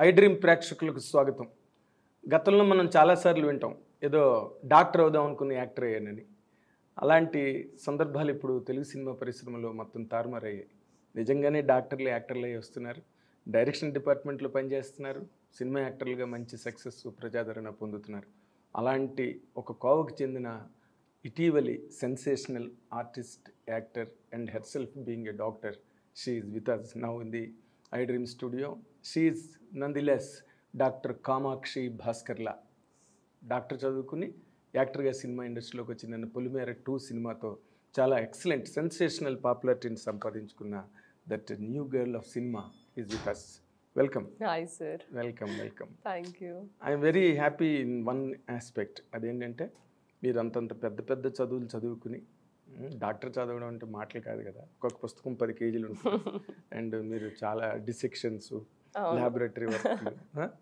I dream ప్రేక్షకులకు స్వాగతం. గతంలో మనం చాలాసార్లు వింటాం ఏదో డాక్టర్ అవుదాం అనుకున్న యాక్టర్ అయ్యానని. అలాంటి సందర్భాలు ఇప్పుడు తెలుగు సినిమా పరిశ్రమలో మొత్తం తారుమారయ్యాయి. నిజంగానే డాక్టర్లు యాక్టర్లు అయ్యి వస్తున్నారు, డైరెక్షన్ డిపార్ట్మెంట్లో పనిచేస్తున్నారు, సినిమా యాక్టర్లుగా మంచి సక్సెస్ ప్రజాదరణ పొందుతున్నారు. అలాంటి ఒక కోవకు చెందిన ఇటీవలి sensational artist, actor and herself being a doctor, she is with us now in the iDream studio. She is nonetheless doctor Kamakshi Bhaskarla. Doctor చదువుకుని యాక్టర్గా సినిమా ఇండస్ట్రీలోకి వచ్చిన పొలిమేర 2 సినిమాతో చాలా ఎక్సలెంట్ సెన్సేషనల్ పాపులారిటీని సంపాదించుకున్న that new girl of cinema is with us. Welcome. Hi sir. Welcome. Thank you. I'm very happy in one aspect. అదేంటంటే మీరు అంతంత పెద్ద పెద్ద చదువులు చదువుకుని డాక్టర్ చదవడం అంటే మాటలు కాదు కదా, ఒక్కొక్క పుస్తకం 10 కేజీలు ఉంటుంది. అండ్ మీరు చాలా డిసెక్షన్స్, ల్యాబొరేటరీ వర్క్,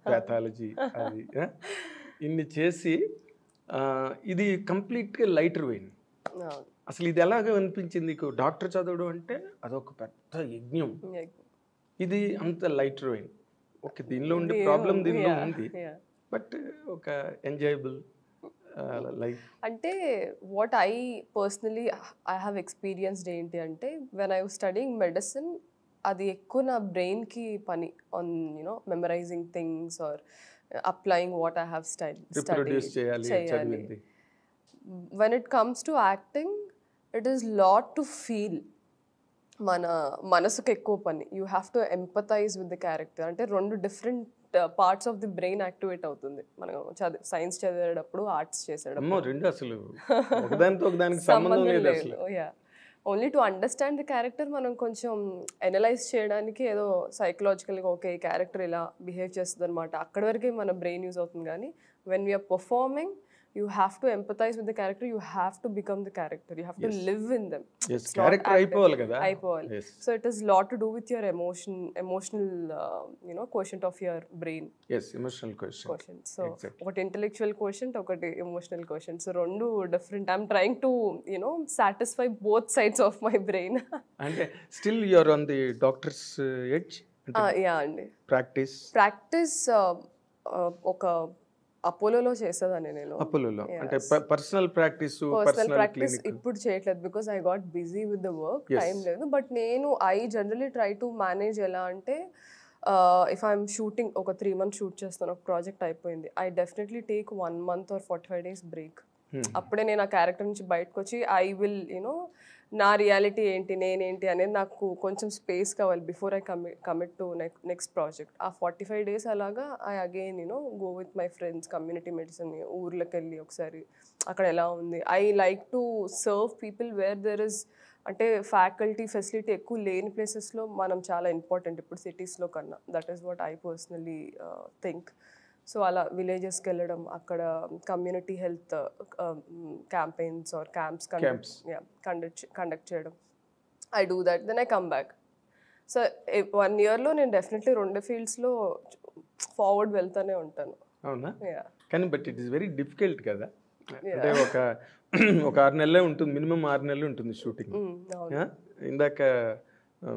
ప్యాథాలజీ, అది ఇన్ని చేసి ఇది కంప్లీట్గా లైటర్ వెయిన్. అసలు ఇది ఎలాగ అనిపించింది నీకు? డాక్టర్ చదవడం అంటే అదొక పెద్ద యజ్ఞం, ఇది అంత లైటర్ వెయిన్. ఓకే, దీనిలో ఉండే ప్రాబ్లం దీనిలో ఉంది, బట్ ఒక ఎంజాయబుల్ లైఫ్. అంటే what I personally I have experienced ఏంటి అంటే, when I was studying medicine, అది ఎక్కువ నా బ్రెయిన్కి పని on you know memorizing things or applying what I have చేయాలి. When it comes to acting, it is lot to feel. మన మనసుకు ఎక్కువ పని. You have to empathize with the character. అంటే 2 different parts of the brain activate అవుతుంది మనం science చదివేటప్పుడు, arts చేసేటప్పుడు. Only to understand the character మనం కొంచెం అనలైజ్ చేయడానికి ఏదో సైకలాజికల్గా ఓకే ఈ క్యారెక్టర్ ఇలా బిహేవ్ చేస్తుంది అనమాట, అక్కడి వరకే మన బ్రెయిన్ యూజ్ అవుతుంది. కానీ when we are performing, you have to empathize with the character, you have to become the character, you have to live in them. Yes, character అయిపోవాలి కదా. Yes. So it is lot to do with your emotional quotient of your brain. Yes, emotional quotient. So what intellectual quotient, okati emotional quotient. So rendu different. I'm trying to satisfy both sides of my brain. And still you are on the doctor's edge. Yeah andi. Practice ఒక అపోలోలో చేసేదాన్ని నేను. అపోలోలో అంటే personal practice ఇప్పుడు చేయట్లేదు, because I got busy with the work, time లేదు. But నేను I generally try to manage ఎలా అంటే, ఇఫ్ ఐఎమ్ షూటింగ్, ఒక 3 months షూట్ చేస్తాను, ఒక ప్రాజెక్ట్ అయిపోయింది, I definitely take 1 month or 45 days break. అప్పుడే నేను ఆ క్యారెక్టర్ నుంచి బయటకు వచ్చి ఐ విల్ నా రియాలిటీ ఏంటి, నేనేంటి అనేది నాకు కొంచెం స్పేస్ కావాలి before I commit to next project. ఆ 45 days అలాగా I again go with my friends, community medicine, ఊర్లోకి వెళ్ళి ఒకసారి అక్కడ ఎలా ఉంది. I like to serve people where there is, అంటే ఫ్యాకల్టీ ఫెసిలిటీ ఎక్కువ లేని ప్లేసెస్లో మనం చాలా ఇంపార్టెంట్ ఇప్పుడు సిటీస్లో కన్నా. That is what I personally think. So అలా విలేజెస్కి వెళ్ళడం, అక్కడ community health campaigns or camps conduct చేయడం, I do that. Then I come back. So 1 yearలో నేను డెఫినెట్లీ 2 fieldsలో ఫార్వర్డ్ వెళ్తూనే ఉంటాను. అవునా? కానీ but it is very difficult కదా. అంటే ఒక 6 నెలలే ఉంటుంది, మినిమం 6 నెలలు ఉంటుంది షూటింగ్. ఇందాక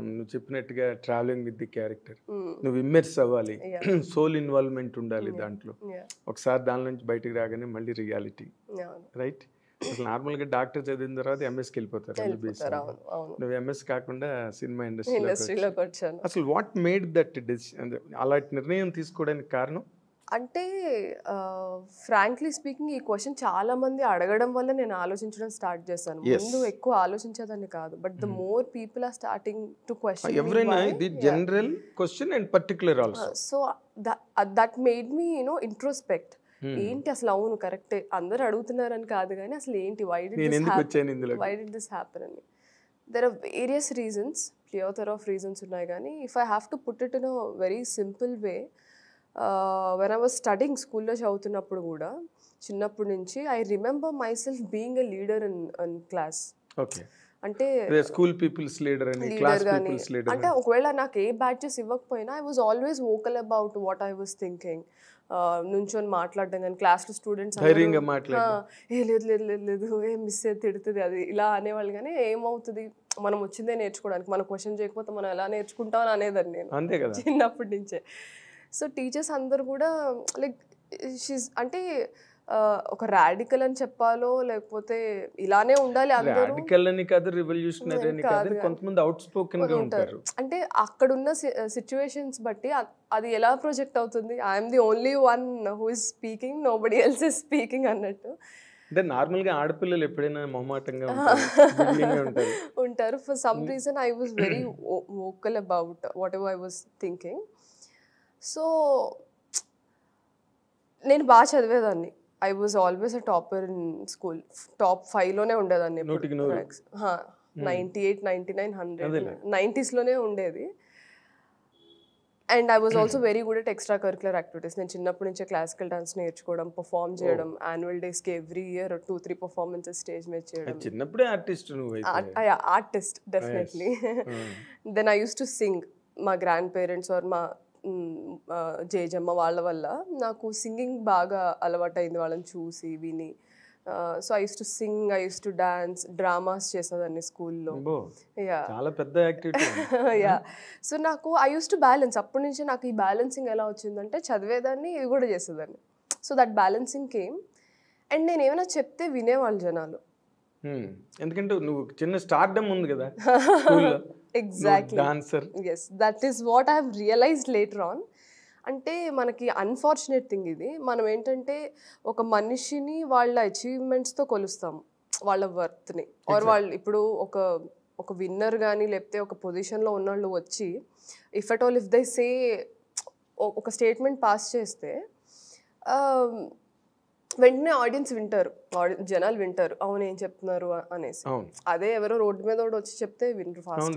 నువ్వు చెప్పినట్టుగా ట్రావెలింగ్ విత్ ది క్యారెక్టర్, నువ్వు ఇమ్మర్స్ అవ్వాలి, సోల్ ఇన్వాల్వ్మెంట్ ఉండాలి దాంట్లో. ఒకసారి దాని నుంచి బయటకు రాగానే మళ్ళీ రియాలిటీ, రైట్? అసలు నార్మల్గా డాక్టర్ చదివిన తర్వాత ఎంఎస్కి వెళ్ళిపోతారు, నువ్వు ఎంఎస్ కాకుండా సినిమా ఇండస్ట్రీలోకి వచ్చాను. అసలు వాట్ మేడ్ దట్ డిసిషన్, అలాంటి నిర్ణయం తీసుకోవడానికి కారణం? అంటే ఫ్రాంక్లీ స్పీకింగ్, ఈ క్వశ్చన్ చాలా మంది అడగడం వల్ల నేను ఆలోచించడం స్టార్ట్ చేశాను. ముందు ఎక్కువ ఆలోచించేదాన్ని కాదు, but the more people are starting to question ఎవరైనా ఇది general question and particular also. So that made me introspect. ఏంటి అసలు, అవును కరెక్టే, అందరు అడుగుతున్నారని కాదు కానీ అసలు ఏంటి, వై డిడ్ దిస్ హ్యాపెన్ అని. There are various reasons, plethora of reasons ఉన్నాయి. కానీ if I have to put it in a very simple way, when I was studying, స్కూల్లో చదువుతున్నప్పుడు కూడా చిన్నప్పటి నుంచి I remember myself being a leader in class. అంటే school peoples leader అని, class peoples leader. అంటే ఒకవేళ నాకు ఏ బ్యాచెస్ ఇవ్వకపోయినా I was always vocal about what I was thinking. నుంచొని మాట్లాడడం కానీ, క్లాస్లో స్టూడెంట్స్ ఏ లేదు లేదు లేదు లేదు ఏ మిస్ అయితే తిడుతుంది అది ఇలా అనేవాళ్ళు. కానీ ఏమవుతుంది, మనం వచ్చిందే నేర్చుకోవడానికి, మనం క్వశ్చన్ చేయకపోతే మనం ఎలా నేర్చుకుంటాం అనేదాన్ని నేను అంతే కదా. చిన్నప్పటి నుంచే. సో టీచర్స్ అందరు కూడా లైక్ షీస్ అంటే ఒక రాడికల్ అని చెప్పాలో లేకపోతే ఇలానే ఉండాలి అందరూ రాడికల్ అని కాదు, రివల్యూషనరీ అని కాదు, కొంతమంది అవుట్ స్పోకెన్ గా ఉంటారు. అంటే అక్కడున్న సిచ్యువేషన్స్ బట్టి అది ఎలా ప్రొజెక్ట్ అవుతుంది, I'm the only one who is speaking, nobody else is speaking అన్నట్టు. అంటే నార్మల్ గా ఆడపిల్లలు ఎప్పుడైనా మొహమాటంగా ఉంటారు. For some reason I was very vocal about whatever I was thinking. So నేను బాగా చదివేదాన్ని. I was always a topper in school. Top 5లోనే ఉండేదాన్ని. 98, 99, 100 90s లోనే ఉండేది. And I was also very good at extra curricular activities. నేను చిన్నప్పటి నుంచే క్లాసికల్ డాన్స్ నేర్చుకోవడం, పర్ఫామ్ చేయడం, యాన్యువల్ డేస్కి ఎవ్రీ ఇయర్ 2-3 పర్ఫార్మెన్సెస్ స్టేజ్ మీద చేయడం. చిన్నప్పుడే artist artist definitely. Then I use to sing. మా గ్రాండ్ పేరెంట్స్ ఆర్ మా జేజమ్మ వాళ్ళ వల్ల నాకు సింగింగ్ బాగా అలవాటైంది, వాళ్ళని చూసి విని. So I use to Singh, I use to dance, dramas చేసేదాన్ని స్కూల్లో. చాలా పెద్ద యాక్టివిటీ. యా. సో నాకు ఐ యూస్ టు బ్యాలెన్స్. అప్పటి నుంచి నాకు ఈ బ్యాలెన్సింగ్ ఎలా వచ్చిందంటే చదివేదాన్ని, ఇది కూడా చేసేదాన్ని. So that balancing came. And నేను ఏమైనా చెప్తే వినేవాళ్ళు జనాలు. ఎందుకంటే నువ్వు చిన్న స్టార్డమ్ ఉంది కదా. Exactly. Dancer. yes, that is what I have realized later on. అంటే మనకి అన్ఫార్చునేట్ థింగ్ ఇది. మనం ఏంటంటే ఒక మనిషిని వాళ్ళ అచీవ్మెంట్స్తో కొలుస్తాము, వాళ్ళ వర్త్ని. ఆర్ వాళ్ళు ఇప్పుడు ఒక విన్నర్ కానీ లేకపోతే ఒక పొజిషన్లో ఉన్నవాళ్ళు వచ్చి if at all if they say ఒక స్టేట్మెంట్ పాస్ చేస్తే వెంటనే ఆడియన్స్ వింటారు, జనాలు వింటారు, అవును ఏం చెప్తున్నారు అనేసి. అదే ఎవరో రోడ్డు మీద వచ్చి చెప్తే వినరు, ఫాస్ట్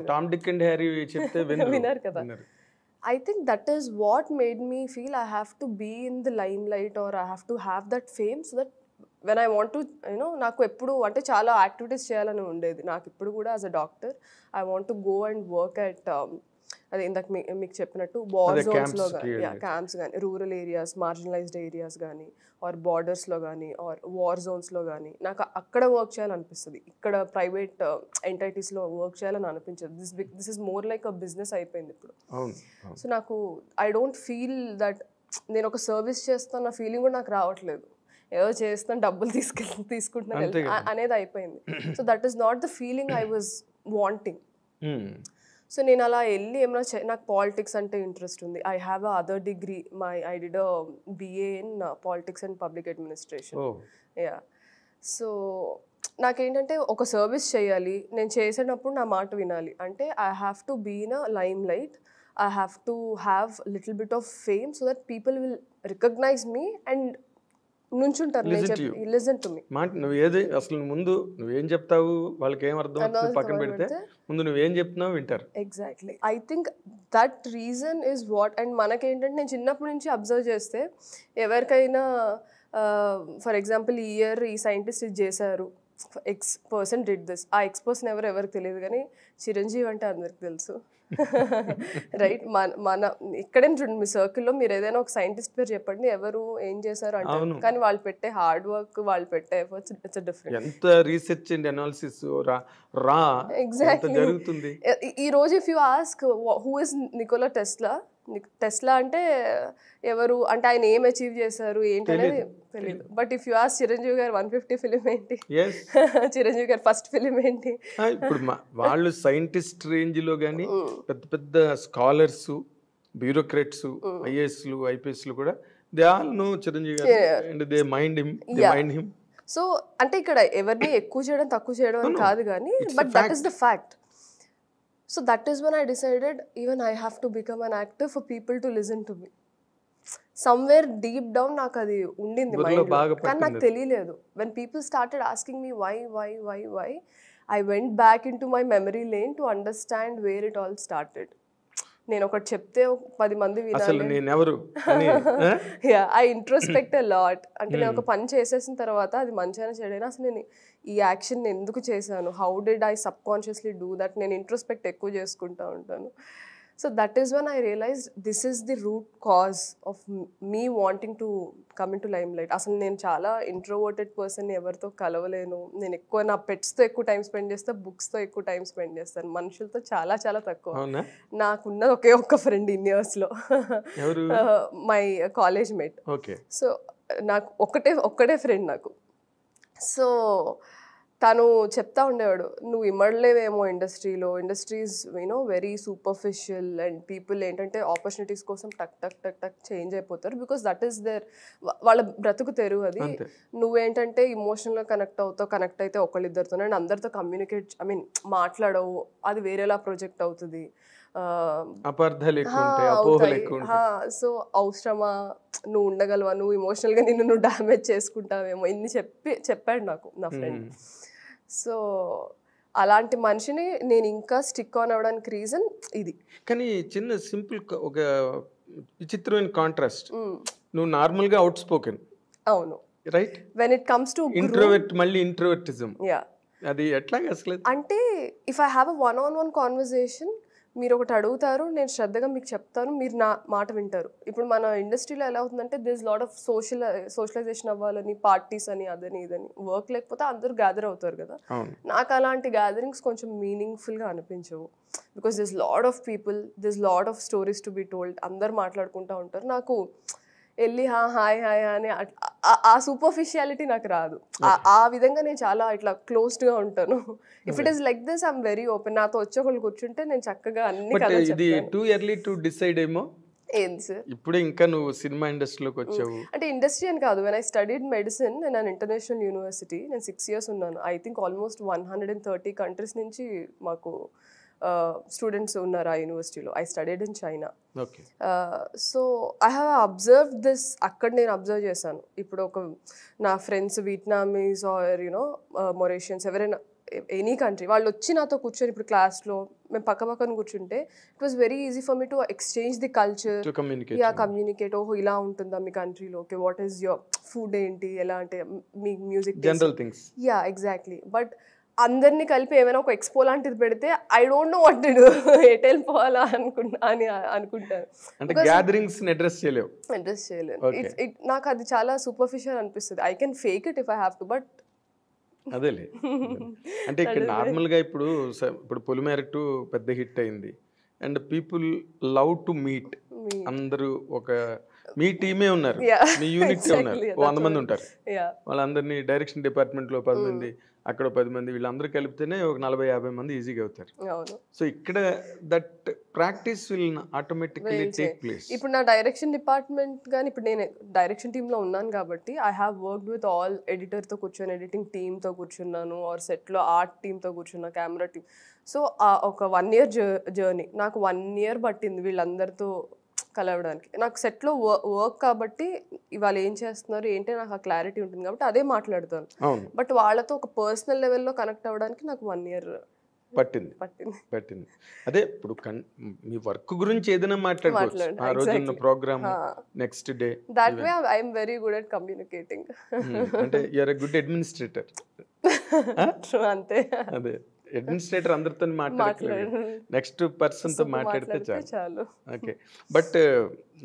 వినరు కదా. I think that is what made me feel I have to be in the limelight or I have to have that fame so that when I want to, నాకు ఎప్పుడు అంటే చాలా యాక్టివిటీస్ చేయాలని ఉండేది నాకు. ఇప్పుడు కూడా as a doctor I want to go and work at అదే ఇందాక మీకు చెప్పినట్టు వార్ జోన్స్లో కానీ, క్యాంప్స్ కానీ, రూరల్ ఏరియాస్, మార్జినలైజ్డ్ ఏరియాస్ కానీ, ఆర్ బార్డర్స్లో కానీ, ఆర్ వార్ జోన్స్లో కానీ నాకు అక్కడ వర్క్ చేయాలనిపిస్తుంది. ఇక్కడ ప్రైవేట్ ఎంటైటీస్లో వర్క్ చేయాలని అనిపించదు. This is more like a business అయిపోయింది ఇప్పుడు. సో నాకు ఐ డోంట్ ఫీల్ దట్ నేను ఒక సర్వీస్ చేస్తున్న ఫీలింగ్ కూడా నాకు రావట్లేదు. ఏదో చేస్తాను, డబ్బులు తీసుకుంటున్నాను అనేది అయిపోయింది. So that is not the feeling I was wanting. So నేను అలా వెళ్ళి ఏమైనా నాకు పాలిటిక్స్ అంటే ఇంట్రెస్ట్ ఉంది. I have a other degree, I did a BA in politics and public administration. Yeah. So నాకేంటంటే ఒక సర్వీస్ చేయాలి, నేను చేసేటప్పుడు నా మాట వినాలి అంటే I have to be in a limelight, I have to have little bit of fame so that people will recognize me and నుంచుంటారు. Listen to me. నువ్వు ఏది అసలు ముందు నువ్వేం చెప్తావు వాళ్ళకి ఏం అర్థం అవుతుంది పక్కన పెడితే ముందు నువ్వేం చెప్తున్నావు వింటారు. Exactly. I think that reason is what. And మనకేంటంటే నేను చిన్నప్పటి నుంచి అబ్జర్వ్ చేస్తే ఎవరికైనా ఫర్ ఎగ్జాంపుల్ ఈ ఇయర్ ఈ సైంటిస్ట్ ఇది చేశారు, X% డిడ్ దిస్, ఆ X% ఎవరికి తెలియదు కానీ చిరంజీవి అంటే అందరికి తెలుసు. రైట్. మన ఇక్కడే చూడండి, మీ సర్కిల్లో మీరు ఏదైనా ఒక సైంటిస్ట్ పేరు చెప్పండి, ఎవరు ఏం చేశారు అంటే, కానీ వాళ్ళు పెట్టే హార్డ్ వర్క్, వాళ్ళు పెట్టే ఎఫర్ట్స్ ఇట్స్ డిఫరెంట్. ఎంత రీసెర్చ్ అండ్ అనాలిసిస్ ఎగ్జాక్ట్లీ జరుగుతుంది. ఈ రోజు if you ask who is Nicola Tesla అంటే ఎవరు అంటే ఆయన ఏం అచీవ్ చేశారు ఏంటి అనేది తెలియదు. But if you ask Chiranjeevi గారు 150 ఫిలిం ఏంటి, చిరంజీవి గారు ఫస్ట్ ఫిలిం ఏంటి, ఇప్పుడు వాళ్ళు సైంటిస్ట్ రేంజ్ లో గానీ పెద్ద పెద్ద స్కాలర్స్, బ్యూరోక్రాట్స్, IASలు, IPSలు కూడా దే ఆల్ నో చిరంజీవి గారు and they mind him. So అంటే ఇక్కడ ఎవరిని ఎక్కువ చేయడం తక్కువ చేయడం అని కాదు కానీ, but that is the fact. So that is when I decided even I have to become an actor for people to listen to me. Somewhere deep down నాకు అది ఉండింది మైండ్ లో, కానీ నాకు తెలియలేదు. When people started asking me why, I went back into my memory lane to understand where it all started. నేను ఒకటి చెప్తే 10 మంది వినాలి. I introspect a lot. అంటే నేను ఒక పని చేసేసిన తర్వాత అది మంచిగా చెడైనా అసలు నేను ఈ యాక్షన్ ఎందుకు చేశాను, how did I sub consciously do that, నేను ఇంట్రోస్పెక్ట్ ఎక్కువ చేసుకుంటా ఉంటాను. So that is when I realized this is the root cause of me wanting to come into limelight. అసలు నేను చాలా ఇంట్రోవర్టెడ్ పర్సన్, ఎవరితో కలవలేను. నేను ఎక్కువ నా పెట్స్తో ఎక్కువ టైం స్పెండ్ చేస్తాను, బుక్స్తో ఎక్కువ టైం స్పెండ్ చేస్తాను, మనుషులతో చాలా చాలా తక్కువ. అవునా? నాకున్నది ఒకే ఒక్క ఫ్రెండ్ ఇన్ ఇయర్స్లో, my college mate. Okay. So నాకు ఒక్కటే ఫ్రెండ్ నాకు. సో తను చెప్తా ఉండేవాడు, నువ్వు ఇమ్మడలేవేమో industries very superficial, and people ఏంటంటే ఆపర్చునిటీస్ కోసం టక్ టక్ టక్ టక్ చేంజ్ అయిపోతారు, బికాస్ దట్ ఈస్ వాళ్ళ బ్రతుకు తెరువు అది. నువ్వేంటంటే ఇమోషనల్గా కనెక్ట్ అయితే ఒకళ్ళిద్దరితో, అండ్ అందరితో కమ్యూనికేట్ మాట్లాడవు, అది వేరేలా ప్రొజెక్ట్ అవుతుంది. సో అవసరమా, నువ్వు ఉండగలవా, నువ్వు ఇమోషనల్గా నువ్వు డ్యామేజ్ చేసుకుంటావేమో, ఇన్ని చెప్పాడు నాకు నా ఫ్రెండ్. సో అలాంటి మనిషిని నేను ఇంకా స్టిక్ ఆన్ అవ్వడానికి రీజన్ ఇది. కానీ చిన్న సింపుల్ ఒక విచిత్రమైన కాంట్రాస్ట్, నువ్వు నార్మల్గా అవుట్ స్పోకెన్, అవును, right? When it comes to introvert, మళ్ళీ ఇంట్రోవర్టిజం, అది ఎట్లాగా అసలు? అంటే if I have a one-on-one conversation, మీరు ఒకటి అడుగుతారు, నేను శ్రద్ధగా మీకు చెప్తాను, మీరు నా మాట వింటారు. ఇప్పుడు మన ఇండస్ట్రీలో ఎలా అవుతుందంటే దిస్ లాట్ ఆఫ్ సోషలైజేషన్ అవ్వాలని, పార్టీస్ అని, అదని ఇదని, వర్క్ లేకపోతే అందరూ గ్యాదర్ అవుతారు కదా. నాకు అలాంటి గ్యాదరింగ్స్ కొంచెం మీనింగ్ఫుల్గా అనిపించవు, because this lot of people, this lot of stories to be told, అందరు మాట్లాడుకుంటూ ఉంటారు. నాకు వెళ్ళి హాయ్ అని ఆ సూపర్ఫిషియాలిటీ నాకు రాదు. ఆ విధంగా నేను చాలా ఇట్లా క్లోజ్డ్గా ఉంటాను. If it is like this I'm very open. నాతో వచ్చి ఒకళ్ళు కూర్చుంటే నేను చక్కగా అన్ని కథలు చెప్తాను. టూ ఎర్లీ టు డిసైడ్ ఏమో. ఏంది సార్? ఇప్పుడు ఇంకా నువ్వు సినిమా ఇండస్ట్రీలోకి వచ్చావు. అంటే ఇండస్ట్రీ అని కాదు, when I studied medicine in an international university, నేను 6 years ఉన్నాను. ఐ థింక్ ఆల్మోస్ట్ 130 countries నుంచి మాకు స్టూడెంట్స్ ఉన్నారు ఆ యూనివర్సిటీలో. I studied in China. So I have observed this. అక్కడ నేను అబ్జర్వ్ చేశాను. ఇప్పుడు నా ఫ్రెండ్స్ వియట్నామీస్ ఆర్ మొరేషియన్స్, ఎవరైనా ఎనీ కంట్రీ, వాళ్ళు వచ్చి నాతో కూర్చొని ఇప్పుడు క్లాస్లో మేము పక్కన కూర్చుంటే it was very easy for me to exchange the culture, communicate. ఓహో ఇలా ఉంటుందా మీ కంట్రీలో, okay what is your food ఏంటి, ఎలా అంటే మీ మ్యూజిక్, ఎగ్జాక్ట్లీ. బట్ అందరినీ కలిపి ఏమైనా ఒక ఎక్స్పో లాంటిది పెడితే I don't know what to do, ఎటు వెళ్ళిపోవాలా అనుకుంటాను. అడ్రస్ చేయలేను. నాకు అది చాలా సూపర్ఫిషియల్ అనిపిస్తుంది. I can fake it if I have to, but అదేలే. అంటే ఇక్కడ నార్మల్గా ఇప్పుడు పొలిమేర 2 పెద్ద హిట్ అయింది, and people love to meet. అందరూ మీ టీమే ఉన్నారు, మీ యూనిట్ ఉన్నారు, 100 మంది ఉంటారు. వాళ్ళందరినీ డైరెక్షన్ డిపార్ట్మెంట్లో 10 మంది, అక్కడ 10 మంది, వీళ్ళందరూ కలిపితేనే ఒక 40-50 మంది ఈజీగా అవుతారు. సో ఇక్కడ that practice will automatically take place. ఇప్పుడు నా డైరెక్షన్ డిపార్ట్మెంట్ కానీ, ఇప్పుడు నేను డైరెక్షన్ టీంలో ఉన్నాను కాబట్టి I have worked with all. ఎడిటర్తో కూర్చొని ఎడిటింగ్ టీమ్తో కూర్చున్నాను, ఆర్ సెట్లో ఆర్ట్ టీమ్తో కూర్చున్నా, కెమెరా టీమ్. సో ఒక 1 year జర్నీ. నాకు 1 year పట్టింది వీళ్ళందరితో కలవడానికి. నాకు సెట్లో వర్క్ కాబట్టి ఇవాళ ఏం చేస్తున్నారు ఏంటి నాకు ఆ క్లారిటీ ఉంటుంది కాబట్టి అదే మాట్లాడుతాను. బట్ వాళ్ళతో ఒక పర్సనల్ లెవెల్లో కనెక్ట్ అవ్వడానికి నాకు 1 year పట్టింది. అదే ఇప్పుడు మీ వర్క్ గురించి ఏదైనా మాట్లాడుకోవచ్చు, ఆ రోజున్న programme, next day. That way I am very good at communicating. అంటే you are a good administrator. అంతే. అదే అడ్మినిస్ట్రేటర్ అందరితో మాట్లాడలేదు, నెక్స్ట్ పర్సన్ తో మాట్లాడితే చాలు. ఓకే. బట్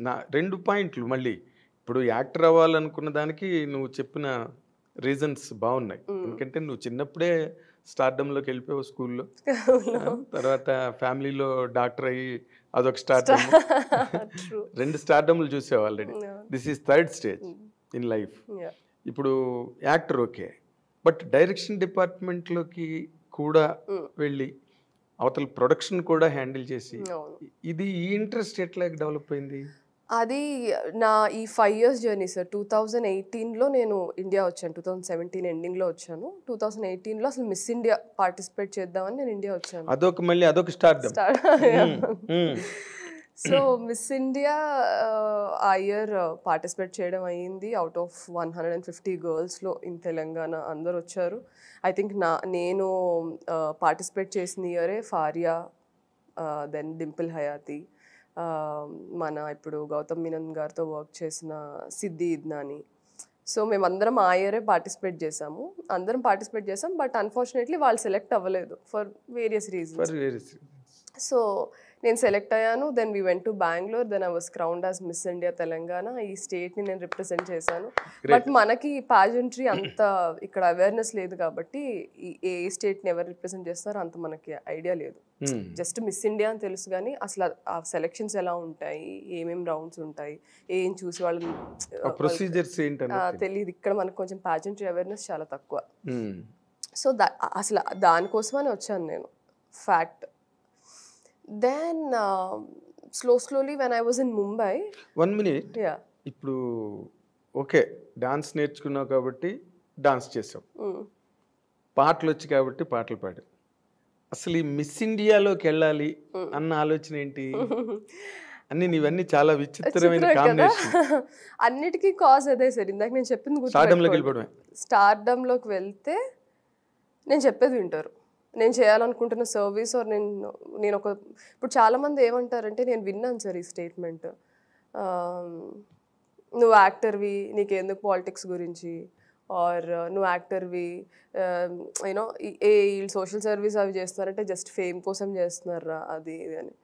నా 2 పాయింట్లు మళ్ళీ, ఇప్పుడు యాక్టర్ అవ్వాలనుకున్న దానికి నువ్వు చెప్పిన రీజన్స్ బాగున్నాయి. ఎందుకంటే నువ్వు చిన్నప్పుడే స్టార్డమ్లోకి వెళ్ళిపోయావు స్కూల్లో, తర్వాత ఫ్యామిలీలో డాక్టర్ అయ్యి అదొక స్టార్డమ్, 2 స్టార్డమ్లు చూసావు already. This is 3rd stage in life. ఇప్పుడు యాక్టర్ ఓకే, బట్ డైరెక్షన్ డిపార్ట్మెంట్లోకి కూడా వెళ్ళి అవతల ప్రొడక్షన్ కూడా హ్యాండిల్ చేసి, ఇది ఈ ఇంట్రెస్ట్ ఎట్లా డెవలప్ అయింది? అది నా ఈ 5 years జర్నీ సార్. 2018లో నేను ఇండియా వచ్చాను, 2017 ఎండింగ్లో వచ్చాను. 2018లో అసలు మిస్ ఇండియా పార్టిసిపేట్ చేద్దామని నేను ఇండియా వచ్చాను. అదొక స్టార్ట్. సో మిస్ ఇండియా ఆ ఇయర్ పార్టిసిపేట్ చేయడం అయ్యింది. అవుట్ ఆఫ్ 150 girlsలో ఇన్ తెలంగాణ అందరు వచ్చారు. ఐ థింక్ నేను పార్టిసిపేట్ చేసిన ఇయరే ఫారియా, దెన్ డింపుల్ హయాతి, మన ఇప్పుడు గౌతమ్ మీనన్ గారితో వర్క్ చేసిన సిద్ధి ఇద్నాని. సో మేమందరం ఆ ఇయరే పార్టిసిపేట్ చేసాము. బట్ అన్ఫార్చునేట్లీ వాళ్ళు సెలెక్ట్ అవ్వలేదు ఫర్ వేరియస్ రీజన్స్. సో నేను సెలెక్ట్ అయ్యాను. Then we went to Bengaluru. Then I was crowned as Miss India Telangana. ఈ స్టేట్ని నేను రిప్రజెంట్ చేశాను. బట్ మనకి పాజెంట్రీ అంత ఇక్కడ అవేర్నెస్ లేదు కాబట్టి ఏ స్టేట్ని ఎవరు రిప్రజెంట్ చేస్తారో అంత మనకి ఐడియా లేదు. జస్ట్ మిస్ ఇండియా అని తెలుసు కానీ అసలు ఆ సెలెక్షన్స్ ఎలా ఉంటాయి, ఏమేమి రౌండ్స్ ఉంటాయి, ఏం చూసి వాళ్ళని ప్రొసీజర్స్ తెలియదు. ఇక్కడ మనకు కొంచెం పాజెంట్రీ అవేర్నెస్ చాలా తక్కువ. సో అసలు దానికోసమని వచ్చాను నేను, fact. Then slowly when I was in Mumbai. 1 minute. Yeah. ఇప్పుడు ఓకే డాన్స్ నేర్చుకున్నావు కాబట్టి డాన్స్ చేసావు, పాటలు వచ్చి కాబట్టి పాటలు పాడావు. అసలు ఈ మిస్ ఇండియాలోకి వెళ్ళాలి అన్న ఆలోచన ఏంటి? అన్ని నీవన్నీ చాలా విచిత్రమైన కాంబినేషన్. అన్నిటికీ కాజ్ అదే సార్. ఇందాక నేను చెప్పింది స్టార్డమ్లోకి వెళ్ళిపోవడమే. స్టార్డమ్లోకి వెళ్తే నేను చెప్పేది వింటారు. నేను చేయాలనుకుంటున్న సర్వీస్ ఆర్ నేను ఒక ఇప్పుడు చాలామంది ఏమంటారంటే, నేను విన్నాను సార్ ఈ స్టేట్మెంట్, నువ్వు యాక్టర్వి నీకెందుకు పాలిటిక్స్ గురించి, ఆర్ నువ్వు యాక్టర్వి యూనో వీళ్ళు సోషల్ సర్వీస్ అవి చేస్తున్నారంటే జస్ట్ ఫేమ్ కోసం చేస్తున్నారా అది ఇది అని.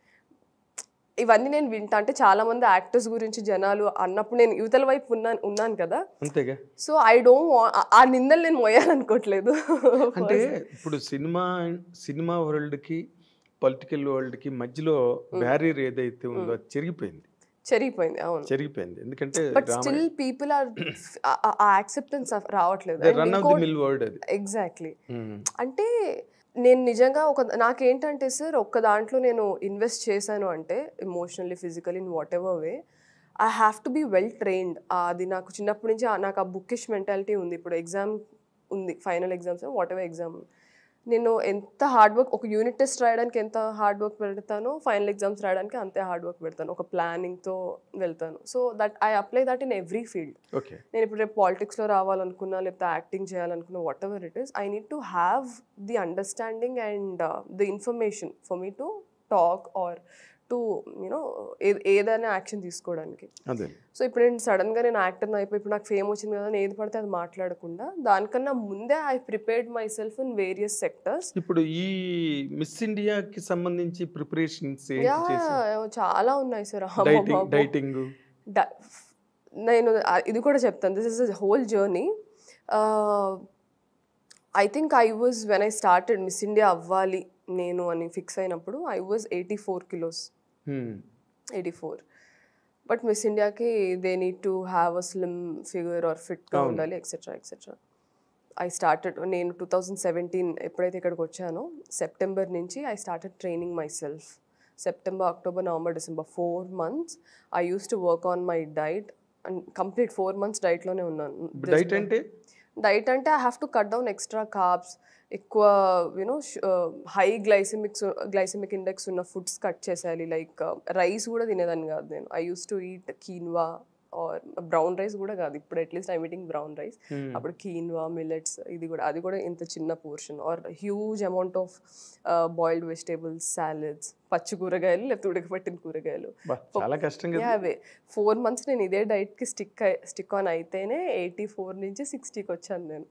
ఇవన్నీ నేను వింటా. అంటే చాలా మంది యాక్టర్స్ గురించి జనాలు అన్నప్పుడు నేను యువతల వైపు ఉన్నాను కదా, అంతేగా. సో ఐ డోంట్ ఆ నిందలు నేను మోయాలనుకోవట్లేదు. అంటే ఇప్పుడు సినిమా వరల్డ్కి పొలిటికల్ వరల్డ్కి మధ్యలో బ్యారియర్ ఏదైతే ఉందో అది చెరిగిపోయింది. అవును, చెరిగిపోయింది. ఎందుకంటే but still people are acceptance రావట్లేదు. Run of the mill word అది. ఎగ్జాక్ట్లీ. అంటే నేను నిజంగా నాకేంటంటే సార్, ఒక్క దాంట్లో నేను ఇన్వెస్ట్ చేశాను అంటే emotionally, physically, in whatever way, I have to be well trained. అది నాకు చిన్నప్పటి నుంచి నాకు ఆ బుక్కిష్ మెంటాలిటీ ఉంది. ఇప్పుడు ఎగ్జామ్ ఉంది, final exams, what ever exam, నేను ఎంత హార్డ్ వర్క్, ఒక యూనిట్ టెస్ట్ రాయడానికి ఎంత హార్డ్ వర్క్ పెడతానో ఫైనల్ ఎగ్జామ్స్ రాయడానికి అంతే హార్డ్ వర్క్ పెడతాను. ఒక ప్లానింగ్తో వెళ్తాను. So that I apply that in every field. నేను ఇప్పుడు రేపు పాలిటిక్స్లో రావాలనుకున్నా, లేకపోతే యాక్టింగ్ చేయాలనుకున్నా, what ever it is, I need to have the understanding and the information for me to talk or to you know ఏదైనా యాక్షన్ తీసుకోవడానికి. సో ఇప్పుడు నేను సడన్గా నేను యాక్టర్ని అయిపోయి ఇప్పుడు నాకు ఫేమ్ వచ్చింది కదా అని ఏది పడితే అది మాట్లాడకుండా, దానికన్నా ముందే I prepared my self in various sectors. ఇప్పుడు ఈ మిస్ ఇండియాకి సంబంధించి ప్రిపరేషన్స్ చాలా ఉన్నాయి సార్. డైటింగ్, నేను ఇది కూడా చెప్తాను, this is a whole journey. I think I was when I started Miss India అవ్వాలి నేను అని ఫిక్స్ అయినప్పుడు I was 84 kilos. 84. But Miss ఇండియాకి they need to have a slim figure or ఫిట్గా ఉండాలి, ఎక్సెట్రా ఎక్సెట్రా. ఐ స్టార్టెడ్, నేను 2017 ఎప్పుడైతే ఇక్కడికి వచ్చానో సెప్టెంబర్ నుంచి I started training myself. September, October, November, December 4 months I use to work on my diet. And complete 4 months డైట్లోనే ఉన్నాను. Diet అంటే I have to cut down extra carbs, ఎక్కువ you know high glycemic index ఉన్న foods cut చేసేయాలి. Like rice కూడా తినేదాన్ని కాదు నేను. I use to eat quinoa or brown rice కూడా కాదు, ఇప్పుడు at least I'm eating brown rice. అప్పుడు కీన్వా, మిల్లెట్స్, అది కూడా ఇంత చిన్న portion, or huge amount of boiled vegetables, salads, పచ్చి కూరగాయలు లేకపోతే ఉడకబెట్టిన కూరగాయలు. అవే 4 months నేను ఇదే డైట్కి స్టిక్ ఆన్ అయితేనే 84 నుంచి 60కి వచ్చాను నేను.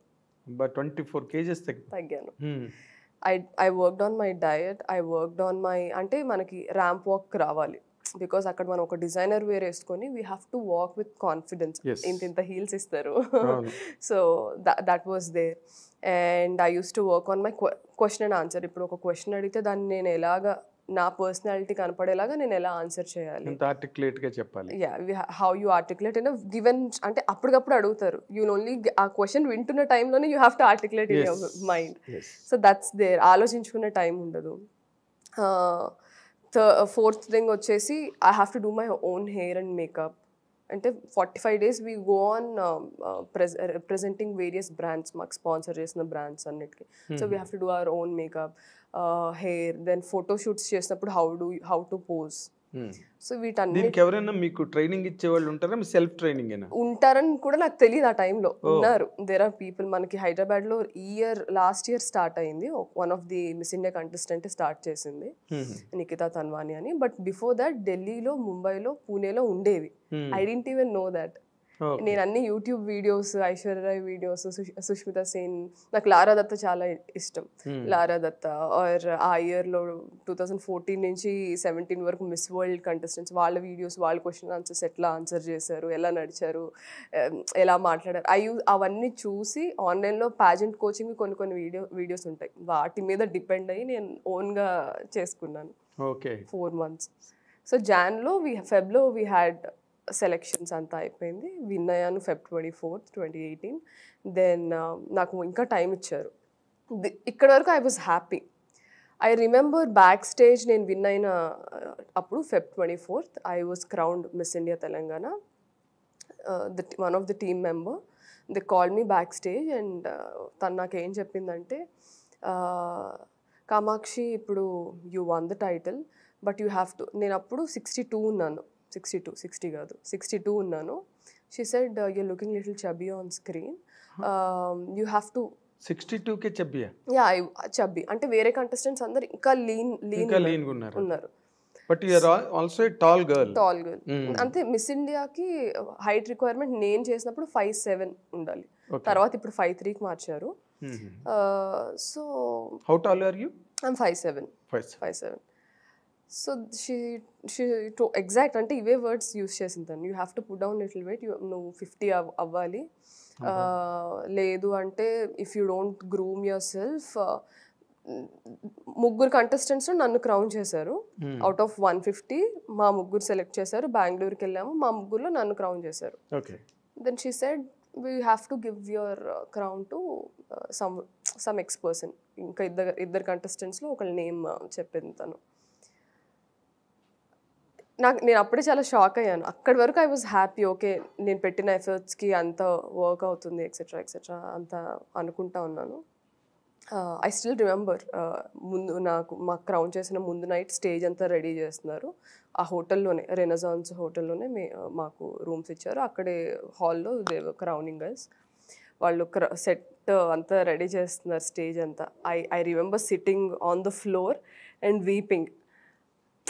24 kgs తగ్గాను. I worked on my diet, I worked on my, అంటే మనకి ర్యాంప్ వాక్ రావాలి, బికాస్ అక్కడ మనం ఒక డిజైనర్ వేర్ వేసుకొని we have to walk with confidence. ఇంత హీల్స్ ఇస్తారు. So that was there. And I use to work on my question and answer. ఇప్పుడు ఒక క్వశ్చన్ అడిగితే దాన్ని నేను ఎలాగా, నా పర్సనాలిటీ కనపడేలాగా నేను ఎలా ఆన్సర్ చేయాలి, how you articulate in given, అంటే అప్పటికప్పుడు అడుగుతారు. యూ ఓన్లీ ఆ క్వశ్చన్ వింటున్న టైంలోనే you have to articulate in your mind. So that's there. ఆలోచించుకునే టైం ఉండదు. ఫోర్త్ థింగ్ వచ్చేసి I have to do my own hair and makeup. అంటే 45 days we go on presenting various brands, మాకు sponsor చేసిన brands అన్నిటికీ. So we have to do our own makeup, hair, then photo shoots చేసినప్పుడు how to pose. So వీటన్నిటికి ఎవరైనా మీకు training ఇచ్చే వాళ్ళు ఉంటారా, సెల్ఫ్ ట్రైనింగ్ ఉంటారని కూడా నాకు తెలియదు ఆ టైంలో. ఉన్నారు, దేర్ ఆర్ పీపుల్. మనకి హైదరాబాద్లో లాస్ట్ ఇయర్ స్టార్ట్ అయింది. One of the Miss India contestant start చేసింది, నిఖితా తన్వాని అని. బట్ బిఫోర్ దట్ ఢిల్లీలో, ముంబైలో, పూణేలో ఉండేవి. I didn't even know that. Okay. నేను అన్ని YouTube videos, Aishwarya Rai videos, Sushmita Sen, నాకు లారా దత్తా చాలా ఇష్టం. లారా దత్తా ఆర్ ఆ ఇయర్లో 2014 నుంచి 17 వరకు మిస్ వరల్డ్ కంటెస్టెంట్స్ వాళ్ళ వీడియోస్, వాళ్ళ క్వశ్చన్ ఆన్సర్స్ ఎట్లా ఆన్సర్ చేశారు, ఎలా నడిచారు, ఎలా మాట్లాడారు, అవన్నీ చూసి ఆన్లైన్లో ప్యాజెంట్ కోచింగ్ కొన్ని వీడియోస్ ఉంటాయి, వాటి మీద డిపెండ్ అయ్యి నేను ఓన్గా చేసుకున్నాను. ఓకే. 4 months. సో జాన్లో ఫెబ్లో వీ హ్యాడ్ సెలెక్షన్స్ అంతా అయిపోయింది. విన్ అయ్యాను Feb 24, 2018. దెన్ నాకు ఇంకా టైం ఇచ్చారు. ఇక్కడ వరకు I was happy. I remember backstage నేను విన్ అయిన అప్పుడు Feb 24th I was crowned Miss India Telangana. One of the team member they call me backstage and తను నాకు ఏం చెప్పిందంటే, కామాక్షి ఇప్పుడు you won the title but you have to, నేను అప్పుడు 62 ఉన్నాను, 60 కాదు 62 ఉన్నాను. She said you're looking little chubby on screen, you have to. 62కే చబ్బియా? యా, చబ్బీ అంటే వేరే కంటెస్టెంట్స్ అందరు ఇంకా లీన్ ఉన్నారు. But you are also a tall girl. అంతే. మిస్ ఇండియాకి హైట్ రిక్వైర్మెంట్ నేను చేసినప్పుడు 5'7" ఉండాలి, తర్వాత ఇప్పుడు 5'3" మార్చారు. So how tall are you? I'm 5'7". So she exact అంటే ఇవే వర్డ్స్ యూస్ చేసింది తను, you have to put down little weight, నువ్వు 50 అవ్వాలి, లేదు అంటే if you don't groom yourself. ముగ్గురు కంటెస్టెంట్స్ నన్ను క్రౌన్ చేశారు. అవుట్ ఆఫ్ 150 మా ముగ్గురు సెలెక్ట్ చేశారు. బెంగళూరుకి వెళ్ళాము, మా ముగ్గురులో నన్ను క్రౌన్ చేశారు. Then she said we have to give your crown to some ex person. ఇంకా ఇద్దరు కంటెస్టెంట్స్లో ఒకళ్ళ నేమ్ చెప్పింది తను. నేను అప్పుడే చాలా షాక్ అయ్యాను. అక్కడి వరకు ఐ వాజ్ హ్యాపీ, ఓకే నేను పెట్టిన ఎఫర్ట్స్కి అంత వర్క్ అవుతుంది ఎక్సెట్రా అంత అనుకుంటా ఉన్నాను. ఐ స్టిల్ రిమెంబర్, ముందు మాకు క్రౌన్ చేసిన ముందు నైట్ స్టేజ్ అంతా రెడీ చేస్తున్నారు. ఆ హోటల్లోనే, రెనసాన్స్ హోటల్లోనే మాకు రూమ్స్ ఇచ్చారు. అక్కడే హాల్లో క్రౌనింగ్ గర్ల్స్ వాళ్ళు సెట్ అంతా రెడీ చేస్తున్నారు, స్టేజ్ అంతా. I remember sitting on the floor and weeping.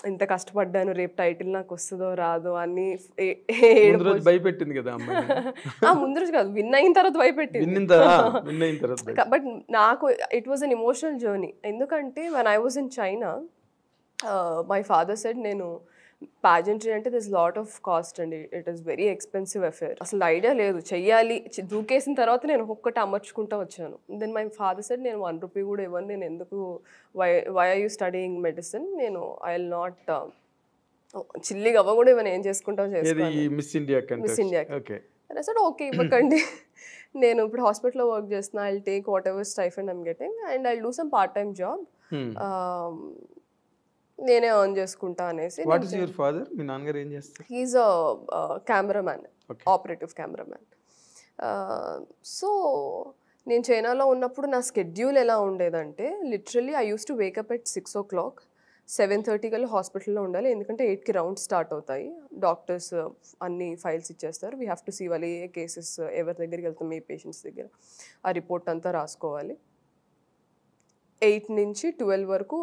ఇంత కష్టపడ్డాను, రేపు టైటిల్ నాకు వస్తుందో రాదో అని. భయపెట్టింది కదా ముందు రోజు కాదు, విన్ అయిన తర్వాత భయపెట్టింది. బట్ నాకు it was an emotional journey. ఎందుకంటే when I was in China, my father said, నేను పాజెంట్రీ అంటే దిస్ లాట్ ఆఫ్ కాస్ట్ అండి, it is very expensive affair. అసలు ఐడియా లేదు, చెయ్యాలి, దూకేసిన తర్వాత నేను ఒక్కొక్కటి అమర్చుకుంటూ వచ్చాను. దెన్ మై ఫాదర్ సెడ్, నేను 1 రూపీ కూడా ఇవ్వను, నేను ఎందుకు, why are you studying medicine, నేను ఐ విల్ నాట్, చిల్లిగా అవ్వ కూడా ఇవ్వను, ఏం చేసుకుంటావు చేసుకోవాలి మిస్ ఇండియాకి. ఐ సెడ్ ఓకే ఇవ్వకండి, నేను ఇప్పుడు హాస్పిటల్లో వర్క్ చేస్తున్నా, I will take whatever stipend I'm getting and I will do some part time job, నేనే ఎర్న్ చేసుకుంటా అనేసి. What is your father? మీ నాన్నగారు ఏం చేస్తారు? He is a cameraman, operative cameraman. So నేను చైనాలో ఉన్నప్పుడు నా స్కెడ్యూల్ ఎలా ఉండేదంటే, literally I use to wake up at 6 o'clock, 7:30 కల్లా హాస్పిటల్లో ఉండాలి. ఎందుకంటే 8కి రౌండ్ స్టార్ట్ అవుతాయి. డాక్టర్స్ అన్ని ఫైల్స్ ఇచ్చేస్తారు. వీ హ్యావ్ టు సీ వాళ్ళు ఏ కేసెస్ ఎవరి దగ్గరికి వెళ్తాం, ఏ పేషెంట్స్ దగ్గర, ఆ రిపోర్ట్ అంతా రాసుకోవాలి. 8 నుంచి 12 వరకు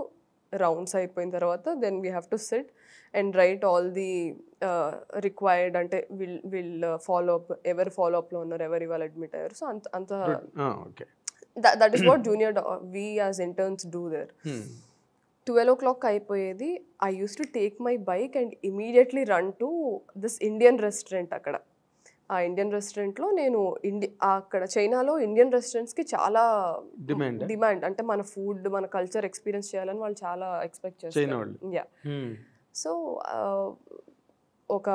రౌండ్స్ అయిపోయిన తర్వాత then we have to sit and write all the required, అంటే విల్ ఫాలో అప్, ఎవరు ఫాలో అప్లో ఉన్నారు, ఎవరు ఇవాళ అడ్మిట్ అయ్యారు. సో అంత that is what junior we as interns do there. 12 o'clock అయిపోయేది. I use to take my bike and immediately run to this Indian restaurant. అక్కడ ఆ ఇండియన్ రెస్టారెంట్లో నేను అక్కడ చైనాలో ఇండియన్ రెస్టారెంట్స్కి చాలా డిమాండ్, అంటే మన ఫుడ్, మన కల్చర్ ఎక్స్పీరియన్స్ చేయాలని వాళ్ళు చాలా ఎక్స్పెక్ట్ చేస్తారు. యా. సో ఒక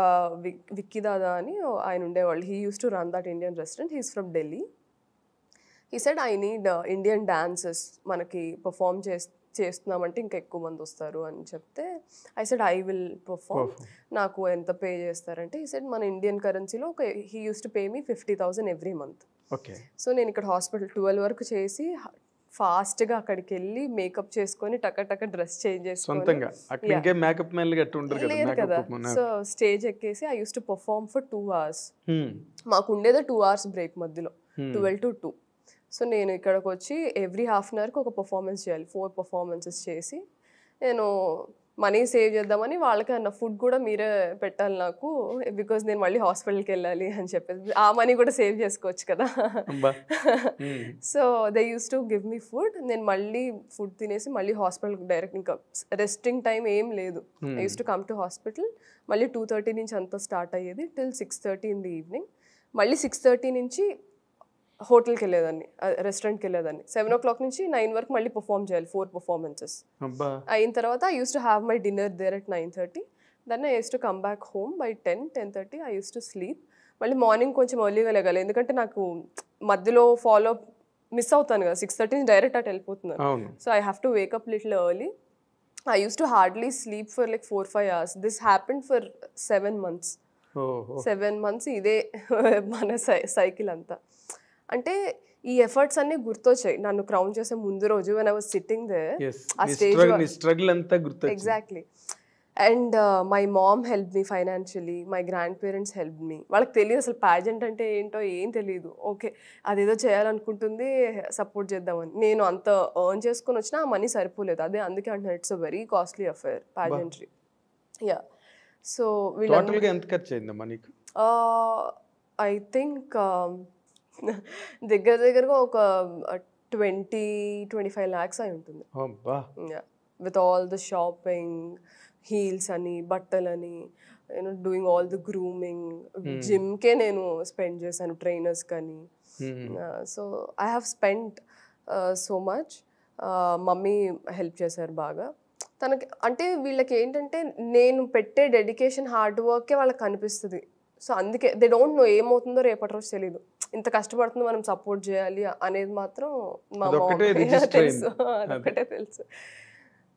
విక్కీ దాదా అని ఆయన ఉండేవాళ్ళు, he use to run that Indian restaurant, he's from Delhi. He said I need Indian dances, మనకి పర్ఫామ్ చేస్తున్నామంటే ఇంకా ఎక్కువ మంది వస్తారు అని చెప్తే, I said I will perform, నాకు ఎంత పే చేస్తారంటే, ఈ సెడ్ మన ఇండియన్ కరెన్సీలో he use to pay me 50,000 every month. So నేను ఇక్కడ హాస్పిటల్ 12 వరకు చేసి ఫాస్ట్గా అక్కడికి వెళ్ళి మేకప్ చేసుకొని టక డ్రెస్ చేంజ్ చేసుకొని, లేదు కదా, సో స్టేజ్ ఎక్కేసి I use to perform for 2 hours. మాకు ఉండేది 2 hours బ్రేక్ మధ్యలో, 12 to 2. సో నేను ఇక్కడికి వచ్చి ఎవ్రీ హాఫ్ అన్ అవర్కి ఒక పర్ఫార్మెన్స్ చేయాలి. 4 performances చేసి నేను మనీ సేవ్ చేద్దామని వాళ్ళకి అన్న ఫుడ్ కూడా మీరే పెట్టాలి నాకు, బికాజ్ నేను మళ్ళీ హాస్పిటల్కి వెళ్ళాలి అని చెప్పేసి ఆ మనీ కూడా సేవ్ చేసుకోవచ్చు కదా. So they use to give me food. నేను మళ్ళీ ఫుడ్ తినేసి మళ్ళీ హాస్పిటల్కి డైరెక్ట్, ఇంకా రెస్టింగ్ టైం ఏం లేదు. I use to come to hospital. మళ్ళీ 2:30 నుంచి అంతా స్టార్ట్ అయ్యేది టిల్ 6:30 ఇన్ ది ఈవినింగ్. మళ్ళీ 6:30 నుంచి హోటల్కి వెళ్ళేదాన్ని, రెస్టారెంట్కి వెళ్ళేదాన్ని. 7 o'clock నుంచి 9 వరకు మళ్ళీ పర్ఫామ్ చేయాలి, 4 performances అయిన తర్వాత I use to have my dinner there at 9:30. Then I use to come back home by 10-10:30. I use to sleep. మళ్ళీ మార్నింగ్ కొంచెం ఎర్లీగా లేగాలి, ఎందుకంటే నాకు మధ్యలో ఫాలో మిస్ అవుతాను కదా, 6:30 నుంచి డైరెక్ట్ అటు వెళ్ళిపోతున్నాను. So I have to wake up little early. I use to hardly sleep for like 4-5 hours. This happened for 7 months. 7 months ఇదే మన సైకిల్ అంతా. అంటే ఈ ఎఫర్ట్స్ అన్ని గుర్తొచ్చాయి నన్ను క్రౌన్ చేసే ముందు రోజు when I was sitting there. ఆ స్టేజ్ స్ట్రగుల్ అంతా గుర్తొచ్చింది. Exactly. And my mom help me financially, my grand parents help me. వాళ్ళకి తెలియదు అసలు ప్యాజెంట్ అంటే ఏంటో ఏం తెలియదు. ఓకే అదేదో చేయాలనుకుంటుంది, సపోర్ట్ చేద్దామని. నేను అంత ఎర్న్ చేసుకుని వచ్చినా ఆ మనీ సరిపోలేదు. అదే అందుకే అంటున్నాను, it's a very costly affair ప్యాజెంట్రీ. Yeah. So టోటల్గా ఎంత ఖర్చు అయిందమ్మా నీకు? ఐ థింక్ దగ్గరగా ఒక 20-25 lakhs అయి ఉంటుంది. With all the shopping, heels అని, బట్టలని, you know doing all the grooming, జిమ్కే నేను స్పెండ్ చేశాను, ట్రైనర్స్ కానీ. So I have spend so much. Mummy help చేశారు బాగా. తనకి అంటే వీళ్ళకి ఏంటంటే నేను పెట్టే డెడికేషన్, హార్డ్ వర్కే వాళ్ళకి కనిపిస్తుంది. సో అందుకే దే డోంట్ నో ఏమవుతుందో రేపటి రోజు తెలీదు. ఇంత కష్టపడుతుంది, మనం సపోర్ట్ చేయాలి అనేది మాత్రం మా తెలుసు, అదొకటే తెలుసు.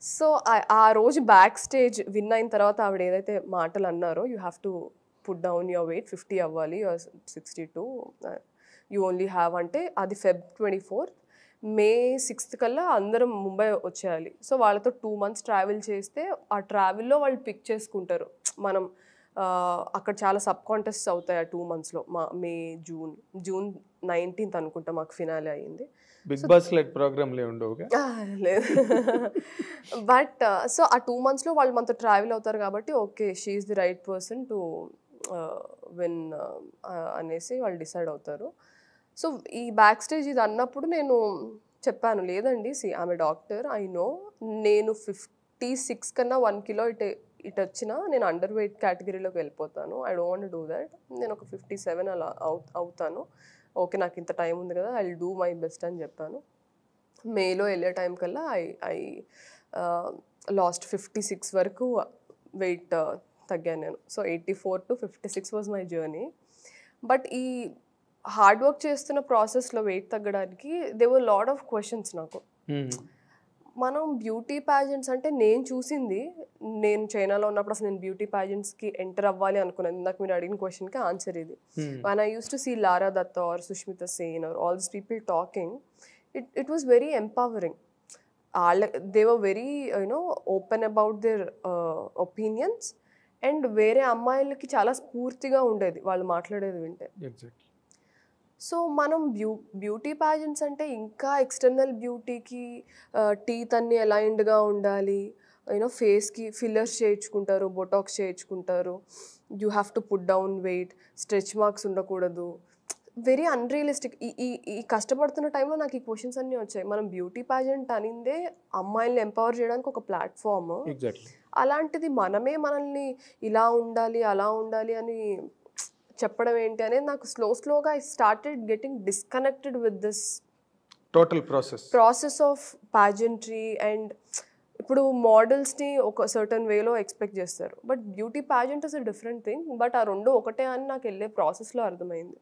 సో ఆ రోజు బ్యాక్ స్టేజ్ విన్ అయిన తర్వాత ఆవిడ ఏదైతే మాటలు అన్నారో, you have to put down your weight, 50 అవ్వాలి, 62 యూ ఓన్లీ హ్యావ్ అంటే, అది Feb 24th. May 6th కల్లా అందరం ముంబై వచ్చేయాలి. సో వాళ్ళతో 2 months ట్రావెల్ చేస్తే ఆ ట్రావెల్లో వాళ్ళు పిక్ చేసుకుంటారు. మనం అక్కడ చాలా సబ్ కాంటెస్ట్స్ అవుతాయి ఆ 2 monthsలో. మే జూన్ 19th అనుకుంటా మాకు ఫినాలే అయ్యింది. బిగ్ బాస్ లైక్ ప్రోగ్రామ్లే ఉండవుగా? లేదు. బట్ సో ఆ 2 monthsలో వాళ్ళు మనతో ట్రావెల్ అవుతారు కాబట్టి okay she is the right person to win అనేసి వాళ్ళు డిసైడ్ అవుతారు. సో ఈ బ్యాక్ స్టేజ్ ఇది అన్నప్పుడు నేను చెప్పాను, లేదండి ఆమె డాక్టర్, ఐ నో నేను 56 కన్నా 1 kilo ఇటు వచ్చినా నేను అండర్ వెయిట్ కేటగిరీలోకి వెళ్ళిపోతాను. I don't want do that. నేను ఒక 57 అలా అవుతాను. ఓకే నాకు ఇంత టైం ఉంది కదా, I will do my best అని చెప్పాను. మేలో వెళ్ళే టైం కల్లా ఐ లాస్ట్ 56 వరకు వెయిట్ తగ్గాను నేను. So 84 to 56 was my journey. But ఈ హార్డ్ వర్క్ చేస్తున్న ప్రాసెస్లో వెయిట్ తగ్గడానికి they were lot of questions నాకు. మనం బ్యూటీ ప్యాజెంట్స్ అంటే నేను చూసింది, నేను చైనాలో ఉన్నప్పుడు అసలు నేను బ్యూటీ ప్యాజెంట్స్కి ఎంటర్ అవ్వాలి అనుకున్నాను. ఇందాక మీరు అడిగిన క్వశ్చన్కి ఆన్సర్ ఇది. when I used to see Lara Dutta or Sushmita Sen or all these people talking, it was very empowering. They were very open about their opinions, and వేరే అమ్మాయిలకి చాలా స్ఫూర్తిగా ఉండేది వాళ్ళు మాట్లాడేది వింటే. సో మనం బ్యూటీ ప్యాజెంట్స్ అంటే ఇంకా ఎక్స్టర్నల్ బ్యూటీకి టీత్ అన్నీ అలైన్డ్గా ఉండాలి, ఫేస్కి ఫిల్లర్స్ చేయించుకుంటారు, బొటాక్స్ చేయించుకుంటారు, you have to put down weight, stretch marks ఉండకూడదు, వెరీ అన్రియలిస్టిక్. ఈ కష్టపడుతున్న టైంలో నాకు ఈ క్వశ్చన్స్ అన్నీ వచ్చాయి. మనం బ్యూటీ ప్యాజెంట్ అనిందే అమ్మాయిల్ని ఎంపవర్ చేయడానికి ఒక ప్లాట్ఫామ్. అలాంటిది మనమే మనల్ని ఇలా ఉండాలి అలా ఉండాలి అని చెప్పడం ఏంటి అనేది నాకు స్లోగా I started getting disconnected with this total process of ప్యాజెంట్రీ. And ఇప్పుడు మోడల్స్ని ఒక సర్టన్ వేలో ఎక్స్పెక్ట్ చేస్తారు, but beauty pageant is a different thing. But ఆ రెండు ఒకటే అని నాకు వెళ్ళే ప్రాసెస్లో అర్థమైంది.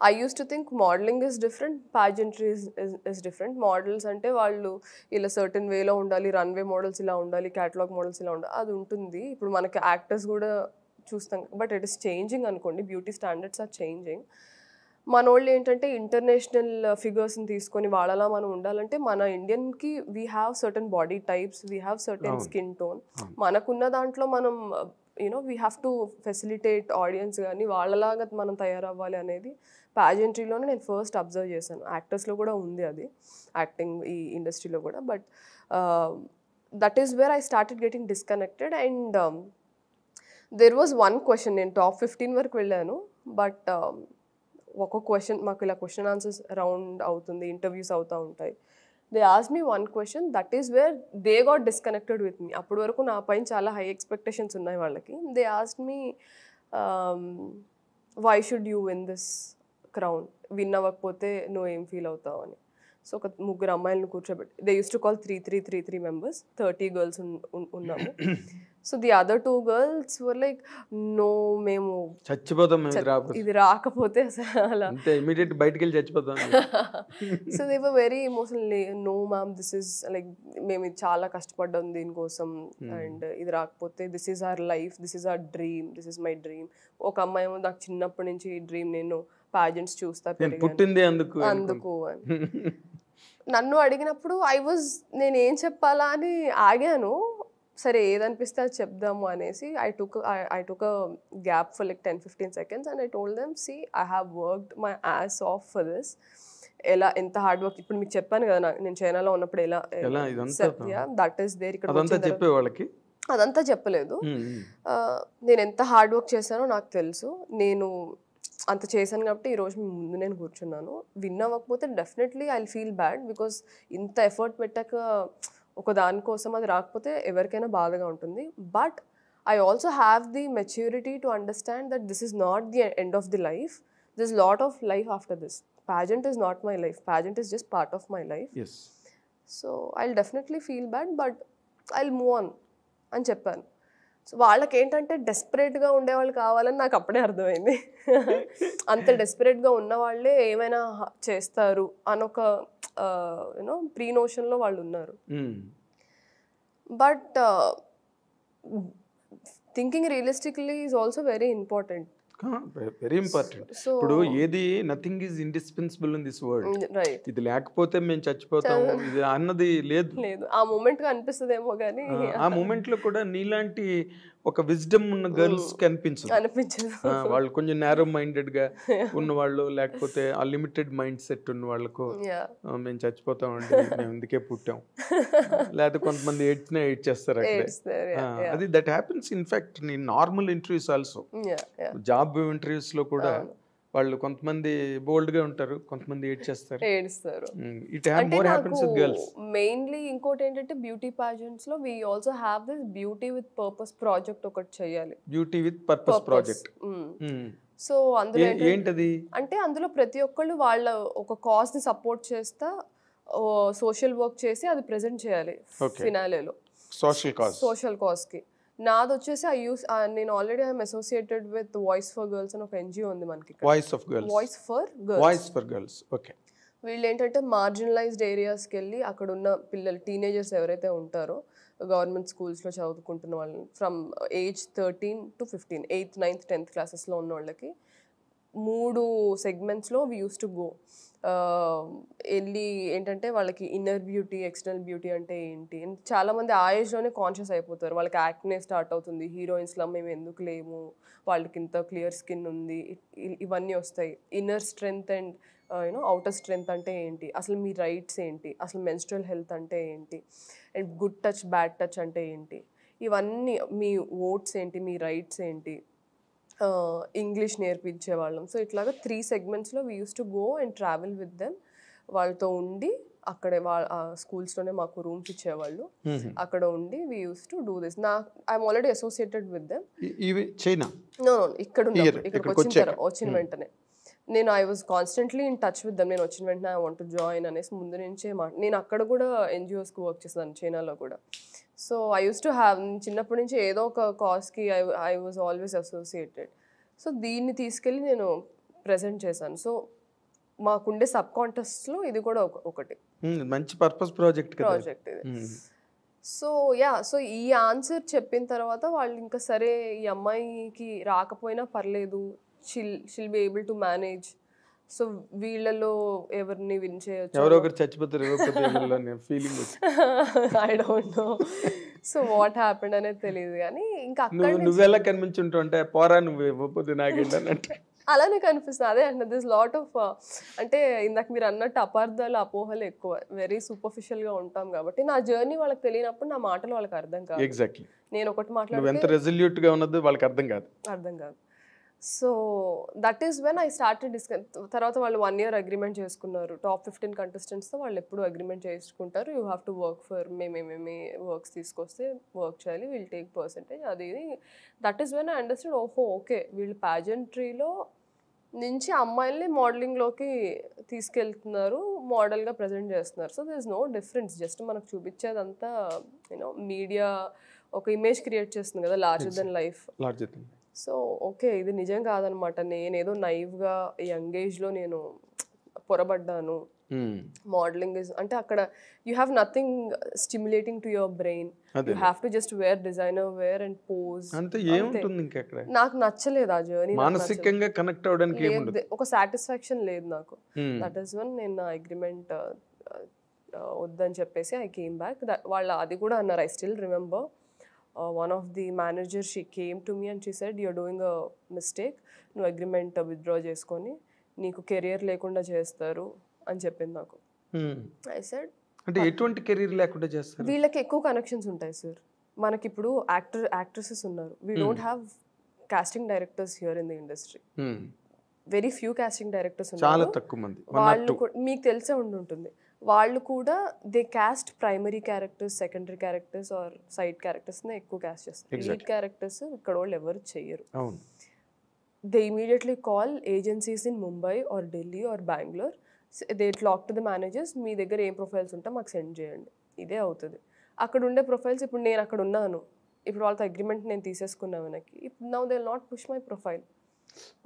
I use to think modelling is different, ప్యాజెంట్రీ is different. Models అంటే వాళ్ళు ఇలా సర్టన్ వేలో ఉండాలి, రన్వే మోడల్స్ ఇలా ఉండాలి, క్యాటలాగ్ మోడల్స్ ఇలా ఉండాలి, అది ఉంటుంది. ఇప్పుడు మనకి యాక్టర్స్ కూడా చూస్తాం, బట్ ఇట్ ఇస్ చేంజింగ్ అనుకోండి, బ్యూటీ స్టాండర్డ్స్ ఆర్ చేంజింగ్. మన వాళ్ళు ఏంటంటే ఇంటర్నేషనల్ ఫిగర్స్ని తీసుకొని వాళ్ళలా మనం ఉండాలంటే మన ఇండియన్కి we have certain body types, we have certain skin tone. మనకున్న దాంట్లో మనం we have to facilitate audience కానీ వాళ్ళలాగా మనం తయారవ్వాలి అనేది ప్యాజెంట్రీలోనే నేను ఫస్ట్ అబ్జర్వ్ చేశాను. యాక్టర్స్లో కూడా ఉంది అది, యాక్టింగ్ ఈ ఇండస్ట్రీలో కూడా. But that is where I started getting disconnected. And there was one question, నేను టాప్ 15 వరకు వెళ్ళాను. బట్ ఒక క్వశ్చన్, మాకు ఇలా క్వశ్చన్ ఆన్సర్స్ రౌండ్ అవుతుంది, ఇంటర్వ్యూస్ అవుతూ ఉంటాయి. They asked me one question, that is where they got disconnected with me. అప్పటి వరకు నా పైన చాలా హై ఎక్స్పెక్టేషన్స్ ఉన్నాయి వాళ్ళకి. They asked me why should you win this crown, win అవ్వకపోతే నువ్వు ఏం ఫీల్ అవుతావు అని. సో ఒక 3 అమ్మాయిలను కూర్చోబెట్టి, they use to call 3 members, 30 girls ఉన్నాము. So the other 2 girls were like, no మేము చచ్చిపోతాం ఇది రాకపోతే అసలు అంతే, ఇమిడియట్ బయటికి వెళ్ళి చచ్చిపోతాం. So they were very emotionally, no ma'am this is like, మేము ఇది చాలా కష్టపడ్డాం దీనికోసం, అండ్ ఇది రాకపోతే this is our life, this is our dream, this is my dream. ఒక అమ్మాయి ఏమో, నాకు చిన్నప్పటి నుంచి ఈ డ్రీమ్, నేను పాజెంట్స్ చూస్తా పుట్టింది అందుకు అని నన్ను అడిగినప్పుడు నేను ఏం చెప్పాలా అని ఆగాను. సరే ఏదనిపిస్తే అది చెప్దాము అనేసి I took a gap for like 10-15 seconds and I told them, see I have worked my ass off for this. ఎంత హార్డ్ వర్క్, ఇప్పుడు మీకు చెప్పాను కదా నేను చైనాలో ఉన్నప్పుడు ఎలా, దట్ ఈస్ దేర్. ఇక్కడ అదంతా చెప్పలేదు. నేను ఎంత హార్డ్ వర్క్ చేశానో నాకు తెలుసు, నేను అంత చేశాను కాబట్టి ఈరోజు మీ ముందు నేను కూర్చున్నాను. విన్ అవ్వకపోతే definitely I will feel bad, because ఇంత ఎఫర్ట్ పెట్టాక ఒక దానికోసం అది రాకపోతే ఎవరికైనా బాధగా ఉంటుంది. But I also have the maturity to understand that this is not the end of the life, this lot of life after this. Pageant is not my life, pageant is just part of my life. Yes. So I'll definitely feel bad, but I'll move on అని చెప్పాను. So వాళ్ళకి ఏంటంటే డెస్పరేట్గా ఉండేవాళ్ళు కావాలని నాకు అప్పుడే అర్థమైంది. అంత డెస్పరేట్గా ఉన్న వాళ్ళే ఏమైనా చేస్తారు అనొక ప్రీ నోషన్లో వాళ్ళు ఉన్నారు. But thinking realistically is also very important. Very important. ఇప్పుడు ఏది nothing is indispensable in this world. ఇది లేకపోతే మేము చచ్చిపోతాము ఇది అన్నది లేదు. ఆ మూమెంట్ గా అనిపిస్తుందేమో కానీ ఆ మూమెంట్ లో కూడా నీలాంటి ఒక విజ్డమ్ ఉన్న గర్ల్స్ కి అనిపించదు. వాళ్ళు కొంచెం నేరో మైండెడ్ గా ఉన్న వాళ్ళు, లేకపోతే ఆ లిమిటెడ్ మైండ్ సెట్ ఉన్న వాళ్ళకు మేము చచ్చిపోతామండి, మేము ఇందుకే పుట్టాం, లేకపోతే కొంతమంది ఎయిట్ చేస్తారు అక్కడ. అది that happens in fact in normal interviews also. Job interviews లో కూడా వాళ్ళు కొంతమంది బోల్డ్ గా ఉంటారు, కొంతమంది ఏడ్చేస్తారు. It more happens with girls. Mainly ఇంకోటి ఏంటంటే బ్యూటీ పాజెంట్స్ లో we also have this beauty with purpose project ఒకటి చేయాలి. Beauty with purpose project. So అందులో ఏంటది అంటే అందులో ప్రతి ఒక్కళ్ళు వాళ్ళ ఒక కాజ్ ని సపోర్ట్ చేస్తా సోషల్ వర్క్ చేసి అది ప్రెజెంట్ చేయాలి ఫినాలేలో. సోషల్ కాజ్ కి నాది వచ్చేసి నేను already I'm associated with voice for girls అని ఒక ఎన్జిఓ ఉంది మనకి. Voice for girls. ఓకే. వీళ్ళు ఏంటంటే మార్జినలైజ్డ్ ఏరియాస్కి వెళ్ళి అక్కడ ఉన్న పిల్లలు, టీనేజర్స్ ఎవరైతే ఉంటారో గవర్నమెంట్ స్కూల్స్లో చదువుకుంటున్న వాళ్ళని, from age 13 to 15, 8th, 9th, 10th క్లాసెస్లో ఉన్న వాళ్ళకి 3 సెగ్మెంట్స్లో వీ యూస్ టు గో. వెళ్ళి ఏంటంటే వాళ్ళకి ఇన్నర్ బ్యూటీ, ఎక్స్టర్నల్ బ్యూటీ అంటే ఏంటి, చాలామంది ఆ ఏజ్లోనే కాన్షియస్ అయిపోతారు. వాళ్ళకి యాక్నే స్టార్ట్ అవుతుంది, హీరోయిన్స్లా మేము ఎందుకు లేము, వాళ్ళకి ఇంత క్లియర్ స్కిన్ ఉంది, ఇవన్నీ వస్తాయి. Inner strength and outer strength అంటే ఏంటి, అసలు మీ రైట్స్ ఏంటి, అసలు మెన్స్ట్రల్ హెల్త్ అంటే ఏంటి, and good touch bad touch అంటే ఏంటి, ఇవన్నీ మీ ఓట్స్ ఏంటి, మీ రైట్స్ ఏంటి, ఇంగ్లీష్ నేర్పించేవాళ్ళం. సో ఇట్లాగా 3 సెగ్మెంట్స్లో we use to go and travel with them. వాళ్ళతో ఉండి అక్కడే స్కూల్స్లోనే మాకు రూమ్స్ ఇచ్చేవాళ్ళు, అక్కడ ఉండి we use to do this. I'm already associated with them. ఇక్కడ ఇక్కడికి వచ్చిన వెంటనే నేను I was constantly in touch with them. నేను వచ్చిన వెంటనే ఐ వాంట్ టు జాయిన్ అనేసి ముందు నుంచే నేను అక్కడ కూడా ఎన్జిఓస్కి వర్క్ చేస్తాను, చైనాలో కూడా. So I use to have, చిన్నప్పటి నుంచి ఏదో ఒక కాజ్కి I was always associated. So దీన్ని తీసుకెళ్ళి నేను ప్రెజెంట్ చేశాను. సో మాకుండే సబ్ కాంటెస్ట్లో ఇది కూడా ఒకటి మంచి పర్పస్ ప్రాజెక్ట్ ఇది. సో సో ఈ ఆన్సర్ చెప్పిన తర్వాత వాళ్ళు ఇంకా సరే ఈ అమ్మాయికి రాకపోయినా పర్లేదు, షిల్ be able to manage. So వీళ్ళలో ఎవరిని విన్ చేయొచ్చు, ఎవరో ఒకరు చచ్చిపోతారు feeling. I don't no so what happened అనేది తెలియదు. కానీ ఇంకా నువ్వెలా కనిపించుంటావు అంటే పోరా నువ్వు ఇవ్వకపోతే నాకేంటంటే అలానే కనిపిస్తుంది. అదే అండి, దిస్ లాట్ ఆఫ్ అంటే ఇందాక మీరు అన్నట్టు అపార్థాలు, అపోహలు ఎక్కువ. వెరీ సూపర్ఫిషియల్గా ఉంటాం కాబట్టి నా జర్నీ వాళ్ళకి తెలియనప్పుడు నా మాటలు వాళ్ళకి అర్థం కాదు. ఎగ్జాక్ట్లీ. నేను ఒకటి నువ్వు మాట్లాడితే ఎంత రెజల్యూట్గా ఉన్నదో వాళ్ళకి అర్థం కాదు. అర్థం కాదు. So that is when I started తర్వాత వాళ్ళు 1 year అగ్రిమెంట్ చేసుకున్నారు. టాప్ 15 కంటెస్టెంట్స్తో వాళ్ళు ఎప్పుడు అగ్రిమెంట్ చేసుకుంటారు. You have to work for మేమేమేమి వర్క్స్ తీసుకొస్తే వర్క్ చేయాలి, వీల్ టేక్ పర్సెంటేజ్ అది ఇది. That is when I understand, ఓహో ఓకే వీళ్ళు పాజెంట్రీలో నుంచి అమ్మాయిల్ని మోడలింగ్లోకి తీసుకెళ్తున్నారు, మోడల్గా ప్రజెంట్ చేస్తున్నారు. So there is no difference. Just మనకు చూపించేదంతా యూనో మీడియా ఒక ఇమేజ్ క్రియేట్ చేస్తుంది కదా, larger than life. So okay ఇది నిజం కాదనమాట. నేనేదో నైవ్గా యంగ్ ఏజ్లో నేను పొరబడ్డాను. మోడలింగ్ ఇస్ అంటే అక్కడ you have nothing stimulating to your brain. You have to just wear designer wear and pose. నాకు నచ్చలేదు ఆ జర్నీ. మానసికంగా కనెక్ట్ అవ్వడానికి ఒక సాటిస్ఫాక్షన్ లేదు నాకు. దట్ ఈస్ వన్ నేను నా అగ్రిమెంట్ వద్దని చెప్పేసి ఐ కేమ్ బ్యాక్. వాళ్ళ అది కూడా అన్నారు. I still remember one of the managers, she came to me and she said, you're doing a mistake, నువ్వు అగ్రిమెంట్ విత్డ్రా చేసుకొని నీకు కెరియర్ లేకుండా చేస్తారు అని చెప్పింది నాకు. ఐ సెడ్ అంటే ఎటువంటి కెరీర్ లేకుండా చేస్తారు? వీళ్ళకి ఎక్కువ కనెక్షన్స్ ఉంటాయి సార్. మనకి ఇప్పుడు యాక్ట్రెసెస్ ఉన్నారు. We don't have casting directors here in the industry. Very few casting directors ఉన్నారు, చాలా తక్కువ మంది. వాళ్ళు మీకు తెలిసే ఉంటుంది. వాళ్ళు కూడా they cast primary characters, secondary characters or side క్యారెక్టర్స్నే ఎక్కువ క్యాస్ట్ చేస్తారు. లీడ్ క్యారెక్టర్స్ ఇక్కడ వాళ్ళు ఎవరు చెయ్యరు. They immediately call agencies in Mumbai or Delhi or Bengaluru. They talk to the managers, మీ దగ్గర ఏం ప్రొఫైల్స్ ఉంటే మాకు సెండ్ చేయండి. ఇదే అవుతుంది. అక్కడ ఉండే ప్రొఫైల్స్, ఇప్పుడు నేను అక్కడ ఉన్నాను, ఇప్పుడు వాళ్ళతో అగ్రిమెంట్ నేను తీసేసుకున్నా వెనక్కి, ఇప్పుడు now they will not push my profile.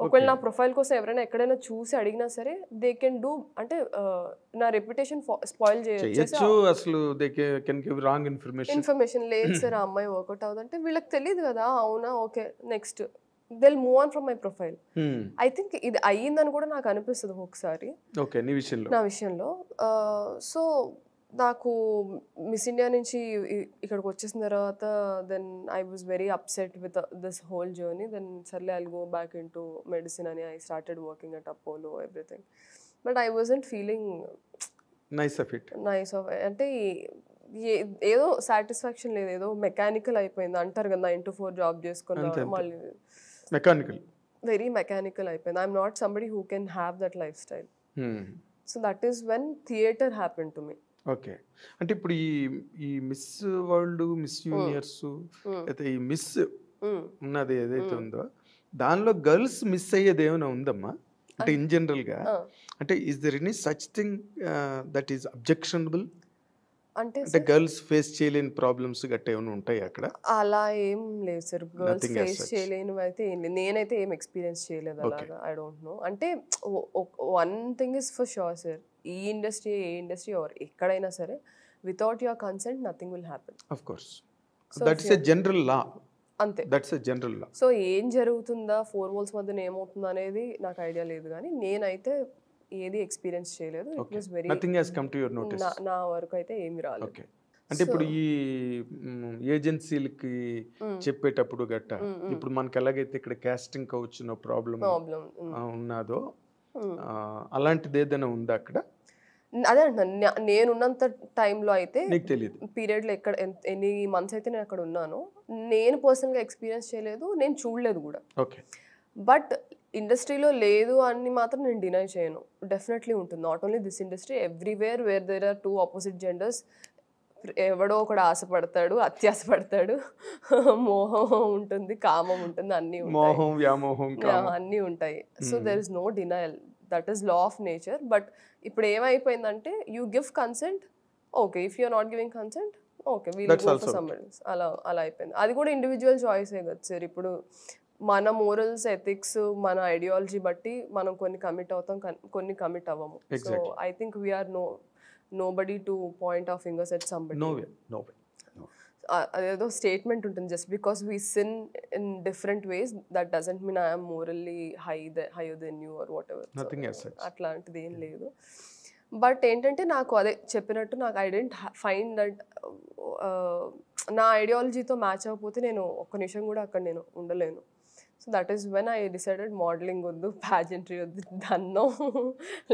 ఒకవేళ నా ప్రొఫైల్ కోసం ఎవరైనా ఎక్కడైనా చూసి అడిగినా సరే దే కెన్ డూ, అంటే నా రెప్యుటేషన్ స్పాయిల్ చేయొచ్చు. అసలు ఇన్ఫర్మేషన్ లేదు సార్, ఆ అమ్మాయి వర్కౌట్ అవుతుందంటే వీళ్ళకి తెలియదు కదా. అవునా, ఓకే నెక్స్ట్ దిల్ move on from my profile. I think ఇది అయ్యిందని కూడా నాకు అనిపిస్తుంది ఒకసారి నా విషయంలో. సో నాకు మిస్ ఇండియా నుంచి ఇక్కడికి వచ్చేసిన తర్వాత then I was very upset with this whole journey. Then సర్లే I'll go back in to medicine అని I started working at Apollo everything. But I wasn't feeling nice of అంటే ఏదో satisfaction లేదు, ఏదో మెకానికల్ అయిపోయింది అంటారు కదా, 9 to 4 జాబ్ చేసుకున్నా మళ్ళీ వెరీ మెకానికల్ అయిపోయింది. I'm not somebody who can have that life style. So that is when theatre happen to me. Okay, అంటే ఇప్పుడు ఈ మిస్ వరల్డ్, మిస్ యూనివర్స్, అయితే ఈ మిస్ ఉన్నది ఏదైతే ఉందో దానిలో గర్ల్స్ మిస్ అయ్యేది ఏమైనా ఉందమ్మా? అంటే ఇన్ జనరల్గా అంటే is there any such thing that is objectionable? అంటే గర్ల్స్ ఫేస్ చేయలేని ప్రాబ్లమ్స్ గట్ట ఏమైనా ఉంటాయి అక్కడ? అలా ఏం లేదు సార్, గర్ల్స్ ఫేస్ చేయలేనివి అయితే ఏం లేదు. నేనైతే ఏం ఎక్స్పీరియన్స్ చేయలేదు అలాగా. I don't know. అంటే one thing is for sure sir, ఈ ఇండస్ట్రీ ఏ ఇండస్ట్రీ ఆర్ ఎక్కడైనా సరే without your consent nothing will happen. Of course that is a general law. అంతే, that's a general law. So ఏం జరుగుతుందా 4 walls మధ్యన ఏమవుతుందా అనేది నాకు ఐడియా లేదు, కానీ నేనైతే ఏది ఎక్స్పీరియన్స్ చేయలేదు. It was very nothing has come to your notice. నా వరకు అయితే ఏమీ రాలేదు. ఓకే, అంటే ఇప్పుడు ఈ ఏజెన్సీలకి చెప్పేటప్పుడు గట్ట ఇప్పుడు మనకి ఎలాగైతే ఇక్కడ కాస్టింగ్ కౌచ్ ప్రాబ్లం ఉన్నదో అలాంటిది ఏదైనా ఉందా అక్కడ? అదే అంటున్నాను, నేనున్నంత టైంలో అయితే నీకు తెలియదు పీరియడ్లో ఎక్కడ ఎన్ని మంత్స్ అయితే నేను అక్కడ ఉన్నాను, నేను పర్సనల్గా ఎక్స్పీరియన్స్ చేయలేదు, నేను చూడలేదు కూడా. ఓకే, బట్ ఇండస్ట్రీలో లేదు అని మాత్రం నేను డినై చేయను. డెఫినెట్లీ ఉంటుంది. Not only this industry, everywhere where there are 2 opposite genders, ఎవడో ఒకడు ఆశపడతాడు, అత్యాశపడతాడు, మోహం ఉంటుంది, కామం ఉంటుంది, అన్నీ అన్నీ ఉంటాయి. So there is no denial, that is law of nature. But ఇప్పుడు ఏమైపోయిందంటే you give consent, okay, if you're not giving consent, okay we'll go for somebody. అలా అయిపోయింది. అది కూడా ఇండివిజువల్ చాయిసే కదా సార్. ఇప్పుడు మన మోరల్స్, ఎథిక్స్, మన ఐడియాలజీ బట్టి మనం కొన్ని కమిట్ అవుతాం, కొన్ని కమిట్ అవ్వము. So I think we are nobody to point our fingers at somebody. No way. అదేదో స్టేట్మెంట్ ఉంటుంది, just because we sin in different ways that doesn't mean I'm morally higher then you are whatever. అట్లాంటిది ఏం లేదు. But ఏంటంటే నాకు అదే చెప్పినట్టు నాకు ఐ డెంట్ ఫైండ్ దట్ నా ఐడియాలజీతో మ్యాచ్ అవ్వకపోతే నేను ఒక్క నిమిషం కూడా అక్కడ నేను ఉండలేను. So that is when I decided modelling వద్దు, ప్యాజెంట్రీ వద్దు, dunno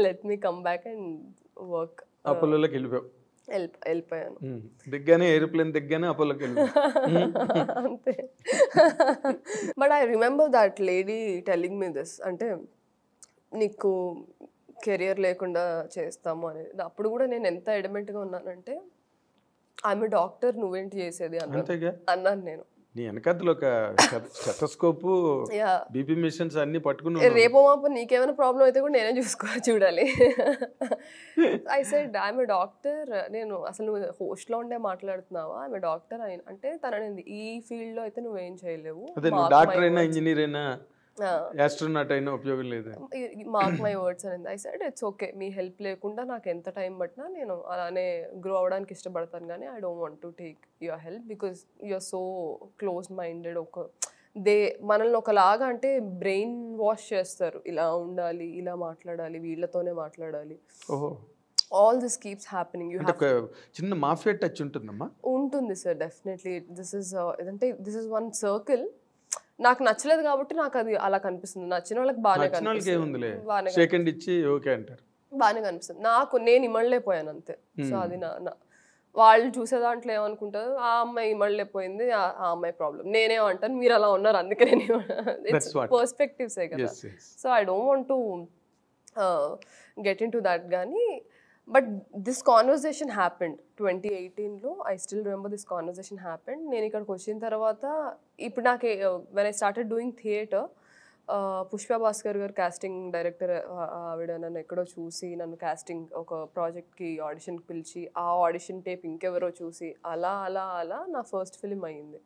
let me come back and work. అపోలోకి వెళ్ళిపోయావు. వెళ్ళిపోయాను. దిగ్గానే ఏరోప్లేన్ దిగ్గానే అపోలోకి వెళ్ళిపోయావు. అంతే. But I remember that lady telling me this, అంటే నీకు కెరియర్ లేకుండా చేస్తాము అనేది. అప్పుడు కూడా నేను ఎంత ఎడమెంట్గా ఉన్నానంటే, ఆమె డాక్టర్ నువ్వేంటి చేసేది అన్నాను నేను. నీ వెనకద్దులో ఒక స్టెథోస్కోపు, బీపీ మిషన్స్ అన్ని పట్టుకుని రేపో మాపో నీకేమైనా ప్రాబ్లం అయితే కూడా నేనే చూడాలి. ఐ సెడ్ ఆమె డాక్టర్, నేను అసలు నువ్వు హోస్ట్లో ఉండే మాట్లాడుతున్నావా, ఆమె డాక్టర్ అయిన అంటే తనని ఈ ఫీల్డ్లో అయితే నువ్వేం చేయలేవు, డాక్టర్ అయినా ఇంజనీర్ అయినా ఆస్ట్రోనాట్ అయినా ఉపయోగం లేదు, మార్క్ మై వర్డ్స్ అనేది. I said it's okay, me help లేకుండా నాకు ఎంత టైం పట్టినా నేను అలానే గ్రో అవ్వడానికి ఇష్టపడతాను, కానీ I don't want to take your help because you're so close minded. మనల్ని ఒకలాగా అంటే బ్రెయిన్ వాష్ చేస్తారు, ఇలా ఉండాలి, ఇలా మాట్లాడాలి, వీళ్ళతోనే మాట్లాడాలి. All this keeps happening. చిన్న మాఫియా టచ్ ఉంటుందమ్మా? ఉంటుంది sir, definitely. This is one circle. నాకు నచ్చలేదు కాబట్టి నాకు అది అలా కనిపిస్తుంది. నచ్చిన వాళ్ళకి బాగానే కనిపిస్తుంది, బాగానే కనిపిస్తుంది. నేను ఇమ్మడలేకపోయాను అంతే. సో అది వాళ్ళు చూసే దాంట్లో ఏమనుకుంటారు, ఆ అమ్మాయి ఇమ్మడలేకపోయింది, ఆ అమ్మాయి ప్రాబ్లం. నేనేమంటాను, మీరు అలా ఉన్నారు అందుకే నేను, పర్స్పెక్టివ్సే కదా. So I don't want to get in to that. కానీ బట్ దిస్ కాన్వర్జేషన్ హ్యాపెండ్ 2018లో. I still remember this conversation happened. నేను ఇక్కడికి వచ్చిన తర్వాత ఇప్పుడు నాకు when I started doing theatre, Pushpa Bhaskar garu casting director, ఆవిడ నన్ను ఎక్కడో చూసి నన్ను కాస్టింగ్ ఒక ప్రాజెక్ట్కి ఆడిషన్కి పిలిచి, ఆ ఆడిషన్ టేప్ ఇంకెవరో చూసి అలా అలా అలా నా ఫస్ట్ ఫిలిం అయ్యింది.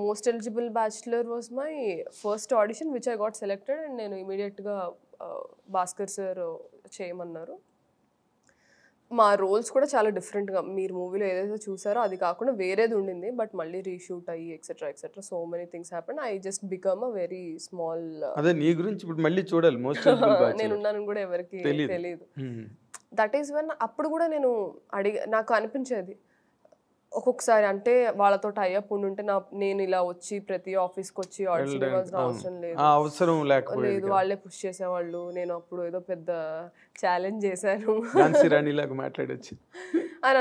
Most eligible bachelor was my first audition which I got selected. And నేను ఇమీడియట్గా భాస్కర్ సార్ చేయమన్నారు. మా రోల్స్ కూడా చాలా డిఫరెంట్గా, మీరు మూవీలో ఏదైతే చూసారో అది కాకుండా వేరేది ఉండింది, బట్ మళ్ళీ రీషూట్ అయ్యి etcetera etcetera so many things happen. I just become a very small. అదే నీ గురించి ఇప్పుడు మళ్ళీ చూడాలి, నేను ఉన్నానని కూడా ఎవరికి తెలియదు. దట్ ఈస్ వెన్ అప్పుడు కూడా నేను నాకు అనిపించేది ఒక్కొక్కసారి, అంటే వాళ్ళతో టైఅప్ ఉండుంటే నేను ఇలా వచ్చి ప్రతి ఆఫీస్కి వచ్చి ఆడిషన్ ఇవ్వాల్సిన అవసరం లేదు, వాళ్ళే పుష్ చేసేవాళ్ళు. నేను అప్పుడు ఏదో పెద్ద ఛాలెంజ్ చేశాను అని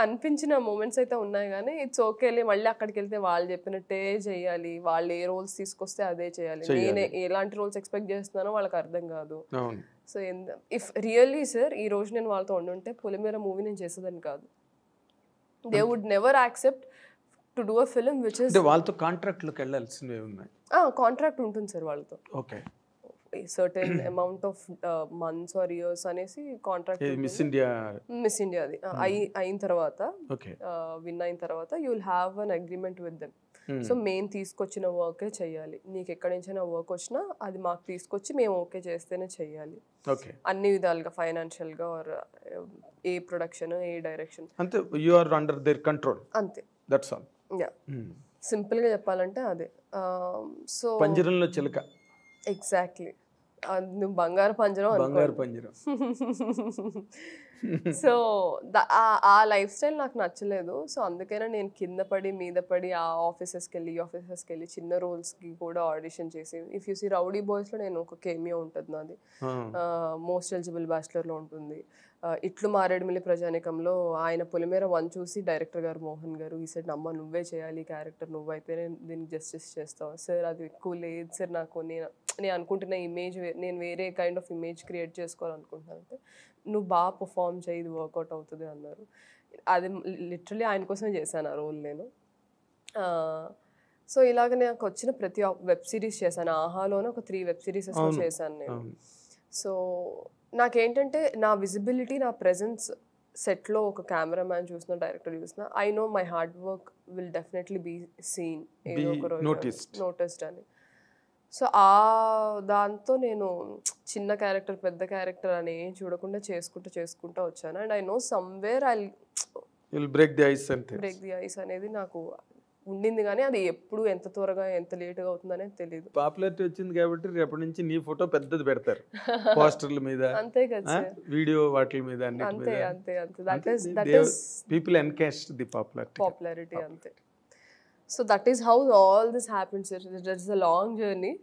అనిపించిన మూమెంట్స్ అయితే ఉన్నాయి. కానీ ఇట్స్ ఓకేలే, మళ్ళీ అక్కడికి వెళ్తే వాళ్ళు చెప్పినట్టే చేయాలి, వాళ్ళు ఏ రోల్స్ తీసుకొస్తే అదే చేయాలి. నేను ఎలాంటి రోల్స్ ఎక్స్పెక్ట్ చేస్తున్నానో వాళ్ళకి అర్థం కాదు. సో ఇఫ్ రియల్లీ సార్ ఈ రోజు నేను వాళ్ళతో ఉండుంటే పొలిమేర మూవీ నేను చేసేదని కాదు. They would never accept to do a film which is వాళ్ళతో కాంట్రాక్ట్లోకి వెళ్ళాల్సినవి ఉన్నాయి. కాంట్రాక్ట్ ఉంటుంది సార్ వాళ్ళతో. Okay, certain amount of months or years అనేసి కాంట్రాక్ట్. మిస్ ఇండియా అది అయిన తర్వాత, విన్ అయిన తర్వాత you will have an agreement with them. So మేము తీసుకొచ్చిన వర్కే చెయ్యాలి, నీకు ఎక్కడి నుంచైనా వర్క్ వచ్చినా అది మాకు తీసుకొచ్చి మేము ఓకే చేస్తేనే చెయ్యాలి, అన్ని విధాలుగా, ఫైనాన్షియల్గా or a production a direction. అంతే, you are under their control. అంతే, దట్స్ ఆల్. యా, సింపుల్గా చెప్పాలంటే అదే. సో పంజరంలో చిలక. ఎగ్జాక్ట్లీ, నువ్వు బంగారు పంజరం. సో ఆ లైఫ్ స్టైల్ నాకు నచ్చలేదు. సో అందుకైనా నేను కింద పడి మీద పడి ఆ ఆఫీసెస్కి వెళ్ళి చిన్న రోల్స్కి కూడా ఆడిషన్ చేసి, ఇఫ్ యూ సీ రౌడీ బాయ్స్లో నేను ఒక కేమియో ఉంటుంది నాది, మోస్ట్ ఎలిజిబుల్ బ్యాచులర్లో ఉంటుంది, ఇట్లు మారేడుమిల్లి ప్రజానికంలో ఆయన పొలిమేర 1 చూసి డైరెక్టర్ గారు మోహన్ గారు ఈ సైడ్ అమ్మ నువ్వే చేయాలి క్యారెక్టర్, నువ్వైతేనే దీనికి జస్టిస్ చేస్తావు సార్. అది ఎక్కువ లేదు సార్, నాకు నేను అనుకుంటున్న ఇమేజ్, నేను వేరే కైండ్ ఆఫ్ ఇమేజ్ క్రియేట్ చేసుకోవాలనుకుంటున్నాను అంటే నువ్వు బాగా పర్ఫామ్ చేయి, ఇది వర్కౌట్ అవుతుంది అన్నారు. అది లిటరలీ ఆయన కోసమే చేశాను ఆ రోల్ నేను. సో ఇలాగ నాకు వచ్చిన ప్రతి వెబ్ సిరీస్ చేశాను. ఆహాలోనే ఒక 3 వెబ్ సిరీస్ చేశాను నేను. సో నాకేంటంటే నా విజిబిలిటీ, నా ప్రెజెన్స్ సెట్లో ఒక కెమెరామ్యాన్ చూసిన, డైరెక్టర్ చూసిన, I know my hard work will definitely be seen, ఏదో ఒక రోజు నోటిస్డ్ అని. సో దాంతో నేను చిన్న క్యారెక్టర్ పెద్ద క్యారెక్టర్ అని చూడకుండా చేసుకుంటూ వచ్చాను. And I know somewhere I will break the ice అనేది నాకు ఉండింది, కానీ అది ఎప్పుడు ఎంత త్వరగా ఎంత లేట్గా అవుతుందనేది తెలియదు. పాపులారిటీ వచ్చింది కాబట్టి రేపటి నుంచి నీ ఫోటో పెద్దది పెడతారు పోస్టర్ల మీద, అంతే కదా, వీడియో వాటి మీద, అంతే. That is people encash the popularity అంతే. So that is how all this happens. It's a long journey.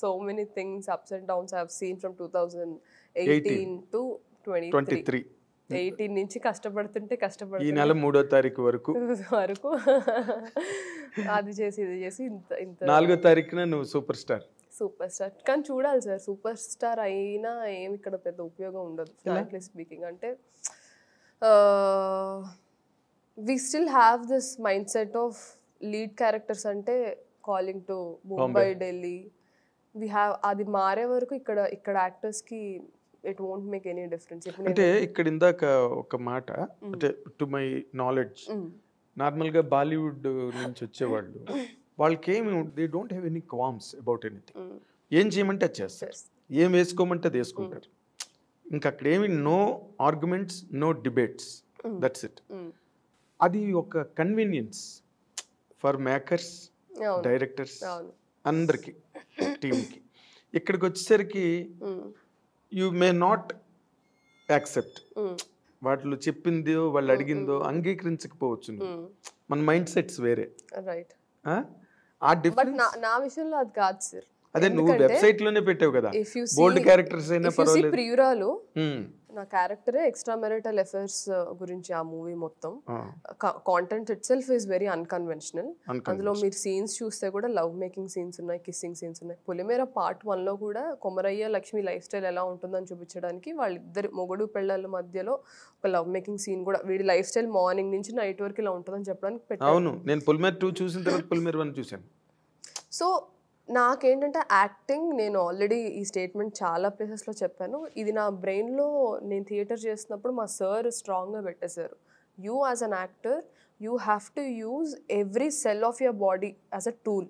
So many things, ups and downs I have seen from 2018 to 23. 23 18 నుంచి కష్టపడుతుంటే ఈ కష్టపడుతుంటే నెల 3వ తారీఖు వరకు వరకు అది చేసి ఇది చేసి ఇంత ఇంత 4వ తారీఖున నువ్వు సూపర్ స్టార్. Super star. కానీ చూడాలి సార్, సూపర్ స్టార్ అయినా ఏం ఇక్కడ పెద్ద ఉపయోగం ఉండదు ఫ్రాంక్లీ స్పీకింగ్. అంటే we still have this mindset of lead characters అంటే calling to Mumbai, Delhi. We have అది మారే వరకు ఇక్కడ యాక్టర్స్ కి it won't make any difference. అంటే ఇక్కడ ఇందాక ఒక మాట, అంటే టు మై నాలెడ్జ్ నార్మల్గా బాలీవుడ్ నుంచి వచ్చేవాళ్ళు వాళ్ళకి ఏమి they don't have any qualms about anything. ఏం చేయమంటే అది చేస్తారు, ఏం వేసుకోమంటే అది వేసుకుంటారు. ఇంకా అక్కడ ఏమి no arguments, no debates, that's it. అది ఒక కన్వీనియన్స్ ఫర్ మేకర్స్, డైరెక్టర్స్, అందరికి టీమ్కి. ఇక్కడికి వచ్చేసరికి యూ మే నాట్ యాక్సెప్ట్, వాటిలో చెప్పిందో వాళ్ళు అడిగిందో అంగీకరించకపోవచ్చు. మన మైండ్ సెట్స్ వేరే. రైట్. ఆ డిఫరెన్స్ నా విషయంలో అది కాదు సార్. అదే నువ్వు వెబ్సైట్ లోనే పెట్టావు కదా, బోల్డ్ క్యారెక్టర్స్ అయినా పర్వాలేదు. ప్రియురాలు నా క్యారెక్టరే ఎక్స్ట్రా మెరిటల్ అఫైర్స్ గురించి ఆ మూవీ మొత్తం. Content it self is very unconventional. అందులో మీరు సీన్స్ చూస్తే కూడా లవ్ మేకింగ్ సీన్స్ ఉన్నాయి, కిస్సింగ్ సీన్స్ ఉన్నాయి. పొలిమేర పార్ట్ 1లో కూడా కొమరయ్య లక్ష్మి లైఫ్ స్టైల్ ఎలా ఉంటుందని చూపించడానికి వాళ్ళిద్దరు మొగుడు పెళ్ళాల మధ్యలో ఒక లవ్ మేకింగ్ సీన్ కూడా, వీడి లైఫ్ స్టైల్ మార్నింగ్ నుంచి నైట్ వరకు ఇలా ఉంటుందని చెప్పడానికి పెట్టాను. అవును, నేను పొలిమేర 2 చూసిన తర్వాత పొలిమేర 1 చూశాను. సో నాకేంటంటే యాక్టింగ్, నేను ఆల్రెడీ ఈ స్టేట్మెంట్ చాలా ప్లేసెస్లో చెప్పాను, ఇది నా బ్రెయిన్లో నేను థియేటర్ చేస్తున్నప్పుడు మా సార్ స్ట్రాంగ్గా పెట్టేశారు. You as an actor you have to use every cell of your body as a tool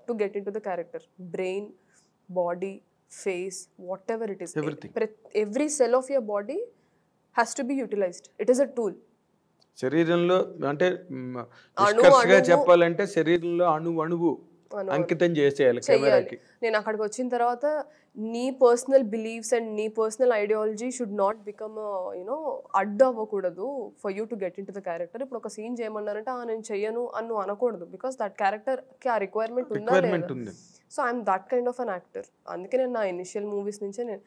to get in to the character. Brain, body, face, whatever it is, every cell of your body has to be utilized. It is a tool. శరీరంలో అంటే నిష్కర్షగా చెప్పాలంటే శరీరంలో అణువు అంకితం చేసేయాలి కెమెరాకి. నేను అక్కడికి వచ్చిన తర్వాత నీ పర్సనల్ బిలీవ్స్ అండ్ నీ personal ideology should not become you know అడ్డు అవ్వకూడదు for you to get in to the character. ఇప్పుడు ఒక సీన్ చేయమన్నారంటే నేను చెయ్యను అని అనకూడదు, బికాస్ దట్ క్యారెక్టర్కి ఆ రిక్వైర్మెంట్ ఉందా లేదా. So I'm that kind of an actor. అందుకే నేను నా ఇనిషియల్ మూవీస్ నుంచే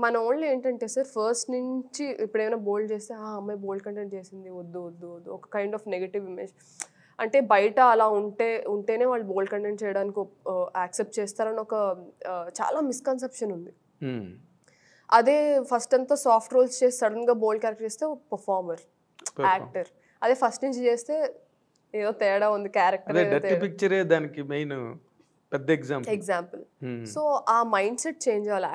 మన ఓన్లీ ఏంటంటే సార్, ఫస్ట్ నుంచి ఇప్పుడు ఏమైనా బోల్డ్ చేస్తే అమ్మాయి బోల్డ్ కంటెంట్ చేసింది, వద్దు వద్దు వద్దు, ఒక కైండ్ ఆఫ్ నెగటివ్ ఇమేజ్. అంటే బయట అలా ఉంటేనే వాళ్ళు బోల్డ్ కంటెంట్ చేయడానికి యాక్సెప్ట్ చేస్తారని ఒక చాలా మిస్కన్సెప్షన్ ఉంది. అదే ఫస్ట్ అంతా సాఫ్ట్ రోల్స్ చేసి సడన్గా బోల్డ్ క్యారెక్టర్ చేస్తే పర్ఫార్మర్, యాక్టర్. అదే ఫస్ట్ నుంచి చేస్తే ఏదో తేడా ఉంది క్యారెక్టర్. దానికి మెయిన్ పెద్ద ఎగ్జాంపుల్. సో ఆ మైండ్ సెట్ చేంజ్ అవ్వాలి.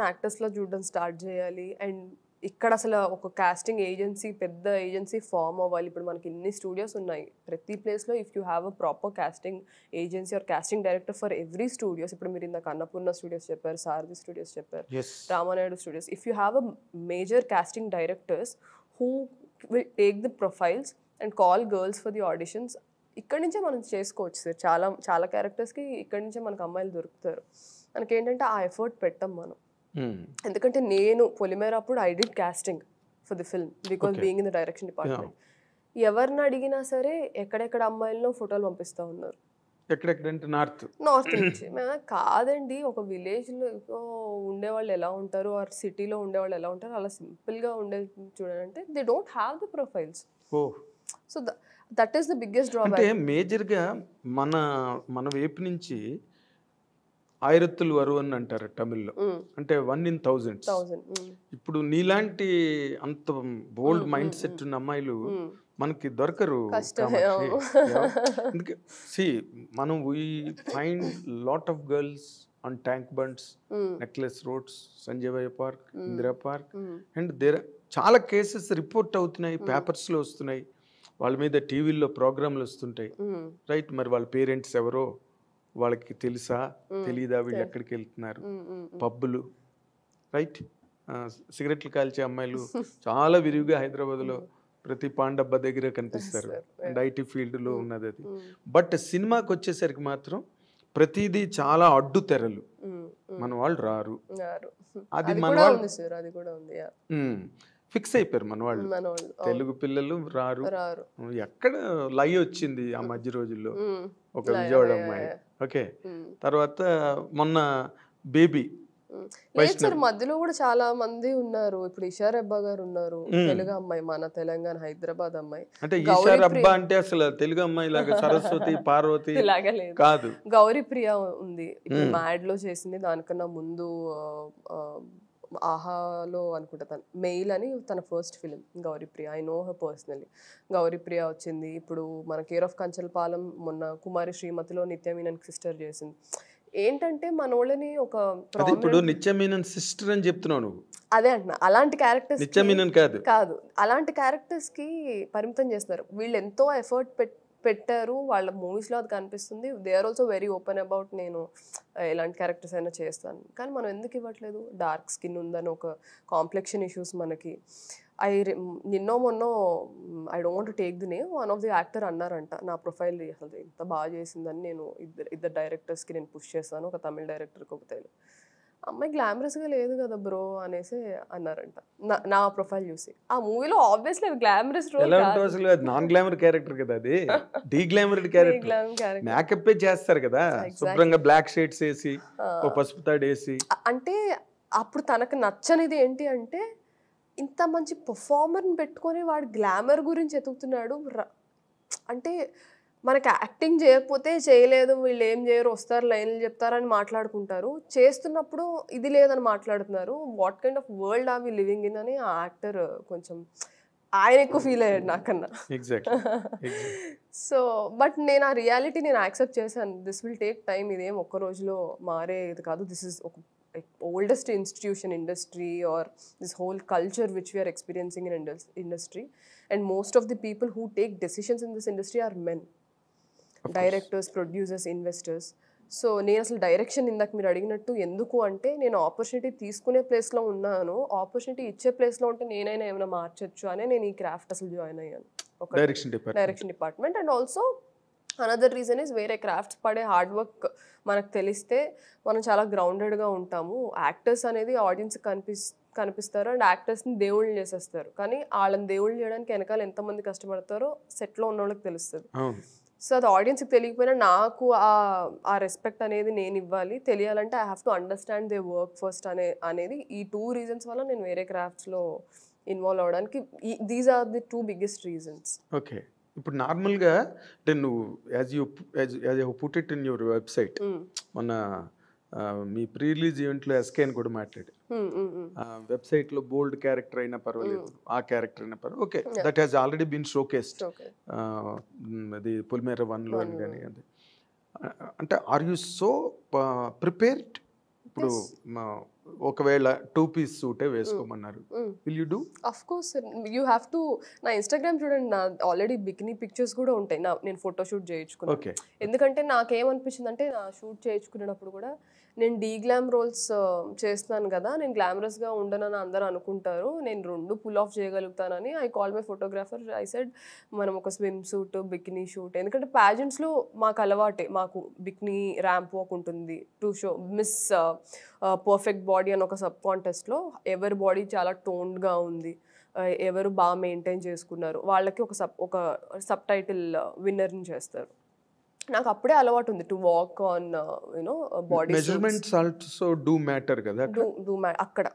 యాక్టర్స్లో చూడడం స్టార్ట్ చేయాలి. అండ్ ఇక్కడ అసలు ఒక కాస్టింగ్ ఏజెన్సీ, పెద్ద ఏజెన్సీ ఫామ్ అవ్వాలి. ఇప్పుడు మనకి ఇన్ని స్టూడియోస్ ఉన్నాయి ప్రతి ప్లేస్లో. If you have a proper casting agency or casting director for every studios. ఇప్పుడు మీరు ఇందాక అన్నపూర్ణ స్టూడియోస్ చెప్పారు, సారథి స్టూడియోస్ చెప్పారు, Ramanaidu Studios. If you have a major casting directors who will take the profiles and call girls for the auditions, ఇక్కడి నుంచే మనం చేసుకోవచ్చు sir. చాలా క్యారెక్టర్స్కి ఇక్కడి నుంచే మనకు అమ్మాయిలు దొరుకుతారు. మనకేంటంటే ఆ ఎఫర్ట్ పెట్టాం మనం. ఎందుకంటే నేను పొలిమేర అప్పుడు I did casting for the film because being in the direction department. ఎవరిని అడిగినా సరే ఎక్కడెక్కడ అమ్మాయిలను ఫోటోలు పంపిస్తూ ఉన్నారు. నార్త్ నుంచి. కాదండి, ఒక విలేజ్లో ఉండేవాళ్ళు ఎలా ఉంటారు ఆర్ సిటీలో ఉండేవాళ్ళు ఎలా ఉంటారు అలా సింపుల్గా ఉండే చూడాలంటే they don't have the profiles. So that is the biggest drawback. అంటే మేజర్గా మన వైపు నుంచి ఆయిరత్తులు వరువు అని అంటారు తమిళ్లో, అంటే 1 in 1000. ఇప్పుడు నీలాంటి అంత బోల్డ్ మైండ్ సెట్ ఉన్న అమ్మాయిలు మనకి దొరకరు. మనం we find lot of girls on tank bunds, necklace roads, Sanjay park, Indira park. And చాలా కేసెస్ రిపోర్ట్ అవుతున్నాయి, పేపర్స్లో వస్తున్నాయి, వాళ్ళ మీద టీవీల్లో ప్రోగ్రాంలు వస్తుంటాయి. రైట్. మరి వాళ్ళ పేరెంట్స్ ఎవరో వాళ్ళకి తెలుసా తెలీదా, వీళ్ళు ఎక్కడికి వెళ్తున్నారు, పబ్బులు, రైట్, సిగరెట్లు కాల్చే అమ్మాయిలు చాలా విరివిగా హైదరాబాద్లో ప్రతి పాండబ్బ దగ్గర కనిపిస్తారు. అండ్ ఐటీ ఫీల్డ్లో ఉన్నది అది. బట్ సినిమాకి వచ్చేసరికి మాత్రం ప్రతిదీ చాలా అడ్డు తెరలు, మన వాళ్ళు రారు. అది మన వాళ్ళు ఫిక్స్ అయిపోయారు మన వాళ్ళు. మన వాళ్ళు తెలుగు పిల్లలు రారు. రారు. ఎక్కడ లై వచ్చింది ఆ మధ్య రోజుల్లో, ఒక లయ, విజయవాడ లయ, అమ్మాయి. లయ. ఓకే, తర్వాత మొన్న బేబీ. లేదు సార్, మధ్యలో కూడా చాలా మంది ఉన్నారు. ఇప్పుడు ఇషా రెబ్బా గారు ఉన్నారు, తెలుగు అమ్మాయి, మన తెలంగాణ హైదరాబాద్ అమ్మాయి. అంటే ఈషా రబ్బా అంటే అసలు తెలుగు అమ్మాయి లాగా సరస్వతి పార్వతి ఇలాగా లేదు, కాదు. గౌరీ ప్రియ ఉంది, ఇప్పుడు మ్యాడ్ లో చేసింది. దానికన్నా ముందు ఆహాలో అనుకుంటా తను మెయిల్ అని తన first film Gauri Priya. I know her personally. Gauri Priya వచ్చింది. ఇప్పుడు మన కేర్ ఆఫ్ కంచల్పాలెం మొన్న కుమారి శ్రీమతిలో నిత్య మీనన్ సిస్టర్ చేసింది. ఏంటంటే మన వాళ్ళని ఒక ఇప్పుడు నిత్య మీనన్ సిస్టర్ అని చెప్తున్నావు నువ్వు. అదే అంటున్నా, అలాంటి క్యారెక్టర్స్ నిత్య మీనన్ కాదు, అలాంటి క్యారెక్టర్స్ కి పరిమితం చేస్తున్నారు. వీళ్ళు ఎంతో ఎఫర్ట్ పెట్టారు, వాళ్ళ మూవీస్లో అది కనిపిస్తుంది. They are also very open about నేను ఎలాంటి క్యారెక్టర్స్ అయినా చేస్తాను. కానీ మనం ఎందుకు ఇవ్వట్లేదు? డార్క్ స్కిన్ ఉందని ఒక కాంప్లెక్షన్ ఇష్యూస్ మనకి. నిన్నో మొన్నో, I don't want to take the name, one of the actor అన్నారంట నా ప్రొఫైల్ అసలు ఎంత బాగా చేసిందని. నేను ఇద్దరు డైరెక్టర్స్కి నేను పుష్ చేస్తాను, ఒక తమిళ డైరెక్టర్కి, ఒక తెలుగు అమ్మాయి. గ్లామరస్గా లేదు కదా బ్రో అనేసి అన్నారంట నా ప్రొఫైల్ చూసి. ఆ మూవీలో ఆబ్వియస్లీ అది గ్లామరస్ రోల్ కాదు, నాన్ గ్లామర్ క్యారెక్టర్ కదా, అది డీ గ్లామర్డ్ క్యారెక్టర్. మేకప్ చేస్తారు కదా శుభ్రంగా, బ్లాక్ షేడ్స్ వేసి, ఓ పసుపు తాడు వేసి. అంటే అప్పుడు తనకు నచ్చనిది ఏంటి అంటే, ఇంత మంచి పర్ఫార్మర్ని పెట్టుకొని వాడు గ్లామర్ గురించి ఎతుకుతున్నాడు. అంటే మనకి యాక్టింగ్ చేయకపోతే చేయలేదు, వీళ్ళు ఏం చేయరు, వస్తారు లైన్లు చెప్తారని మాట్లాడుకుంటారు. చేస్తున్నప్పుడు ఇది లేదని మాట్లాడుతున్నారు. What kind of world are we living in అని ఆ యాక్టర్ కొంచెం ఆయన ఎక్కువ ఫీల్ అయ్యాడు నాకన్నా. సో బట్ నేను ఆ రియాలిటీ నేను యాక్సెప్ట్ చేశాను. దిస్ విల్ టేక్ టైమ్, ఇదేం ఒక్క రోజులో మారేది కాదు. దిస్ ఇస్ ఒక oldest institution industry, or this whole culture which we are experiencing in industry, and most of the people who take decisions in this industry are men, directors, producers, investors. So నేను అసలు direction ఇందాక మీరు అడిగినట్టు ఎందుకు అంటే, నేను opportunity తీసుకునే ప్లేస్లో ఉన్నాను, ఆపర్చునిటీ ఇచ్చే ప్లేస్లో ఉంటే నేనైనా ఏమైనా మార్చొచ్చు అనే నేను ఈ క్రాఫ్ట్ అసలు జాయిన్ అయ్యాను, ఒక direction department. And also another reason is, వేరే క్రాఫ్ట్స్ పడే హార్డ్ వర్క్ మనకు తెలిస్తే మనం చాలా గ్రౌండెడ్గా ఉంటాము. యాక్టర్స్ అనేది ఆడియన్స్కి కనిపిస్తారు, అండ్ యాక్టర్స్ని దేవుళ్ళు చేసేస్తారు. కానీ వాళ్ళని దేవుళ్ళు చేయడానికి వెనకాల ఎంతమంది కష్టపడతారో సెట్లో ఉన్న వాళ్ళకి తెలుస్తుంది. సో అది ఆడియన్స్కి తెలియకపోయినా నాకు ఆ రెస్పెక్ట్ అనేది నేను ఇవ్వాలి. తెలియాలంటే I have to understand they work first అనేది ఈ 2 రీజన్స్ వల్ల నేను వేరే క్రాఫ్ట్స్లో ఇన్వాల్వ్ అవ్వడానికి, these are the 2 biggest reasons. Okay, ఇప్పుడు నార్మల్గా అంటే నువ్వు as you put it in your website, మన మీ ప్రీ రిలీజ్ ఈవెంట్లో ఎస్కే అని కూడా మాట్లాడి, వెబ్సైట్లో బోల్డ్ క్యారెక్టర్ అయినా పర్వాలేదు, ఆ క్యారెక్టర్ అయినా పర్వాలేదు, okay, that has already been showcased, అది పొలిమేర 1లో అని కానీ. అది అంటే ఆర్ యూ సో ప్రిపేర్డ్? ఇప్పుడు ఒకవేళ 2-piece సూటే వేసుకోమన్నారు, will you do? Of course you have to. నా ఇన్స్టాగ్రామ్ చూడండి, నా ఆల్రెడీ బికినీ పిక్చర్స్ కూడా ఉంటాయి. నేను ఫోటోషూట్ చేయించుకున్నాను. ఎందుకంటే నాకేమనిపించింది అంటే, నా షూట్ చేయించుకునేటప్పుడు కూడా నేను గ్లామ్ రోల్స్ చేస్తున్నాను కదా, నేను గ్లామరస్గా ఉండనని అందరూ అనుకుంటారు, నేను 2 పుల్ ఆఫ్ చేయగలుగుతానని I call my photographer. I said మనం ఒక స్విమ్ సూట్, బికినీ షూట్, ఎందుకంటే ప్యాజెంట్స్లో మాకు అలవాటే, మాకు బికినీ ర్యాంప్ వాక్ ఉంటుంది, to show miss perfect body అని ఒక సబ్ కాంటెస్ట్లో ఎవరి బాడీ చాలా టోన్డ్గా ఉంది, ఎవరు బాగా మెయింటైన్ చేసుకున్నారు, వాళ్ళకి ఒక సబ్ టైటిల్ విన్నర్ని చేస్తారు. నాకు అప్పుడే అలవాటు ఉంది to walk on you know body. Measurements also do matter కదా అక్కడ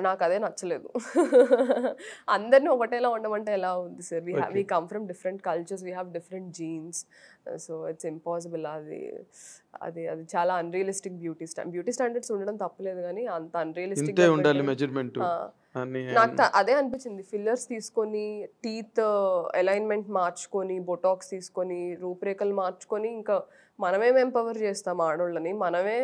నాకు అదే నచ్చలేదు. అందరినీ ఒకటేలా ఉండమంటే ఎలా ఉంది sir? We come from different cultures, we have different jeans, so it's impossible. అది చాలా అన్రియలిస్టిక్ బ్యూటీ స్టాండర్డ్స్ ఉండడం తప్పలేదు, కానీ అంత అన్రియలిస్టిక్ ఉండాలి మెజర్మెంట్. నాకు అదే అనిపించింది. ఫిల్లర్స్ తీసుకొని, టీత్ అలైన్మెంట్ మార్చుకొని, బొటాక్స్ తీసుకొని, రూపురేఖలు మార్చుకొని, ఇంకా మనమేం ఎంపవర్ చేస్తాం ఆడోళ్ళని? మనమే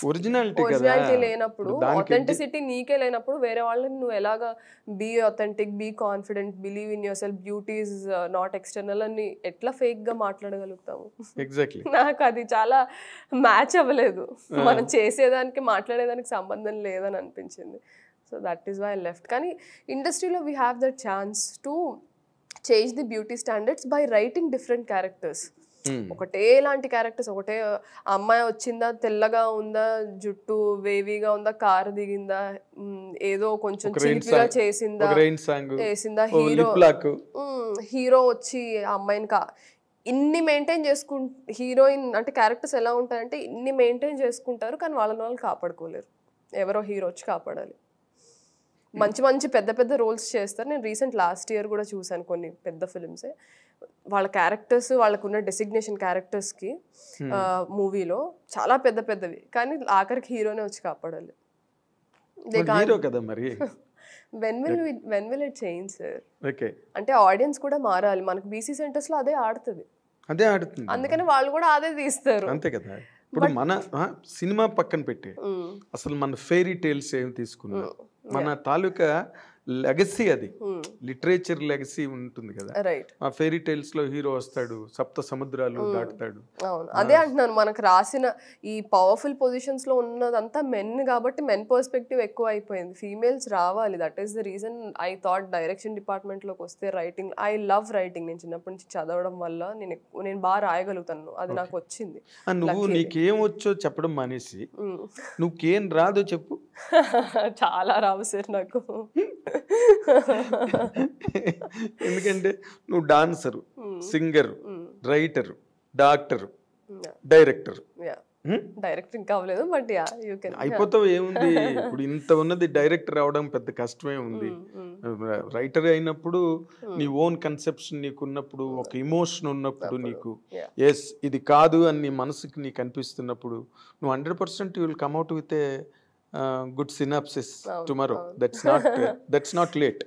ఒరిజినాలిటీ లేనప్పుడు, ఆథెంటిసిటీ నీకే లేనప్పుడు, వేరే వాళ్ళని నువ్వు ఎలాగా be authentic, be confident, believe in yourself, beauty is not external అని ఎట్లా ఫేక్ గా మాట్లాడగలుగుతాము? నాకు అది చాలా మ్యాచ్ అవ్వలేదు. మనం చేసేదానికి మాట్లాడేదానికి సంబంధం లేదని అనిపించింది. So that is why I left. కానీ ఇండస్ట్రీలో we have that chance to change the beauty standards by writing different characters. ఒకటే లాంటి క్యారెక్టర్స్, ఒకటే అమ్మాయి వచ్చిందా, తెల్లగా ఉందా, జుట్టు వేవీగా ఉందా, కారు దిగిందా, ఏదో కొంచెం చిలిపిగా చేసిందా, చేసిందా, హీరో వచ్చి ఆ అమ్మాయిని ఇన్ని మెయింటైన్ హీరోయిన్ అంటే క్యారెక్టర్స్ ఎలా ఉంటాయంటే ఇన్ని మెయింటైన్ చేసుకుంటారు, కానీ వాళ్ళని వాళ్ళు కాపాడుకోలేరు. ఎవరో హీరో వచ్చి కాపాడాలి. మంచి మంచి పెద్ద పెద్ద రోల్స్ చేస్తారు. నేను లాస్ట్ ఇయర్ కూడా చూసాను కొన్ని పెద్ద ఫిలిమ్సే. వాళ్ళ క్యారెక్టర్స్, వాళ్ళకున్న డెసిగ్నేషన్ క్యారెక్టర్స్కి మూవీలో చాలా పెద్ద పెద్దవి, కానీ ఆఖరికి హీరోనే వచ్చి కాపాడాలి. When will it change sir? అంటే ఆడియన్స్ కూడా మారాలి. మనకు బీసీ సెంటర్స్ లో అదే ఆడుతుంది, అందుకని వాళ్ళు కూడా అదే తీస్తారు. అంతే కదా. ఇప్పుడు మన సినిమా పక్కన పెట్టి అసలు మన ఫెయిరీ టేల్స్ ఏమి తీసుకున్నా, మన తాలూకా లెగసీ, అది లిటరేచర్ లెగసీ ఉంటుంది కదా. ఆ ఫెయిరీ టేల్స్ లో హీరో వస్తాడు, సప్త సముద్రాలు దాటుతాడు. అవును, అదే అంటున్నాను. మనకు రాసిన ఈ పవర్ఫుల్ పొజిషన్స్ లో ఉన్నదంతా మెన్ కాబట్టి మెన్ పర్స్పెక్టివ్ ఎక్కువ అయిపోయింది. ఫీమేల్స్ రావాలి. That is the reason I thought direction department లోకి వస్తే రైటింగ్, ఐ లవ్ రైటింగ్. నేను చిన్నప్పటి నుంచి చదవడం వల్ల నేను బాగా రాయగలుగుతాను, అది నాకు వచ్చింది. నువ్వు నీకేం వచ్చో చెప్పడం మానేసి నువ్వుకేం రాదో చెప్పు. చాలా రావు సార్ నాకు. ఎందుకంటే నువ్వు dancer, singer, writer, doctor, director. Directing కావలేదు, బట్ అయిపోతావు. ఏముంది ఇప్పుడు ఇంత ఉన్నది, డైరెక్టర్ అవడం పెద్ద కష్టమే ఉంది. రైటర్ అయినప్పుడు నీ ఓన్ కన్సెప్షన్ నీకు ఉన్నప్పుడు, ఒక ఇమోషన్ ఉన్నప్పుడు, నీకు ఎస్ ఇది కాదు అని నీ మనసుకి నీకు అనిపిస్తున్నప్పుడు నువ్వు 100% you will come out with a good synopsis tomorrow. That's not late.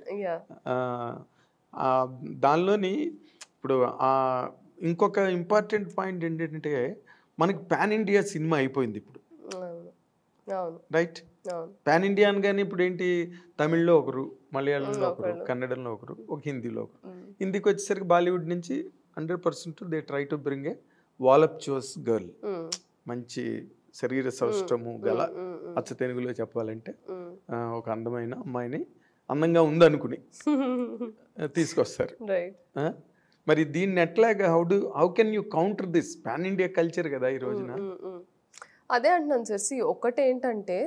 దానిలోని ఇప్పుడు ఇంకొక ఇంపార్టెంట్ పాయింట్ ఏంటంటే, మనకి పాన్ ఇండియా సినిమా అయిపోయింది ఇప్పుడు, రైట్? పాన్ ఇండియా అనగానే ఇప్పుడు ఏంటి, తమిళ్లో ఒకరు, మలయాళంలో ఒకరు, కన్నడంలో ఒకరు, ఒక హిందీలో ఒకరు. హిందీకి వచ్చేసరికి బాలీవుడ్ నుంచి 100% they try to bring a voluptuous girl, మంచి శరీర సౌష్ఠము గల, అచ్చ తెలుగులో చెప్పాలంటే ఒక అందమైన అమ్మాయిని, అందంగా ఉందనుకుని తీసుకొస్తారు. మరి దీన్ని ఎట్లాగా how can you counter this pan India culture కదా ఈ రోజున? అదే అంటున్నాను సార్. ఒకటి ఏంటంటే,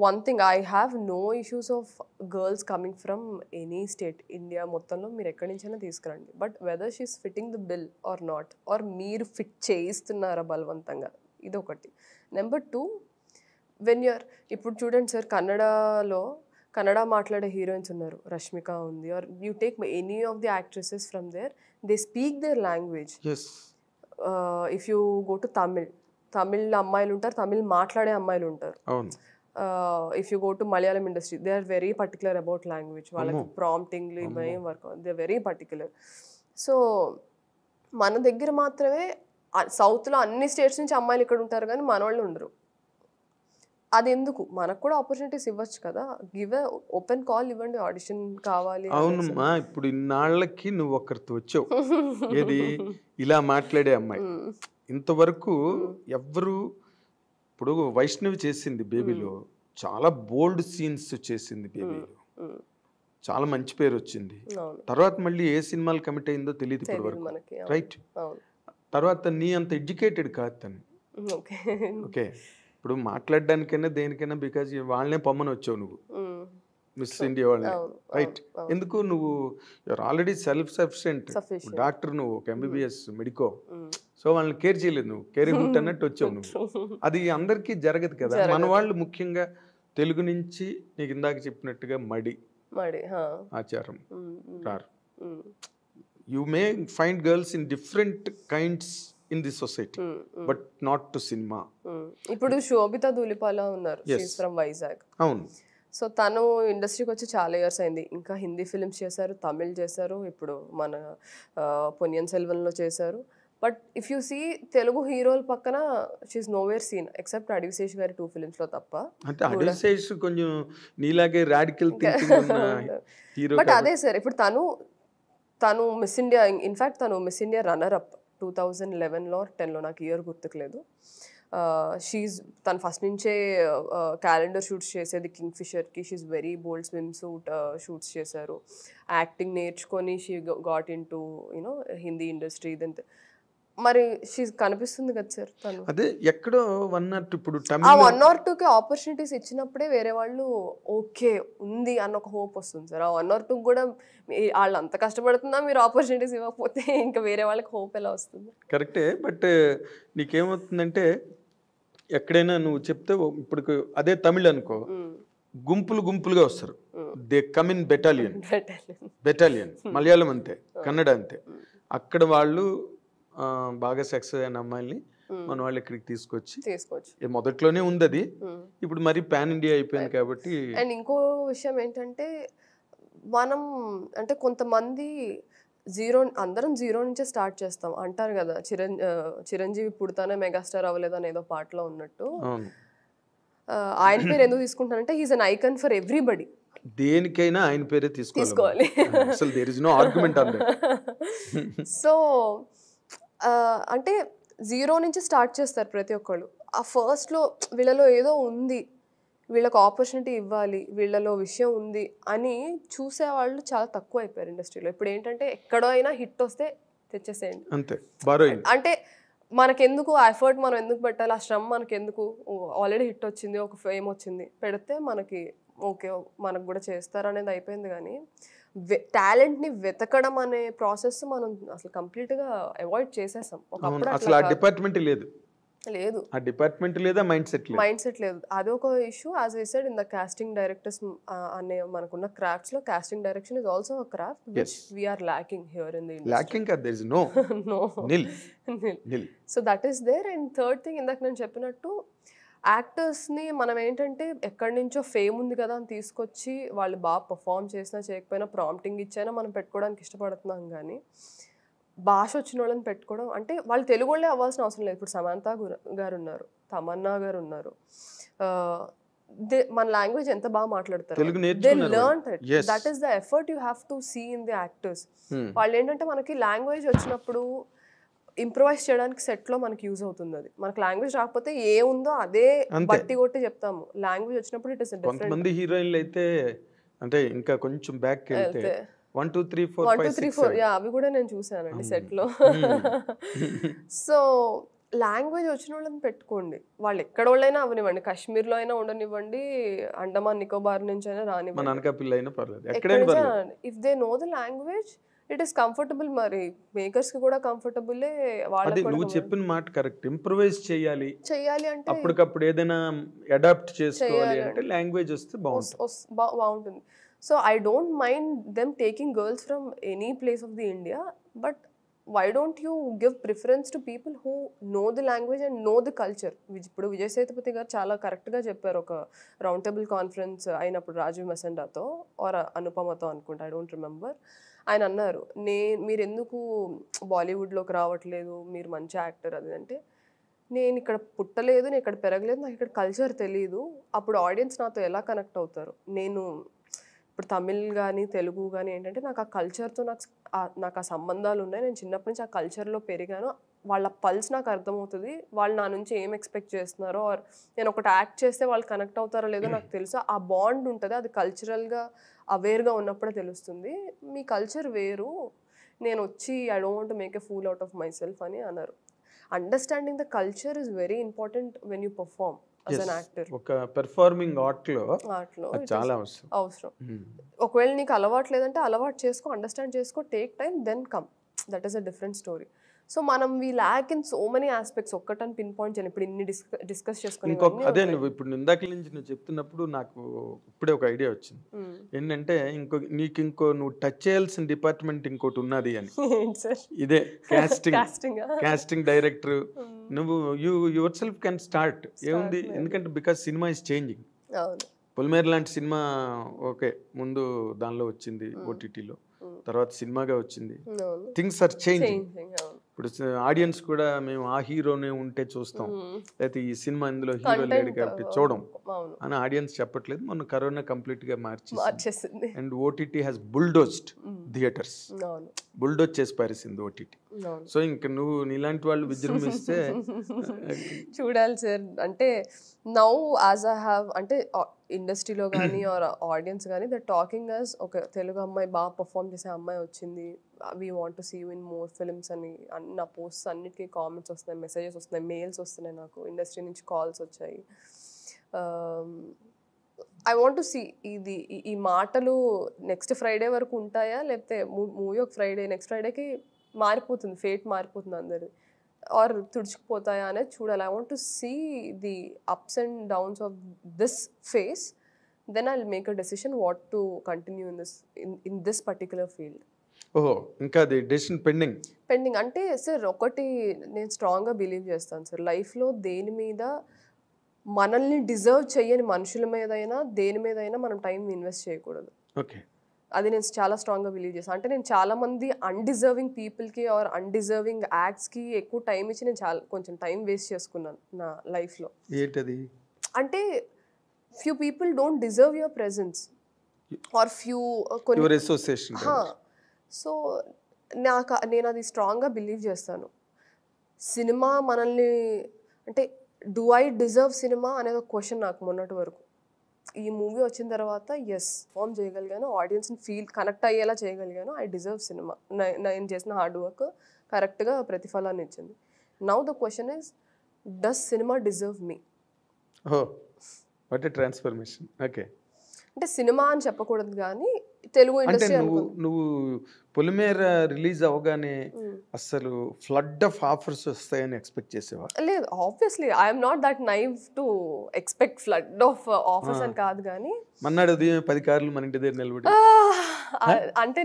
one thing, I have no issues of girls coming from any state, India మొత్తంలో మీరు ఎక్కడి నుంచైనా తీసుకురండి. But whether she's fitting the bill or not, or మీరు ఫిట్ చేయిస్తున్నారా బలవంతంగా, ఇది ఒకటి. నెంబర్ 2, వెన్ యూఆర్, ఇప్పుడు చూడండి సార్, కన్నడ మాట్లాడే హీరోయిన్స్ ఉన్నారు, రష్మిక ఉంది, are you take any of the actresses from there, they speak their language. If you go to Tamil అమ్మాయిలు ఉంటారు, తమిళ్ మాట్లాడే అమ్మాయిలు ఉంటారు. If you go to Malayalam industry, they are very particular about language. వాళ్ళకి ప్రాంప్టింగ్ ఇవేం work, they are very particular. So మన దగ్గర మాత్రమే, సౌత్లో అన్ని స్టేట్స్ నుంచి అమ్మాయిలు ఇక్కడ ఉంటారు, కానీ మన వాళ్ళు ఉండరు. అది ఎందుకు? మనకు కూడా ఆపర్చునిటీస్ ఇవ్వచ్చు కదా. గివ్ ఓపెన్ కాల్ ఇవ్వండి, ఆడిషన్ కావాలి. అవునమ్మా, ఇప్పుడు ఇన్నాళ్ళకి నువ్వు ఒక్కరితో వచ్చావు, ఏది ఇలా మాట్లాడే అమ్మాయి. ఇంతవరకు ఎవ్వరు, ఇప్పుడు వైష్ణవి చేసింది బేబీలో, చాలా బోల్డ్ సీన్స్ చేసింది బేబీలో, చాలా మంచి పేరు వచ్చింది. తర్వాత మళ్ళీ ఏ సినిమాలు కమిట్ అయిందో తెలియదు ఇప్పటి వరకు, రైట్? తర్వాత నీ అంత ఎడ్యుకేటెడ్ కాదు తను, ఓకే? ఇప్పుడు మాట్లాడడానికైనా దేనికైనా, బికాజ్ వాళ్ళనే పొమ్మని వచ్చావు నువ్వు, మిస్ ఇండియా వాళ్ళని, రైట్? ఎందుకు నువ్వు you're already self sufficient doctor, నువ్వు ఒక MBBS మెడికో, సో వాళ్ళని కేర్ చేయలేదు, నువ్వు కేరీ హుట్ అన్నట్టు వచ్చావు నువ్వు. అది అందరికీ జరగదు కదా. మన వాళ్ళు ముఖ్యంగా తెలుగు నుంచి నీకు ఇందాక చెప్పినట్టుగా మడి ఆచారం రారు. You may find girls in different kinds in the society, but not to cinema. ఇప్పుడు శోభితా ధూళిపాల ఉన్నారు, షీస్ ఫ్రమ్ వైజాగ్. అవును. సో తను ఇండస్ట్రీకి వచ్చి చాలా ఇయర్స్ అయింది. ఇంకా హిందీ ఫిల్మ్స్ చేశారు, తమిళ్ చేశారు, ఇప్పుడు మన పొన్నియిన్ సెల్వన్లో చేశారు. But if you see Telugu హీరోల పక్కన she is nowhere scene except Adivi Sesh గారి 2 ఫిల్మ్స్లో తప్ప. అంటే అడివిశేష్ కొంచెం నీలాగే రాడికల్ థింకింగ్ ఉన్న హీరో. బట్ అదే సార్, ఇప్పుడు తను మిస్ ఇండియా, ఇన్ఫ్యాక్ట్ తను మిస్ ఇండియా రన్నర్ అప్ 2011లో 10లో, నాకు ఇయర్ గుర్తుకులేదు. తను ఫస్ట్ నుంచే క్యాలెండర్ షూట్స్ చేసేది కింగ్ఫిషర్కి. She is very bold, swim suit shoots చేశారు. యాక్టింగ్ నేర్చుకొని she got in to Hindi industry. Then మరి కనిపిస్తుంది కదా సార్ తను. అదే ఎక్కడో 1 or 2 ఇప్పుడు ఆ తమిళ్ 1 or 2కి ఆపర్చునిటీస్ ఇచ్చినప్పుడే వేరే వాళ్ళు ఓకే ఉంది అన్న ఒక హోప్ వస్తుంది సార్. ఆ 1 or 2 కూడా వాళ్ళు అంత కష్టపడుతున్నా మీరు ఆపర్చునిటీస్ ఇవ్వకపోతే ఇంకా వేరే వాళ్ళకి హోప్ ఎలా వస్తుంది? కరెక్టే. బట్ నీకేమవుతుందంటే ఎక్కడైనా నువ్వు చెప్తే ఇప్పుడు అదే తమిళ్ అనుకో, గుంపులుగా వస్తారు. They come in battalion. Malayalam అంతే, కన్నడ అంతే. అక్కడ వాళ్ళు బాగా సక్సెస్ అయిన అమ్మాయిల్ని మన వాళ్ళు ఇక్కడికి తీసుకోవచ్చు. మొదట్లోనే ఉంది అది, ఇప్పుడు మరి పాన్ ఇండియా అయిపోయింది కాబట్టి. అండ్ ఇంకో విషయం ఏంటంటే మనం అంటే కొంతమంది అందరం జీరో నుంచే స్టార్ట్ చేస్తాం అంటారు కదా. చిరంజీవి పుడతానే మెగాస్టార్ అవ్వలేదని ఏదో పాటలో ఉన్నట్టు. ఆయన పేరు ఎందుకు తీసుకుంటానంటే he's an icon for everybody. దేనికైనా ఆయన పేరే తీసుకోవాలి. అసలు there is no argument on that. So అంటే జీరో నుంచి స్టార్ట్ చేస్తారు ప్రతి ఒక్కళ్ళు. ఆ ఫస్ట్లో వీళ్ళలో ఏదో ఉంది, వీళ్ళకి ఆపర్చునిటీ ఇవ్వాలి, వీళ్ళలో విషయం ఉంది అని చూసేవాళ్ళు చాలా తక్కువ అయిపోయారు ఇండస్ట్రీలో. ఇప్పుడు ఏంటంటే ఎక్కడో అయినా హిట్ వస్తే తెచ్చేసేయండి అంతే. అంటే మనకెందుకు ఆ ఎఫర్ట్ మనం ఎందుకు పెట్టాలి, ఆ శ్రమ మనకెందుకు, ఆల్రెడీ హిట్ వచ్చింది, ఒక ఫేమ్ వచ్చింది, పెడితే మనకి ఓకే మనకు కూడా చేస్తారు అనేది అయిపోయింది. కానీ టాలెంట్ని వెతకడం అనే ప్రాసెస్ మనం అసలు కంప్లీట్గా అవాయిడ్ చేసేసాం. ఒకప్పుడు అసలు ఆ డిపార్ట్మెంట్ లేదు, ఆ డిపార్ట్మెంట్ లేదా మైండ్ సెట్ లేదు. అదొక issue. As I said in the casting directors అనే మనకున్న క్రాఫ్ట్స్ లో casting direction is also a craft which we are lacking here in the industry. Lacking there is no nil. So that is there. And third thing, ఇందాక నేను చెప్పినట్టు యాక్టర్స్ని మనం ఏంటంటే ఎక్కడి నుంచో ఫేమ్ ఉంది కదా అని తీసుకొచ్చి వాళ్ళు బాగా పర్ఫామ్ చేసినా చేయకపోయినా ప్రాంప్టింగ్ ఇచ్చైనా మనం పెట్టుకోవడానికి ఇష్టపడుతున్నాం. కానీ భాష వచ్చిన వాళ్ళని పెట్టుకోవడం అంటే వాళ్ళు తెలుగు వాళ్ళే అవ్వాల్సిన అవసరం లేదు. ఇప్పుడు సమంత గారు ఉన్నారు, తమన్నా గారు ఉన్నారు, మన లాంగ్వేజ్ ఎంత బాగా మాట్లాడతారు. They learn it. That is the effort you have to see in the actors. వాళ్ళు ఏంటంటే మనకి లాంగ్వేజ్ వచ్చినప్పుడు ఇంప్రూవైజ్ చేయడానికి సెట్లో మనకి యూజ్ అవుతుంది. అది మనకి లాంగ్వేజ్ రాకపోతే ఏ ఉందో అదే బట్టి కొట్టి చెప్తాము. లాంగ్వేజ్ వచ్చినప్పుడు ఇట్ ఇస్ డిఫరెంట్. కొంతమంది హీరోయిన్లు అయితే అంటే ఇంకా కొంచెం బ్యాక్ వెళ్తే 1 2 3 4 5 6 7 అవి కూడా నేను చూసానండి సెట్లో. సో లాంగ్వేజ్ వచ్చిన వాళ్ళని పెట్టుకోండి. వాళ్ళు ఎక్కడ వాళ్ళైనా అవనివ్వండి, కాశ్మీర్లో అయినా ఉండనివ్వండి, అండమాన్ నికోబార్ నుంచి అయినా రానివ్వండి. If they know the language it is comfortable. మరి మేకర్స్ కి కూడా కంఫర్టబుల్. నువ్వు చెప్పిన మాట కరెక్ట్. ఇంప్రూవైజ్ చేయాలి అంటే అప్పటికప్పుడు ఏదైనా అడాప్ట్ చేసుకోవాలి అంటే లాంగ్వేజ్ వస్తే బాగుంటుంది. So I don't mind them taking girls from any place of the India, but why don't you give preference to people who know the language and know the culture? ఇప్పుడు విజయ్ సేతుపతి గారు చాలా కరెక్ట్గా చెప్పారు ఒక రౌండ్ టేబుల్ కాన్ఫరెన్స్ అయినప్పుడు Rajiv మసండాతో are అనుపమతో అనుకుంటా, I don't remember. ఆయన అన్నారు, మీరు ఎందుకు బాలీవుడ్లోకి రావట్లేదు, మీరు మంచి యాక్టర్ అది అంటే, నేను ఇక్కడ పుట్టలేదు, నేను ఇక్కడ పెరగలేదు, నాకు ఇక్కడ కల్చర్ తెలియదు, అప్పుడు ఆడియన్స్ నాతో ఎలా కనెక్ట్ అవుతారు? నేను ఇప్పుడు తమిళ్ కానీ తెలుగు కానీ ఏంటంటే నాకు ఆ కల్చర్తో నాకు ఆ సంబంధాలు ఉన్నాయి, నేను చిన్నప్పటి నుంచి ఆ కల్చర్లో పెరిగాను, వాళ్ళ పల్స్ నాకు అర్థమవుతుంది, వాళ్ళు నా నుంచి ఏం ఎక్స్పెక్ట్ చేస్తున్నారో ఆర్ నేను ఒకటి యాక్ట్ చేస్తే వాళ్ళు కనెక్ట్ అవుతారో లేదో నాకు తెలుసు. ఆ బాండ్ ఉంటుంది, అది కల్చరల్గా అవేర్గా ఉన్నప్పుడే తెలుస్తుంది. మీ కల్చర్ వేరు, నేను వచ్చి I don't want to make a fool out of my self అని అన్నారు. Understanding the culture is very important when you perform as an actor. ఒక పెర్ఫార్మింగ్ ఆర్ట్లో చాలా అవసరం. ఒకవేళ నీకు అలవాటు లేదంటే అలవాటు చేసుకో, అండర్స్టాండ్ చేసుకో, take time, then come. That is a different story. So మనం we lack in so many aspects. ఒక్కటని పిన్ పాయింట్ చేయను. ఇప్పుడు ఇన్ని డిస్కస్ చేసుకుని అదే నువ్వు ఇప్పుడు ఇందాక నుంచి నువ్వు చెప్తున్నప్పుడు నాకు ఇప్పుడే ఒక ఐడియా వచ్చింది. ఏంటంటే నువ్వు టచ్ చేయాల్సిన డిపార్ట్మెంట్ ఇంకోటి ఉన్నది అని. ఇదే కాస్టింగ్ డైరెక్టర్. నువ్వు యువర్ సెల్ఫ్ కెన్ స్టార్ట్. ఏముంది, ఎందుకంటే బికాస్ సినిమా ఇస్ చేంజింగ్. పొలిమేర లాంటి సినిమా ఓకే ముందు దానిలో వచ్చింది ఓటీటీలో, తర్వాత సినిమాగా వచ్చింది. Things are changing. ఇప్పుడు ఆడియన్స్ కూడా మేము ఆ హీరోనే ఉంటే చూస్తాం, లేకపోతే ఈ సినిమా ఇందులో హీరో లేడు కాబట్టి చూడం అని ఆడియన్స్ చెప్పట్లేదు. మొన్న కరోనా కంప్లీట్ గా మార్చేసింది. And OTT has bulldozed theatres, bulldoze చేసి పారేసింది ఓటీటీ. అవును. సో ఇంక నువ్వు నీలాంటి వాళ్ళు విజృంభిస్తే చూడాలి సార్. అంటే నౌ యాజ్ ఐ హ్యావ్ అంటే ఇండస్ట్రీలో కానీ ఆర్ ఆడియన్స్ కానీ ద టాకింగ్ యాజ్ ఒక తెలుగు అమ్మాయి బాగా పర్ఫామ్ చేసే అమ్మాయి వచ్చింది, we want to see you in more films అని నా పోస్ట్స్ అన్నిటికీ కామెంట్స్ వస్తున్నాయి, మెసేజెస్ వస్తున్నాయి, మెయిల్స్ వస్తున్నాయి, నాకు ఇండస్ట్రీ నుంచి కాల్స్ వచ్చాయి. ఐ వాంట్ టు సీ ఇది ఈ మాటలు నెక్స్ట్ ఫ్రైడే వరకు ఉంటాయా, లేకపోతే మూవీ ఒక ఫ్రైడే నెక్స్ట్ ఫ్రైడేకి మారిపోతుంది, ఫేట్ మారిపోతుంది అందరిది, ఆర్ తుడుచుకుపోతాయా అనేది చూడాలి. I want to see the ups and downs of this phase, then I will make a decision what to continue in this particular field. ఓహో, ఇంకా అది డెసిషన్ పెండింగ్ అంటే సార్ ఒకటి నేను స్ట్రాంగ్గా బిలీవ్ చేస్తాను సార్, లైఫ్లో దేని మీద మనల్ని డిజర్వ్ చేయని మనుషుల మీదైనా దేని మీదైనా మనం టైం ఇన్వెస్ట్ చేయకూడదు. ఓకే, అది నేను చాలా స్ట్రాంగ్గా బిలీవ్ చేస్తాను. అంటే నేను చాలామంది అన్డిజర్వింగ్ పీపుల్కి ఆర్ అన్డిజర్వింగ్ యాక్ట్స్కి ఎక్కువ టైం ఇచ్చి నేను కొంచెం టైం వేస్ట్ చేసుకున్నాను నా లైఫ్లో. ఏంటది అంటే few people don't deserve your presence or few కొన్ని అసోసియేషన్. సో నేను అది స్ట్రాంగ్గా బిలీవ్ చేస్తాను. సినిమా మనల్ని అంటే డూ ఐ డిజర్వ్ సినిమా అనేది ఒక క్వశ్చన్ నాకు మొన్నటి వరకు. ఈ మూవీ వచ్చిన తర్వాత ఎస్ పర్ఫామ్ చేయగలిగాను, ఆడియన్స్ని కనెక్ట్ అయ్యేలా చేయగలిగాను, ఐ డిజర్వ్ సినిమా, నేను చేసిన హార్డ్ వర్క్ కరెక్ట్గా ప్రతిఫలాన్ని ఇచ్చింది. Now the question is, does cinema deserve me? What a transformation. Okay, అంటే సినిమా అని చెప్పకూడదు కానీ తెలుగు ఇండస్ట్రీ నువ్వు పొలిమేర రిలీజ్ అవగానే అసలు ఫ్లడ్ ఆఫ్ ఆఫర్స్ వస్తాయని ఎక్స్పెక్ట్ చేసేవా? లేదు, obviously I'm not that naive to expect flood of offers అని కాదు కానీ మన్నాడు ఉదయం 10 కార్లు మన ఇంటి దగ్గర నిలబడి అంటే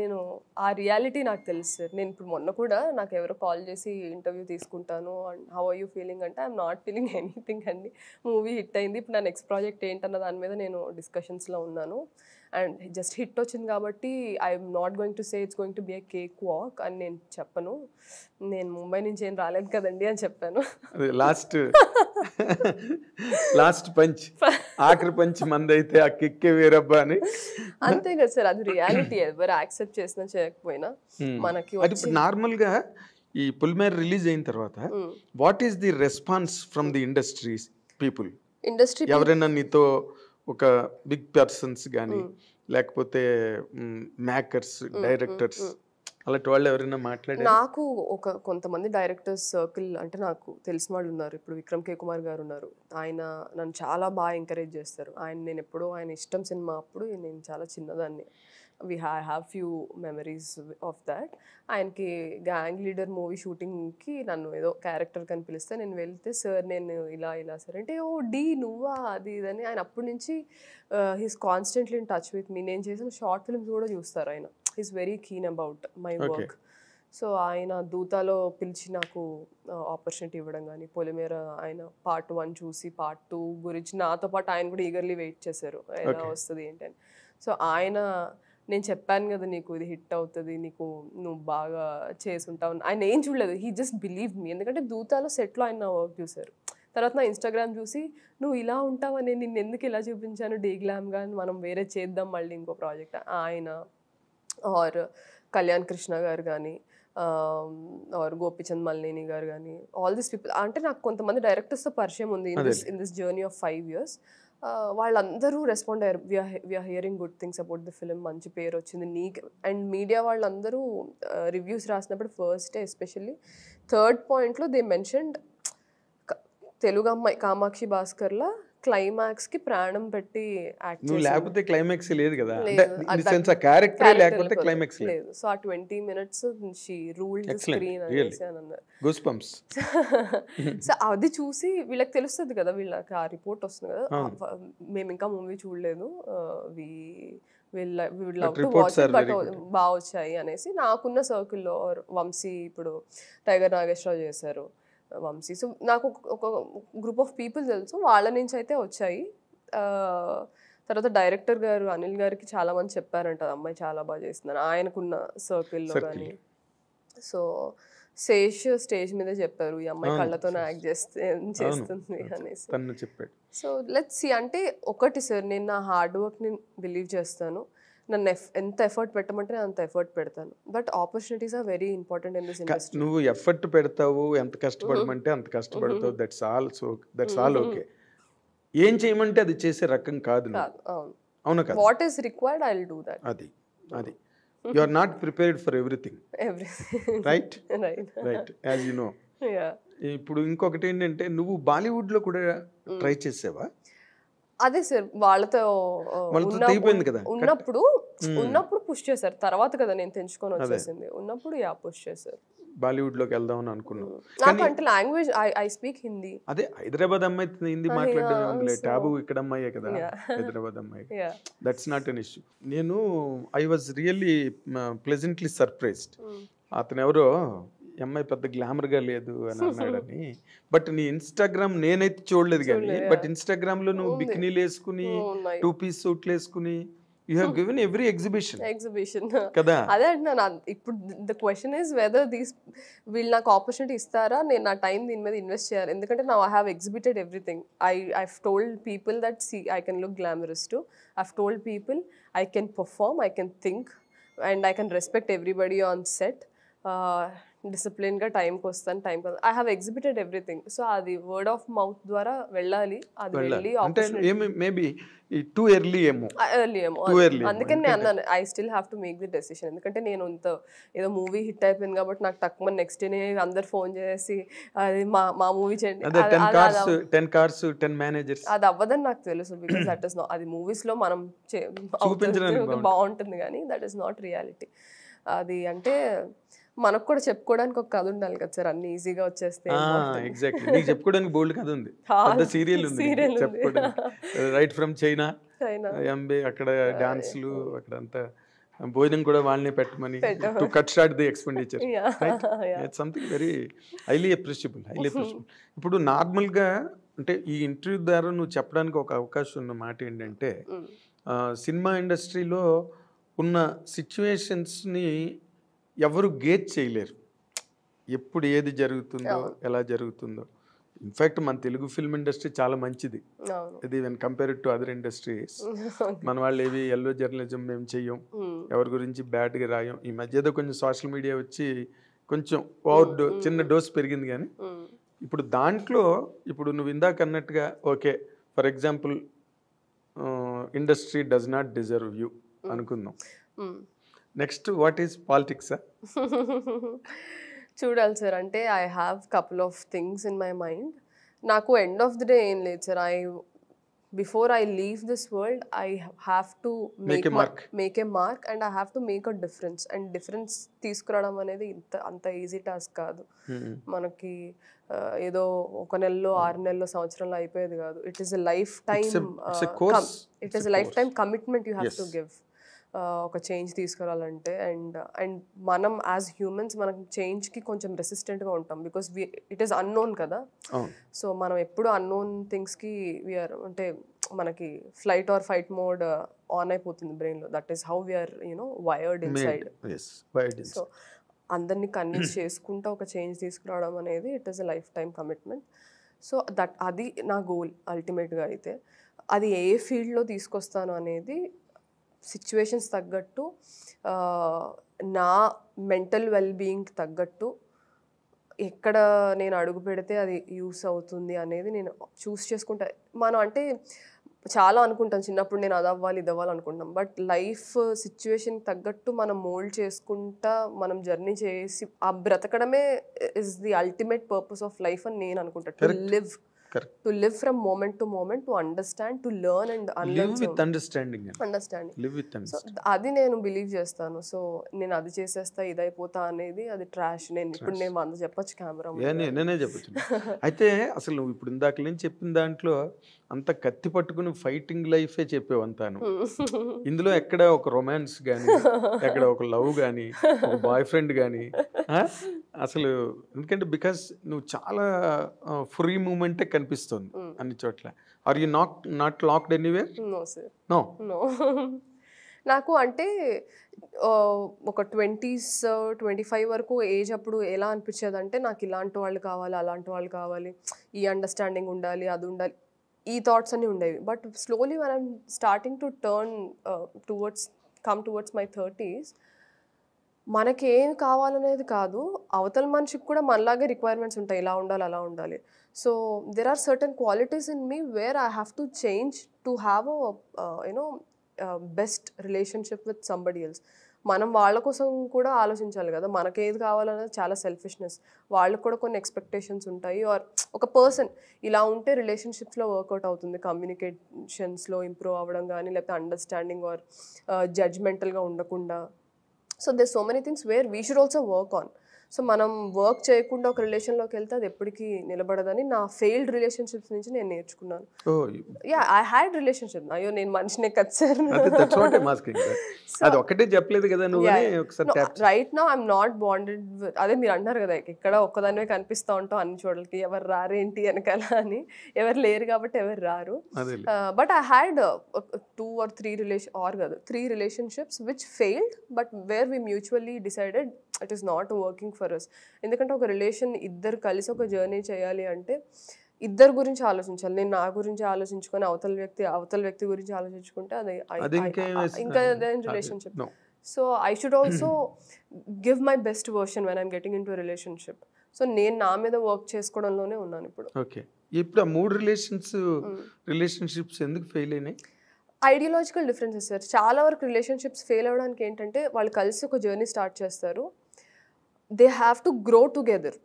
నేను ఆ రియాలిటీ నాకు తెలుసు సార్. నేను ఇప్పుడు మొన్న కూడా నాకు ఎవరో కాల్ చేసి ఇంటర్వ్యూ తీసుకుంటాను and how are you feeling అంటే ఐఎమ్ నాట్ ఫీలింగ్ ఎనీథింగ్ అండి, మూవీ హిట్ అయింది, ఇప్పుడు నా నెక్స్ట్ ప్రాజెక్ట్ ఏంటన్న దాని మీద నేను డిస్కషన్స్లో ఉన్నాను అండ్ జస్ట్ హిట్ వచ్చింది కాబట్టి I'm not going to say it's going to be a cake walk అని నేను చెప్పను. నేను ముంబై నుంచి ఏం రాలేదు కదండి అని చెప్పాను. లాస్ట్ పంచ్, ఆఖరి పంచ్ మందైతే ఆ కిక్కే వేరబ్బా అని. అంతే కదా సార్, అది రియాలిటీ. ఎవరు యాక్సెప్ట్ చేసినా చేయకపోయినా మనకి నార్మల్ గా ఈ పొలిమేర రిలీజ్ అయిన తర్వాత what is the response from the industries people? Industry ఎవరైనా నీతో ఒక బిగ్ పర్సన్స్ కానీ లేకపోతే మేకర్స్, డైరెక్టర్స్ అలాంటి వాళ్ళు ఎవరైనా మాట్లాడారు? నాకు కొంతమంది డైరెక్టర్స్ సర్కిల్ అంటే నాకు తెలిసిన వాళ్ళు ఉన్నారు. ఇప్పుడు విక్రమ్ కే కుమార్ గారు ఉన్నారు, ఆయన నన్ను చాలా బాగా ఎంకరేజ్ చేస్తారు. నేను ఎప్పుడో ఆయన ఇష్టం సినిమా అప్పుడు నేను చాలా చిన్నదాన్ని, have few memories of that. ఆయనకి గ్యాంగ్ లీడర్ మూవీ షూటింగ్కి నన్ను ఏదో క్యారెక్టర్ కని పిలిస్తే నేను వెళ్తే, సార్ నేను ఇలా సార్ అంటే, ఓ డీ నువ్వా అది ఇదని. ఆయన అప్పటి నుంచి he's constantly in touch with me. నేను చేసిన షార్ట్ ఫిల్మ్స్ కూడా చూస్తారు ఆయన. He's very keen about my work. So ఆయన దూతాలో పిలిచి నాకు ఆపర్చునిటీ ఇవ్వడం కానీ, పొలిమేర ఆయన పార్ట్ 1 చూసి పార్ట్ 2 గురించి నాతో పాటు ఆయన కూడా ఈగర్లీ వెయిట్ చేశారు ఎలా వస్తుంది ఏంటని. సో ఆయన, నేను చెప్పాను కదా నీకు ఇది హిట్ అవుతుంది, నువ్వు బాగా చేసుంటావు, ఆయన ఏం చూడలేదు, హీ జస్ట్ బిలీవ్ మీ. ఎందుకంటే దూతాలో సెట్లో ఆయన వర్క్ చూశారు. తర్వాత నా ఇన్స్టాగ్రామ్ చూసి నువ్వు ఇలా ఉంటావని నిన్ను ఎందుకు ఇలా చూపించాను డీ గ్లామ్గా, మనం వేరే చేద్దాం మళ్ళీ ఇంకో ప్రాజెక్ట్ ఆయన, ఆర్ కళ్యాణ్ కృష్ణ గారు కానీ, ఆర్ గోపిచంద్ మల్నేని గారు కానీ, ఆల్ దిస్ పీపుల్. అంటే నాకు కొంతమంది డైరెక్టర్స్తో పరిచయం ఉంది in this journey of 5 years. వాళ్ళందరూ రెస్పాండ్ అయ్యారు, we're hearing good things about the film, మంచి పేరు వచ్చింది నీకు. అండ్ మీడియా వాళ్ళందరూ రివ్యూస్ రాసినప్పుడు ఫస్ట్ ఎస్పెషల్లీ 3rd పాయింట్లో దే మెన్షన్డ్ తెలుగు అమ్మాయి కామాక్షి భాస్కర్లా క్లైమాక్స్కి ప్రాణం పెట్టి యాక్ట్ చేసి, లేకపోతే క్లైమాక్స్ లేదు కదా, లేకపోతే క్లైమాక్స్ లేదు. సో ఆ 20 minutes she ruled the screen అనేసి అని అన్నారు. Goose bumps. సో అది చూసి వీళ్ళకి తెలుస్తుంది కదా, వీళ్ళకి ఆ రిపోర్ట్ వస్తుంది కదా, మేము ఇంకా మూవీ చూడలేదు, బట్ బాగా వచ్చాయి అనేసి. నాకున్న సర్కిల్లో వంశీ, ఇప్పుడు టైగర్ నాగేశ్వరరావు చేశారు వంశీ. సో నాకు ఒక గ్రూప్ ఆఫ్ పీపుల్ తెలుసు, వాళ్ళ నుంచి అయితే వచ్చాయి. తర్వాత డైరెక్టర్ గారు అనిల్ గారికి చాలా మంది చెప్పారంట అమ్మాయి చాలా బాగా చేస్తున్నారు ఆయనకున్న సర్కిల్లో కానీ. సో శేష్ స్టేజ్ మీద చెప్పారు ఈ అమ్మాయి కళ్ళతో యాక్ట్ చేస్తుంది అనేసి. So let's see. అంటే ఒకటి సార్, నేను నా హార్డ్ వర్క్ని బిలీవ్ చేస్తాను. నన్ను ఎంత ఎఫర్ట్ పెట్టమంటే నేను అంత ఎఫర్ట్ పెడతాను. But opportunities are very important in this industry. నువ్వు ఎఫర్ట్ పెడతావు, ఎంత కష్టపడమంటే అంత కష్టపడతావు, దట్స్ ఆల్ ఓకే. ఏం చేయమంటే అది చేసే రకం కాదు నువ్వు. అవును. అవును కదా? What is required I will do that. అది you are not prepared for everything. Right right as you know. ఇప్పుడు ఇంకొకటి ఏంటంటే, నువ్వు బాలీవుడ్ లో కూడా ట్రై చేసావా? అదే సార్, వాళ్ళతో అయిపోయింది కదా ఉన్నప్పుడు పుష్ చేశారు. తర్వాత కదా నేను తెంచుకొని వచ్చేసింది. ఉన్నప్పుడు పుష్ చేశారు. బాలీవుడ్ లోకి వెళ్దామని అనుకున్నావు. నాకు అంటే లాంగ్వేజ్ ఐ స్పీక్ హిందీ. అదే హైదరాబాద్ అమ్మాయి హిందీ మాట్లాడడం టాబు, ఇక్కడ అమ్మాయే కదా హైదరాబాద్ అమ్మాయి. That's not an issue. నేను I was really pleasantly surprised. అతను ఎవరో అమ్మాయి పెద్ద గ్లామర్ గా లేదు అని అన్నాడని. బట్ నీ ఇన్స్టాగ్రామ్ నేనైతే చూడలేదు కానీ, బట్ ఇన్స్టాగ్రామ్ లో నువ్వు బికినీలు వేసుకుని 2 పీస్ సూట్లు వేసుకుని you have given every exhibition కదా. అదే అంటున్నాను. ఇప్పుడు ద క్వశ్చన్ ఇస్ వెదర్ వీళ్ళు నాకు ఆపర్చునిటీ ఇస్తారా, నేను నా టైం దీని మీద ఇన్వెస్ట్ చేయాలి. ఎందుకంటే నా I have exhibited everything. I've told people that I can look glamorous too. I've told people I can perform, I can think and I can respect everybody on set. డిసిప్లిన్గా టైంకి వస్తాను, టైంకి I have exhibited everything. So అది word of mouth ద్వారా వెళ్ళాలి. అది వెళ్ళి too early ఏమో. అందుకని నేను అన్నాను I still have to make the decision. ఎందుకంటే నేను ఏదో మూవీ హిట్ అయిపోయింది కాబట్టి నాకు తక్కువ నెక్స్ట్ డే అందరు ఫోన్ చేసి అది మా మూవీ చేయండి, అది అవ్వదని నాకు తెలుసు. బికాస్ దట్ ఇస్ నాట్, అది మూవీస్ లో మనం బాగుంటుంది కానీ దట్ ఈస్ నాట్ రియాలిటీ. అది అంటే మనకు కూడా చెప్పుకోవడానికి ఒక కథ ఉండాలి కదా సార్. అన్ని ఈజీగా వచ్చేస్తే చెప్పుకోవడానికి బోల్డ్ కథ ఉంది. సీరియల్ ఉంది రైట్ ఫ్రమ్ చైనా, ఎంబే అక్కడ డాన్స్లు, అక్కడ అంతా భోజనం కూడా వాళ్ళనే పెట్టమని to cut short the expenditure. Something very highly appreciable. ఇప్పుడు నార్మల్గా అంటే ఈ ఇంటర్వ్యూ ద్వారా నువ్వు చెప్పడానికి ఒక అవకాశం ఉన్న మాట ఏంటంటే, సినిమా ఇండస్ట్రీలో ఉన్న సిచ్యువేషన్స్ని ఎవరు గేజ్ చేయలేరు. ఎప్పుడు ఏది జరుగుతుందో, ఎలా జరుగుతుందో. ఇన్ఫ్యాక్ట్ మన తెలుగు ఫిల్మ్ ఇండస్ట్రీ చాలా మంచిది. ఇది when compared to other industries. మన వాళ్ళు ఏవి ఎల్లో జర్నలిజం మేము చెయ్యం, ఎవరి గురించి బ్యాడ్గా రాయం. ఈ మధ్య ఏదో కొంచెం సోషల్ మీడియా వచ్చి కొంచెం చిన్న డోస్ పెరిగింది. కానీ ఇప్పుడు దాంట్లో ఇప్పుడు నువ్వు ఇందాక అన్నట్టుగా okay, for example industry does not deserve you అనుకుందాం. Next what is politics? చూడాలి సార్. అంటే I have couple of things in my mind. నాకు ఎండ్ ఆఫ్ ది డే ఏం లేదు sir. Before I leave this world I have to make a mark and I have to make a difference. And difference తీసుకురావడం అనేది అంత easy task కాదు. మనకి ఏదో 1 నెలలో 6 నెలలో సంవత్సరంలో అయిపోయేది కాదు. It is a lifetime commitment you have to give. ఒక చేంజ్ తీసుకురావాలంటే. అండ్ మనం యాజ్ హ్యూమన్స్ మనం చేంజ్కి కొంచెం రెసిస్టెంట్గా ఉంటాం. బికాస్ ఇట్ ఈస్ అన్నోన్ కదా. సో మనం ఎప్పుడు అన్నోన్ థింగ్స్కి వీఆర్ అంటే మనకి flight or fight mode on అయిపోతుంది బ్రెయిన్లో. That is how we're wired inside. So అందరినీ కన్విన్స్ చేసుకుంటూ ఒక చేంజ్ తీసుకురావడం అనేది it is a lifetime commitment. So అది నా గోల్ అల్టిమేట్గా. అయితే అది ఏ ఫీల్డ్లో తీసుకొస్తాను అనేది సిచ్యువేషన్స్ తగ్గట్టు, నా మెంటల్ వెల్బీయింగ్ తగ్గట్టు ఎక్కడ నేను అడుగు పెడితే అది యూస్ అవుతుంది అనేది నేను చూస్ చేసుకుంటా. మనం అంటే చాలా అనుకుంటాం చిన్నప్పుడు, నేను అది అవ్వాలి ఇది అవ్వాలి అనుకుంటాం. బట్ లైఫ్ సిచ్యువేషన్ తగ్గట్టు మనం మోల్డ్ చేసుకుంటా మనం జర్నీ చేసి ఆ బ్రతకడమే is the ultimate purpose of life అని నేను అనుకుంటా. To live from moment to moment, to understand, to learn and unlearn. Live with understanding. So అది నేను బిలీవ్ చేస్తాను. సో నేను అది చేసేస్తా ఇది అయిపోతా అనేది అది ట్రాష్. ఇప్పుడు నేను అంత చెప్పొచ్చు కెమెరా. నేనే చెప్పచ్చు. అయితే అసలు నువ్వు ఇప్పుడు ఇందాక నేను చెప్పిన దాంట్లో అంత కత్తి పట్టుకుని ఫైటింగ్ లైఫే చెప్పేవు అంతాను. ఇందులో ఎక్కడ ఒక రొమాన్స్ కానీ, ఎక్కడ ఒక లవ్ కానీ, ఒక బాయ్ ఫ్రెండ్ కానీ అసలు. ఎందుకంటే బికాస్ నువ్వు చాలా ఫ్రీ మూమెంటే కనిపిస్తుంది అన్ని చోట్ల. Are you not locked anywhere? No. నాకు అంటే ఒక 20s 25 వరకు ఏజ్ అప్పుడు ఎలా అనిపించేది అంటే నాకు ఇలాంటి వాళ్ళు కావాలి, అలాంటి వాళ్ళు కావాలి, ఈ అండర్స్టాండింగ్ ఉండాలి, అది ఉండాలి, ఈ థాట్స్ అన్నీ ఉండేవి. బట్ స్లోలీ మనం starting to turn towards come towards my 30s, మనకి ఏం కావాలనేది కాదు, అవతల మనిషికి కూడా మనలాగే రిక్వైర్మెంట్స్ ఉంటాయి, ఇలా ఉండాలి అలా ఉండాలి. So there are certain qualities in me where I have to change to have you know best relationship with somebody else. మనం వాళ్ళ కోసం కూడా ఆలోచించాలి కదా, మనకేది కావాలనేది చాలా సెల్ఫిష్నెస్. వాళ్ళకు కూడా కొన్ని ఎక్స్పెక్టేషన్స్ ఉంటాయి. ఆర్ ఒక పర్సన్ ఇలా ఉంటే రిలేషన్షిప్స్లో వర్కౌట్ అవుతుంది, కమ్యూనికేషన్స్లో ఇంప్రూవ్ అవ్వడం కానీ, లేకపోతే అండర్స్టాండింగ్ ఆర్ జడ్జ్మెంటల్గా ఉండకుండా. So there's so many things where we should also work on. So మనం వర్క్ చేయకుండా ఒక రిలేషన్లోకి వెళ్తే అది ఎప్పటికీ నిలబడదని నా ఫెయిల్డ్ రిలేషన్షిప్స్ నుంచి నేను నేర్చుకున్నాను. I had relationship. అయ్యో నేను మనిషినే కదా సార్. అది ఒకటే చెప్పలేదు కదా నువ్వు. Right now I'm not bonded with, అదే మీరు అంటారు కదా ఇక్కడ ఒక్కదానివే కనిపిస్తూ ఉంటాం అన్ని చోట్లకి, ఎవరు రారేంటి వెనకాల అని. ఎవరు లేరు కాబట్టి ఎవరు రారు. But I had 2 or 3 relationships which failed, but where we mutually decided it is not working for us. ఎందుకంటే ఒక రిలేషన్ ఇద్దరు కలిసి ఒక జర్నీ చేయాలి అంటే ఇద్దరు గురించి ఆలోచించాలి. నేను నా గురించి ఆలోచించుకొని అవతల వ్యక్తి గురించి ఆలోచించుకుంటే అది ఇంకా relationship. So I should also give my best version when I'm getting in to relationship. So నేను నా మీద వర్క్ చేసుకోవడంలోనే ఉన్నాను ఇప్పుడు. ఓకే, ఇప్పుడు ఆ 3 రిలేషన్షిప్స్ ఎందుకు ఫెయిల్ అయినాయి? Ideological differences sir. చాలా వరకు రిలేషన్షిప్స్ ఫెయిల్ అవ్వడానికి ఏంటంటే వాళ్ళు కలిసి ఒక జర్నీ స్టార్ట్ చేస్తారు, they have to grow together.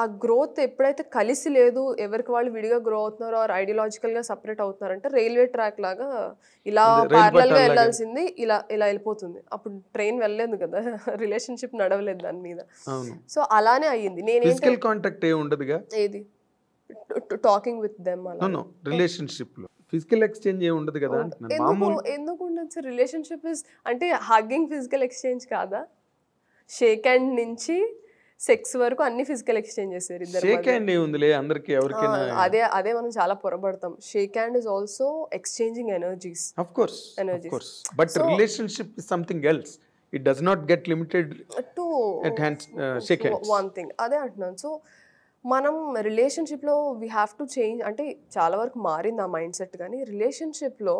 ఆ గ్రోత్ ఎప్పుడైతే కలిసి లేదు, ఎవరికి వాళ్ళు విడిగా గ్రో అవుతున్నారో ఆర్ ఐడియాలజికల్గా సపరేట్ అవుతున్నారంటే రైల్వే ట్రాక్ లాగా ఇలా ప్యారలల్గా వెళ్ళాల్సింది ఇలా వెళ్ళిపోతుంది. అప్పుడు ట్రైన్ వెళ్ళలేదు కదా, రిలేషన్షిప్ నడవలేదు దాని మీద. సో అలానే అయ్యింది. ఫిజికల్ కాంటాక్ట్ ఉండదుగా, ఏది టాకింగ్ విత్ దెమ్ అలా రిలేషన్షిప్ లో ఫిజికల్ ఎక్స్చేంజ్ ఏమి ఉండదు కదా. ఎందుకు ఉండదు సార్? రిలేషన్షిప్ ఇస్ అంటే హగ్గింగ్ ఫిజికల్ ఎక్స్చేంజ్ కాదా? షేక్ హ్యాండ్ నుంచి సెక్స్ వరకు అన్ని ఫిజికల్ ఎక్స్చేంజ్ చేశారు ఇద్దరు. షేక్ హ్యాండ్ ఏముందిలే అందరికి ఎవరికైనా. అదే మనం చాలా పొరపడతాం. Shake hand is also exchanging energies. Of course but relationship is something else. It does not get limited to shake hands. One thing అదే అంటున్నాను. సో మనం రిలేషన్షిప్లో వీ హ్యావ్ టు చేంజ్. అంటే చాలా వరకు మారింది ఆ మైండ్ సెట్. కానీ రిలేషన్షిప్లో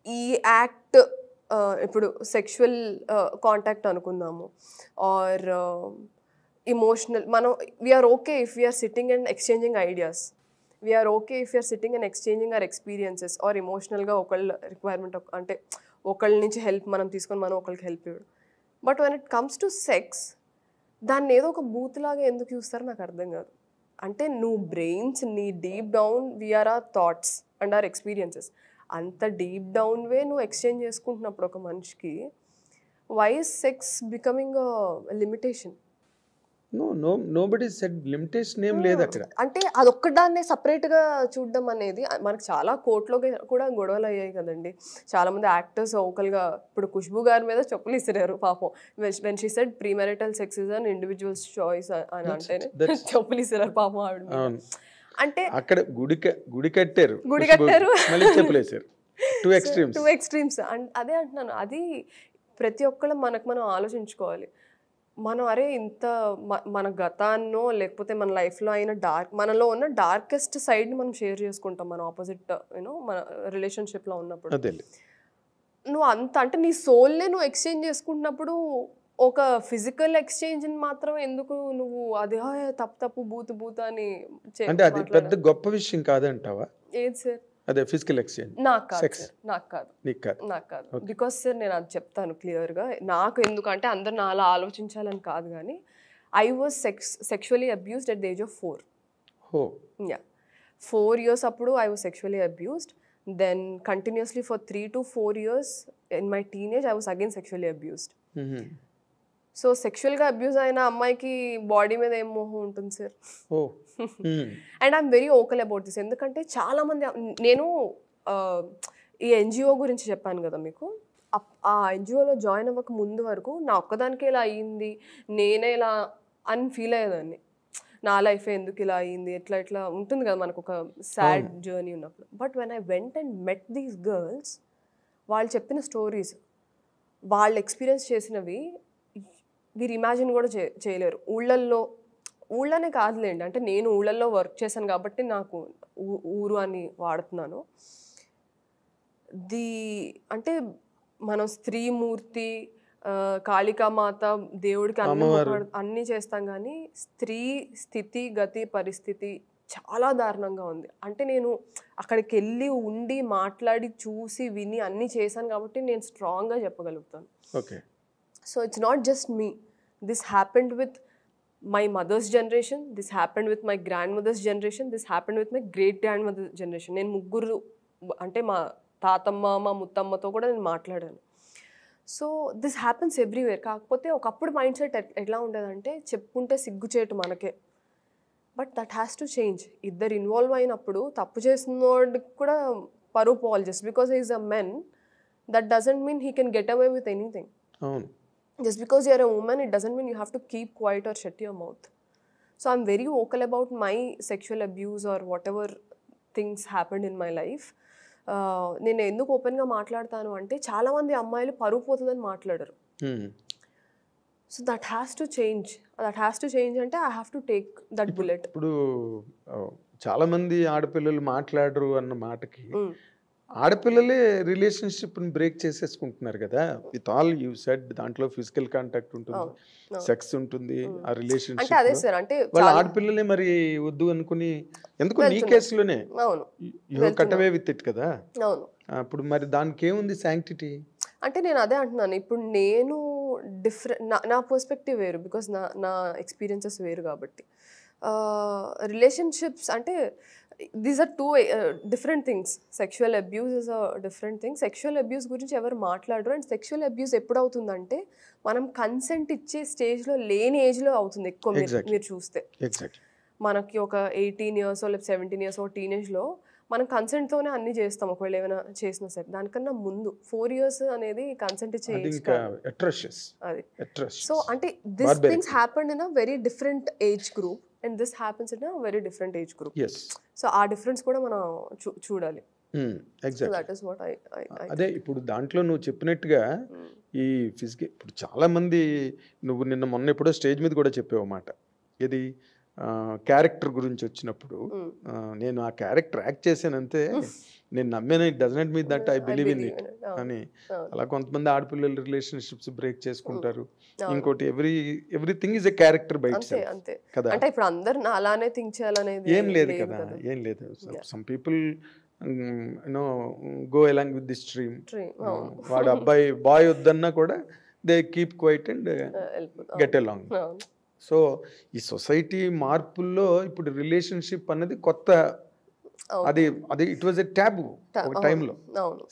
ఈ యాక్ట్ ఇప్పుడు సెక్షువల్ కాంటాక్ట్ అనుకుందాము ఆర్ ఇమోషనల్, మనం we're okay if we're sitting and exchanging ideas, we're okay if you're sitting and exchanging our experiences or ఎమోషనల్గా ఒకళ్ళ రిక్వైర్మెంట్ అంటే ఒకళ్ళ నుంచి హెల్ప్ మనం తీసుకొని మనం ఒకళ్ళకి హెల్ప్ ఇవ్వడం. But when it comes to sex, దాన్ని ఏదో ఒక బూత్ లాగా ఎందుకు చూస్తారో నాకు అర్థం కాదు. అంటే నువ్వు బ్రెయిన్స్, నీ deep down we're our thoughts and our experiences, అంత డీప్ డౌన్ వే నువ్వు ఎక్స్చేంజ్ చేసుకుంటున్నప్పుడు ఒక మనిషికి why is sex becoming limitation? Nobody said limitation ఏం లేదు అక్కడ. అంటే అదొక్కదాన్నే సపరేట్గా చూడడం అనేది మనకు చాలా కోర్టులో కూడా గొడవలు అయ్యాయి కదండి. చాలామంది యాక్టర్స్ ఓకల్గా, ఇప్పుడు ఖుష్బూ గారి మీద చెప్పులు ఇసిరారు పాపం. When she said pre marital sex is an individuals choice అని అంటేనే చెప్పులు ఇసిరారు పాపం ఆవిడ. అంటే అక్కడ గుడి కట్టారు మళ్ళీ చెప్పులేసారు. Two extremes. అదే అంటున్నాను, అది ప్రతి ఒక్కళ్ళు మనం ఆలోచించుకోవాలి. మనం అరే ఇంత మన గతాన్నో లేకపోతే మన లైఫ్లో అయిన మనలో ఉన్న డార్కెస్ట్ సైడ్ని మనం షేర్ చేసుకుంటాం మన ఆపోజిట్ మన రిలేషన్షిప్లో ఉన్నప్పుడు. నువ్వు అంత అంటే నీ సోల్నే నువ్వు ఎక్స్చేంజ్ చేసుకుంటున్నప్పుడు ఒక ఫిజికల్ ఎక్స్చేంజ్ని మాత్రం ఎందుకు నువ్వు అది తప్పు బూత్ అని అంటే అది పెద్ద గొప్ప విషయం కాదంటావా? ఏది సార్? అదే ఫిజికల్ ఎక్స్చేంజ్. నాకు కాదు బికాస్ సార్ నేను అది చెప్తాను క్లియర్గా. నాకు ఎందుకంటే అందరు నా అలా ఆలోచించాలని కాదు, కానీ I was sexually abused at the age of 4. 4 years అప్పుడు I was sexually abused. Then continuously for 3 to 4 years in my teenage I was again sexually abused. So సెక్షువల్గా అబ్యూజ్ అయిన అమ్మాయికి బాడీ మీద ఏం మోహం ఉంటుంది sir? And I'm very vocal about this. ఎందుకంటే చాలామంది, నేను ఈ ఎన్జిఓ గురించి చెప్పాను కదా మీకు, ఆ ఎన్జిఓలో జాయిన్ అవ్వక ముందు వరకు నా ఒక్కదానికే ఇలా అయ్యింది, నేనే ఇలా అని ఫీల్ అయ్యేదాన్ని. నా లైఫ్ ఎందుకు ఇలా అయ్యింది, ఎట్లా ఉంటుంది కదా మనకు ఒక సాడ్ జర్నీ ఉన్నప్పుడు. But when I went and met these girls, వాళ్ళు చెప్పిన స్టోరీస్, వాళ్ళు ఎక్స్పీరియన్స్ చేసినవి మీరు ఇమాజిన్ కూడా చేయలేరు. ఊళ్ళనే కాదులేండి, అంటే నేను ఊళ్ళల్లో వర్క్ చేశాను కాబట్టి నాకు ఊరు అని వాడుతున్నాను. అంటే మనం స్త్రీమూర్తి, కాళికామాత, దేవుడికి అన్ని చేస్తాం, కానీ స్త్రీ స్థితి గతి పరిస్థితి చాలా దారుణంగా ఉంది. అంటే నేను అక్కడికి వెళ్ళి ఉండి మాట్లాడి చూసి విని అన్నీ చేశాను కాబట్టి నేను స్ట్రాంగ్గా చెప్పగలుగుతాను. Okay. So it's not just me, this happened with my mother's generation, this happened with my grandmother's generation, this happened with my great grandmother's generation. నేను ముగ్గురు అంటే మా తాతమ్మ మా ముత్తమ్మతో కూడా నేను మాట్లాడాను. So this happens everywhere. కాకపోతే ఒకప్పుడు మైండ్ సెట్ ఎట్లా ఉండేదంటే చెప్పుకుంటే సిగ్గుచేటు మనకే, but that has to change. ఇద్దరు ఇన్వాల్వ్ అయినప్పుడు తప్పు చేసినోడికి కూడా పరువు పోవాలి. Just because he's a men that doesn't mean he can get away with anything. అవును. Just because you're a woman, it doesn't mean you have to keep quiet or shut your mouth. So I'm very vocal about my sexual abuse or whatever things happened in my life. నేను ఎందుకు ఓపెన్గా మాట్లాడతాను అంటే చాలామంది అమ్మాయిలు పరువు పోతుందని మాట్లాడరు. So that has to change. That has to change అంటే I have to take that bullet. ఇప్పుడు చాలామంది ఆడపిల్లలు మాట్లాడరు అన్న మాటకి ఆడపిల్లలే రిలేషన్షిప్ని బ్రేక్ చేసేసుకుంటున్నారు కదా. విత్ ఆల్ యూ సెడ్ దాంట్లో ఫిజికల్ కాంటాక్ట్ ఉంటుంది, సెక్స్ ఉంటుంది, ఆ రిలేషన్షిప్ వాళ్ళ ఆడపిల్లలే మరి వద్దు అనుకుని ఎందుకు నీ కేసులోనే you cut away with it కదా. అప్పుడు మరి దానికి ఏముంది శాంక్టిటీ అంటే నేను అదే అంటున్నాను. ఇప్పుడు నేను డిఫరెంట్, నా పర్స్పెక్టివ్ వేరు, బికాస్ నా ఎక్స్పీరియన్సెస్ వేరు కాబట్టి. రిలేషన్షిప్స్ అంటే these are two different things. Sexual abuse is a different thing. Sexual abuse గురించి ఎవరు మాట్లాడరు. అండ్ సెక్షువల్ అబ్యూస్ ఎప్పుడు అవుతుందంటే మనం కన్సెంట్ ఇచ్చే స్టేజ్లో లేని ఏజ్లో అవుతుంది ఎక్కువ. మీరు చూస్తే మనకి ఒక 18 years లేదా 17 years టీనేజ్లో మనం కన్సెంట్తోనే అన్ని చేస్తాం. ఒకవేళ ఏమైనా చేసినా సరే దానికన్నా ముందు 4 years అనేది కన్సెంట్ ఇచ్చే ఏజ్ అది. సో అంటే this things happened in a very different age group and this happens in a very different age group. Yes. So our difference kuda mana chudali. Exactly. So that is what I అదే ఇప్పుడు దాంట్లో నువ్వు చెప్పినట్టుగా ఈ physical ఇప్పుడు చాలా మంది నువ్వు నిన్న మొన్న ఎప్పుడో స్టేజ్ మీద కూడా చెప్పావు మాట, ఇది క్యారెక్టర్ గురించి వచ్చినప్పుడు నేను ఆ క్యారెక్టర్ యాక్ట్ చేశానంతే నేను నమ్మాను, it does not mean that I believe in it అని. అలా కొంతమంది ఆడపిల్లలు రిలేషన్షిప్స్ బ్రేక్ చేసుకుంటారు. ఇంకోటి everything is a character by itself కదా. అంటే ఇప్పుడు అందరూ అలానే థింక్ చేయాలనేది ఏం లేదు కదా, ఏం లేదు. Some people you know go along with the stream. వాడు అబ్బాయి బాయ్ వద్దన్నా కూడా they keep quiet and get along. So ఈ సొసైటీ మార్పుల్లో ఇప్పుడు రిలేషన్షిప్ అన్నది కొత్త, అది ఇట్ వాజ్ ఎ ట్యాబు ఒక టైంలో.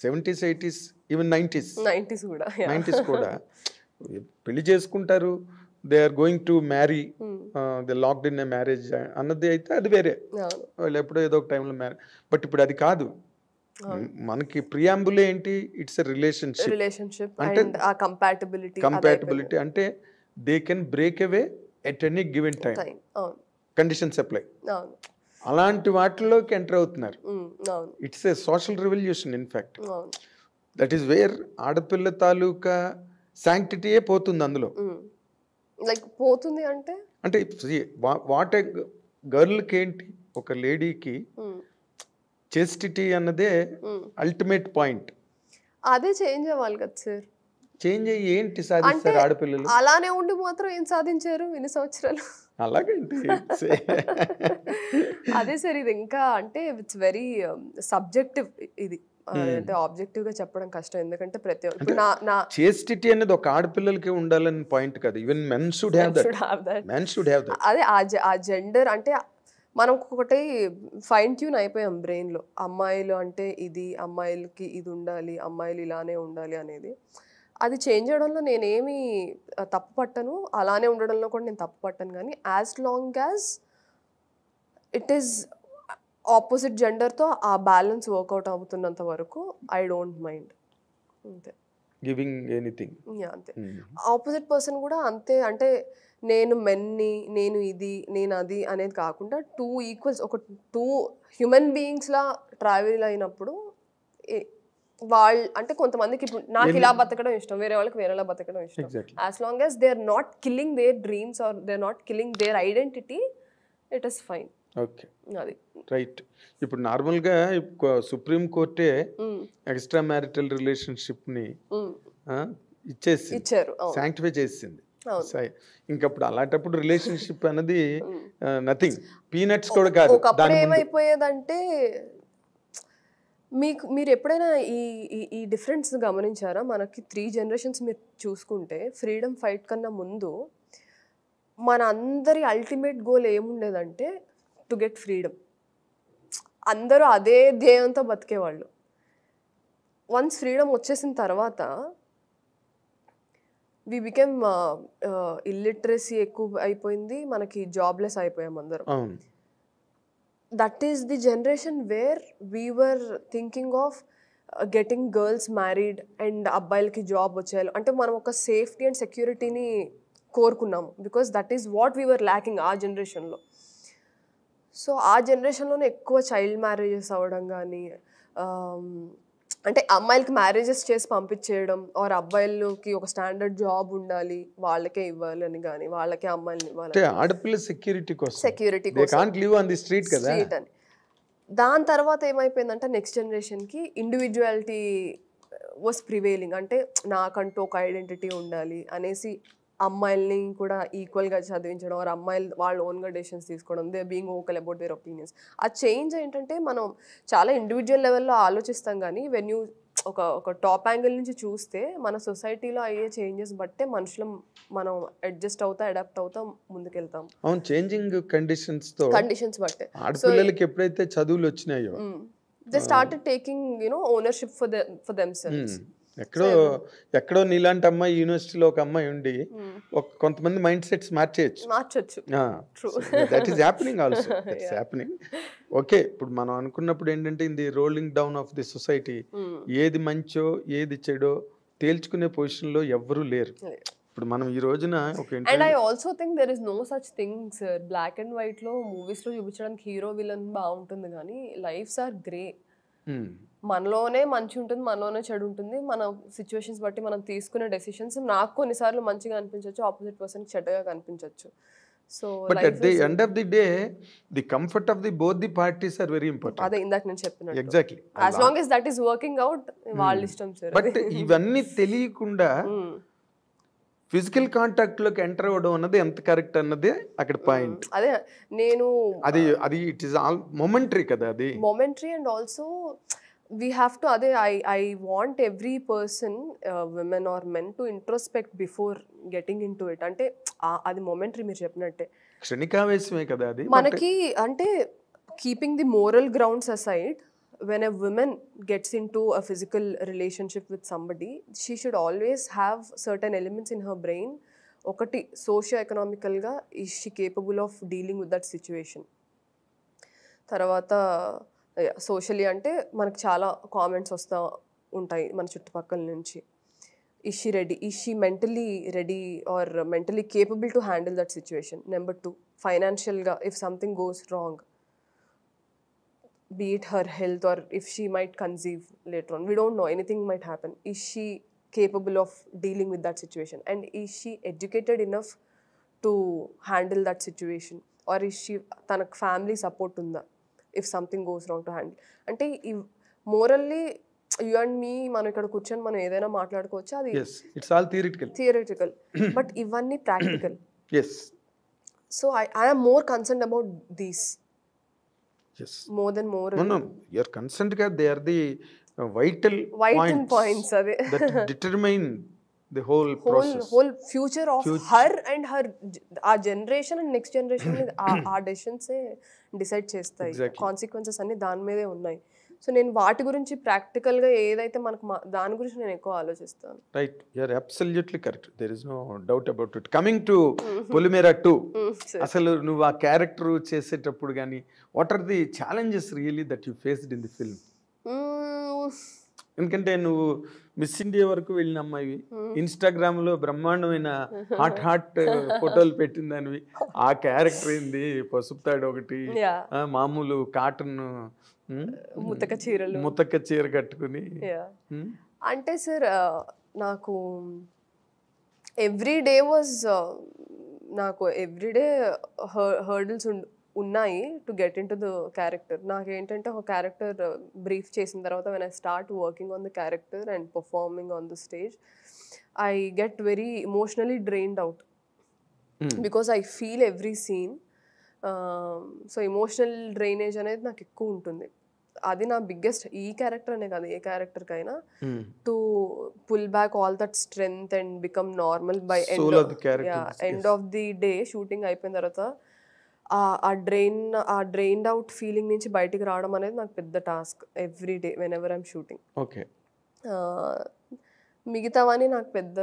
70s 80s ఈవెన్ 90s కూడా పెళ్లి చేసుకుంటారు, they are going to marry, they locked in a marriage అన్నది అయితే అది వేరే, వాళ్ళు ఎప్పుడో ఏదో ఒక టైంలో మ్యారేజ్. బట్ ఇప్పుడు అది కాదు, మనకి ప్రియాంబులే ఏంటి, ఇట్స్ ఎ రిలేషన్షిప్ అంటే కంపాటబిలిటీ అంటే they can break away at any given time, conditions apply. అలాంటి వాటిలోకి ఎంటర్ అవుతున్నారు. It's a social revolution in fact. That is wear ఆడపిల్ల తాలూకా శాంక్టిటీయే పోతుంది అందులో. లైక్ పోతుంది అంటే వాట్ ఏ గర్ల్కి ఏంటి, ఒక లేడీకి చెస్టిటీ అన్నదే అల్టిమేట్ పాయింట్. అదే చేంజ్ అవ్వాలి కదా సార్. చేంజ్ అయ్యి ఏంటి సాధిస్తారు ఆడపిల్లలు? అలానే ఉండి మాత్రం ఏం సాధించారు ఇన్ని సంవత్సరాలు? అలాగేంటి అదే సార్, ఇది ఇంకా అంటే ఇట్స్ వెరీ సబ్జెక్టివ్. ఇది అంటే ఆబ్జెక్టివ్ గా చెప్పడం కష్టం, ఎందుకంటే ప్రతి చేస్టిటీ అనేది ఒక ఆడపిల్లలకి ఉండాలని పాయింట్ కాదు. Even men should have that. Men should have that. అదే ఆ జెండర్ అంటే మనం ఒకటి ఫైన్ ట్యూన్ అయిపోయాం బ్రెయిన్ లో. అమ్మాయిలు అంటే ఇది, అమ్మాయిలకి ఇది ఉండాలి, అమ్మాయిలు ఇలానే ఉండాలి అనేది. అది చేంజ్ చేయడంలో నేనేమి తప్పు పట్టను, అలానే ఉండడంలో కూడా నేను తప్పు పట్టను. కానీ as long as it is opposite జెండర్తో ఆ బ్యాలెన్స్ వర్కౌట్ అవుతున్నంత వరకు ఐ డోంట్ మైండ్. అంతే. Giving anything. అంతే. ఆపోజిట్ పర్సన్ కూడా అంతే. అంటే నేను మెన్ని, నేను ఇది, నేను అది అనేది కాకుండా 2 ఈక్వల్స్, ఒక 2 హ్యూమన్ బీయింగ్స్లా ట్రావెల్ అయినప్పుడు వాళ్ళు అంటే కొంతమందికి ఇప్పుడు నాకు ఇలా బతకడం ఇష్టం, వేరే వాళ్ళకి వేరేలా బతకడం ఇష్టం. As long as they are not killing their dreams or they are not killing their identity, it is fine. Okay, అది. రైట్. ఇప్పుడు నార్మల్గా సుప్రీం కోర్టే ఎక్స్ట్రా మ్యారిటల్ రిలేషన్షిప్ని ఇచ్చేసి ఇచ్చారు. అవును. శాంక్టిఫై చేసింది. అవును. ఇంకప్పుడు అలాంటప్పుడు రిలేషన్షిప్ అన్నది నథింగ్, పీనట్స్ కూడా కాదు. ఒకప్పుడు దాని ముందు ఏమైపోయేదంటే మీరు ఎప్పుడైనా ఈ ఈ ఈ డిఫరెన్స్ గమనించారా? మనకి 3 జనరేషన్స్ మీరు చూసుకుంటే ఫ్రీడమ్ ఫైట్ కన్నా ముందు మన అందరి అల్టిమేట్ గోల్ ఏముండేదంటే టు గెట్ ఫ్రీడమ్. అందరూ అదే ధ్యేయంతో బతికేవాళ్ళు. వన్స్ ఫ్రీడమ్ వచ్చేసిన తర్వాత వి బికెమ్ ఇల్లిటరసీ ఎక్కువ అయిపోయింది. మనకి జాబ్లెస్ అయిపోయాం అందరం. అవును. That is the generation where we were thinking of getting girls married and అబ్బాయిలకి జాబ్ వచ్చేయాలి అంటే మనం ఒక సేఫ్టీ అండ్ సెక్యూరిటీని కోరుకున్నాము. Because that is what we were lacking ఆ జనరేషన్లో. సో ఆ జనరేషన్లోనే ఎక్కువ చైల్డ్ మ్యారేజెస్ అవ్వడం కానీ, అంటే అమ్మాయిలకి మ్యారేజెస్ చేసి పంపించేయడం, ఆర్ అబ్బాయిలకి ఒక స్టాండర్డ్ జాబ్ ఉండాలి వాళ్ళకే ఇవ్వాలని కానీ, వాళ్ళకే అమ్మాయిలని అంటే ఇవ్వాలి, ఆడపిల్ల సెక్యూరిటీ కోసం, security they can't live on the street కదా. స్ట్రీట్ అని. దాని తర్వాత ఏమైపోయిందంటే నెక్స్ట్ జనరేషన్కి ఇండివిజువాలిటీ వాస్ ప్రివేలింగ్. అంటే నాకంటూ ఒక ఐడెంటిటీ ఉండాలి అనేసి అమ్మాయిల్ని కూడా ఈక్వల్గా చదివించడం, ఆర్ అమ్మాయిలు వాళ్ళు ఓన్గా డెసిషన్స్ తీసుకోవడం, they being vocal about their opinions. ఆ చేంజ్ ఏంటంటే మనం చాలా ఇండివిజువల్ లెవెల్లో ఆలోచిస్తాం కానీ వెన్ యూ ఒక టాప్ యాంగిల్ నుంచి చూస్తే మన సొసైటీలో అయ్యే చేంజెస్ బట్టే మనుషులం మనం అడ్జస్ట్ అవుతా అడాప్ట్ అవుతా ముందుకెళ్తాం. అవును, చేంజింగ్ కండిషన్స్ బట్టే. ఆడపిల్లలకి ఎప్పుడైతే చదువులు వచ్చినాయో they started taking ownership for themselves. ఎక్కడో నీలాంటి అమ్మాయి యూనివర్సిటీలో ఒక అమ్మాయి ఉండి కొంతమంది మైండ్ సెట్స్ మార్చొచ్చు. That is happening also, that's happening. Okay, ఇప్పుడు మనం అనుకున్నప్పుడు ఏంటంటే in the rolling down of the society ఏది మంచో ఏది చెడో తేల్చుకునే పొజిషన్లో ఎవ్వరూ లేరు. ఇప్పుడు మనం ఈ రోజున and I also think there is no such thing sir. Black and white లో మూవీస్ లో చూపించడానికి హీరో విలన్ బాగుంటుంది కానీ లైఫ్స్ ఆర్ గ్రే. మనలోనే మంచి ఉంటుంది, మనలోనే చెడు ఉంటుంది. మన సిచ్యువేషన్స్ బట్టి మనం తీసుకునే డెసిషన్స్ నాకు కొన్నిసార్లు మంచిగా అనిపించవచ్చు, ఆపోజిట్ పర్సన్ చెడ్డగా కనిపించవచ్చు. So but at the end of the day the comfort of the both the parties are very important. అదే ఇందాక నేను చెప్పినట్టు exactly, as long as that is working out వాళ్ళ ఇష్టం సార్. బట్ ఇవన్నీ తెలియకుండా ఫిజికల్ కాంటాక్ట్ లోకి ఎంటర్ అవ్వడం అన్నది ఎంత కరెక్ట్ అన్నది అక్కడ పాయింట్. అదే నేను అది ఇట్ ఈస్ ఆల్ మొమెంటరీ కదా, అది momentary. And also we have to అదే I want every person, women or men, to introspect before getting into it. అంటే అది మొమెంటరీ మీరు చెప్పినట్టే, క్షణికావేశమే కదా అది. మనకి అంటే keeping the moral grounds aside, when a woman gets into a physical relationship with somebody, she should always have certain elements in her brain. ఒకటి, socio-economicalగా is she capable of dealing with that situation. తర్వాత socially అంటే మనకు చాలా comments వస్తూ ఉంటాయి మన చుట్టుపక్కల నుంచి. is she mentally ready or mentally capable to handle that situation. Number 2, financialగా if something goes wrong, be it her health or if she might conceive later on, we don't know, anything might happen. Is she capable of dealing with that situation, and is she educated enough to handle that situation, or is she తనకు family support ఉందా if something goes wrong to handle. అంటే morally you and మీ మనం ఇక్కడ కూర్చొని మనం ఏదైనా మాట్లాడుకోవచ్చు, అది ఇట్స్ ఆల్ థియరిటికల్ బట్ ఇవన్నీ practical. yes so I am more concerned about these more than moral. no you are concerned that they are the vital points అదే that determine the whole process, whole future of her and her ఆ generation and next generation ఆ decisions decide చేస్తాయి. Consequences అన్ని దాని మీదే ఉన్నాయి. So నేను వాటి గురించి ప్రాక్టికల్గా ఏదైతే మనకు దాని గురించి నేను ఎక్కువ ఆలోచిస్తాను. Right, you are absolutely correct, there is no doubt about it. Coming to Polimera 2, అసలు నువ్వు ఆ క్యారెక్టర్ చేసేటప్పుడు కానీ what are the challenges really that you faced in the film? ఎందుకంటే నువ్వు మిస్ ఇండియా వరకు వెళ్ళిన అమ్మాయి, ఇన్స్టాగ్రామ్ లో బ్రహ్మాండమైన హాట్ ఫోటోలు పెట్టిందానివి. ఆ క్యారెక్టర్ ఏంది, పసుపు తాడు ఒకటి, మామూలు కాటన్ ముతక చీర కట్టుకుని. అంటే సార్ నాకు ఎవ్రీ డే వాజ్ నాకు ఎవ్రీడే హర్డిల్స్ ఉన్నాయి to get in to the character. నాకేంటంటే ఒక క్యారెక్టర్ బ్రీఫ్ చేసిన తర్వాత when I start working on the character and performing on the stage, I get very emotionally drained out because I feel every scene. So emotional drainage అనేది నాకు ఎక్కువ ఉంటుంది. అది నా బిగ్గెస్ట్, ఈ క్యారెక్టర్ అనే కాదు ఏ క్యారెక్టర్కైనా, to pull back all that strength and become normal by end of the day. Shooting అయిపోయిన తర్వాత ఆ డ్రైన్డ్ అవుట్ ఫీలింగ్ నుంచి బయటికి రావడం అనేది నాకు పెద్ద task every day whenever I'm shooting. Okay. మిగతావని నాకు పెద్ద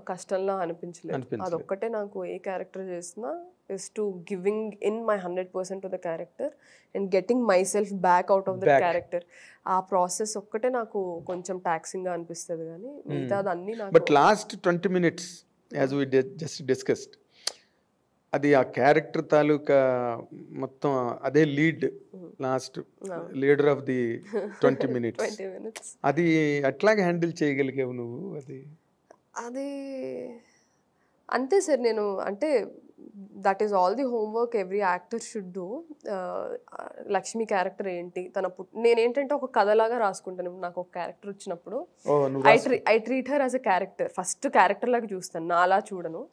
కష్టంలా అనిపించలేదు. అదొక్కటే నాకు ఏ క్యారెక్టర్ చేసినా is to giving in my 100% to the character and getting myself back out of the character. ఆ ప్రాసెస్ ఒక్కటే నాకు కొంచెం టాక్సింగ్ గా అనిపిస్తుంది కానీ మిగతాది అన్ని నాకు. But last 20 minutes as we just discussed, అది ఆ క్యారెక్టర్ తాలూకా మొత్తం అదే lead, last leader of the 20 minutes. 20 minutes అది అట్లాగే హ్యాండిల్ చేయగలిగావు నువ్వు? అది అంతే సార్. నేను అంటే that is all the homework every actor should do. Lakshmi character ఏంటి, నేనేంటంటే ఒక కథలాగా రాసుకుంటాను. నాకు ఒక క్యారెక్టర్ వచ్చినప్పుడు I treat her as a character. First character లాగా చూస్తాను, నాలా చూడను.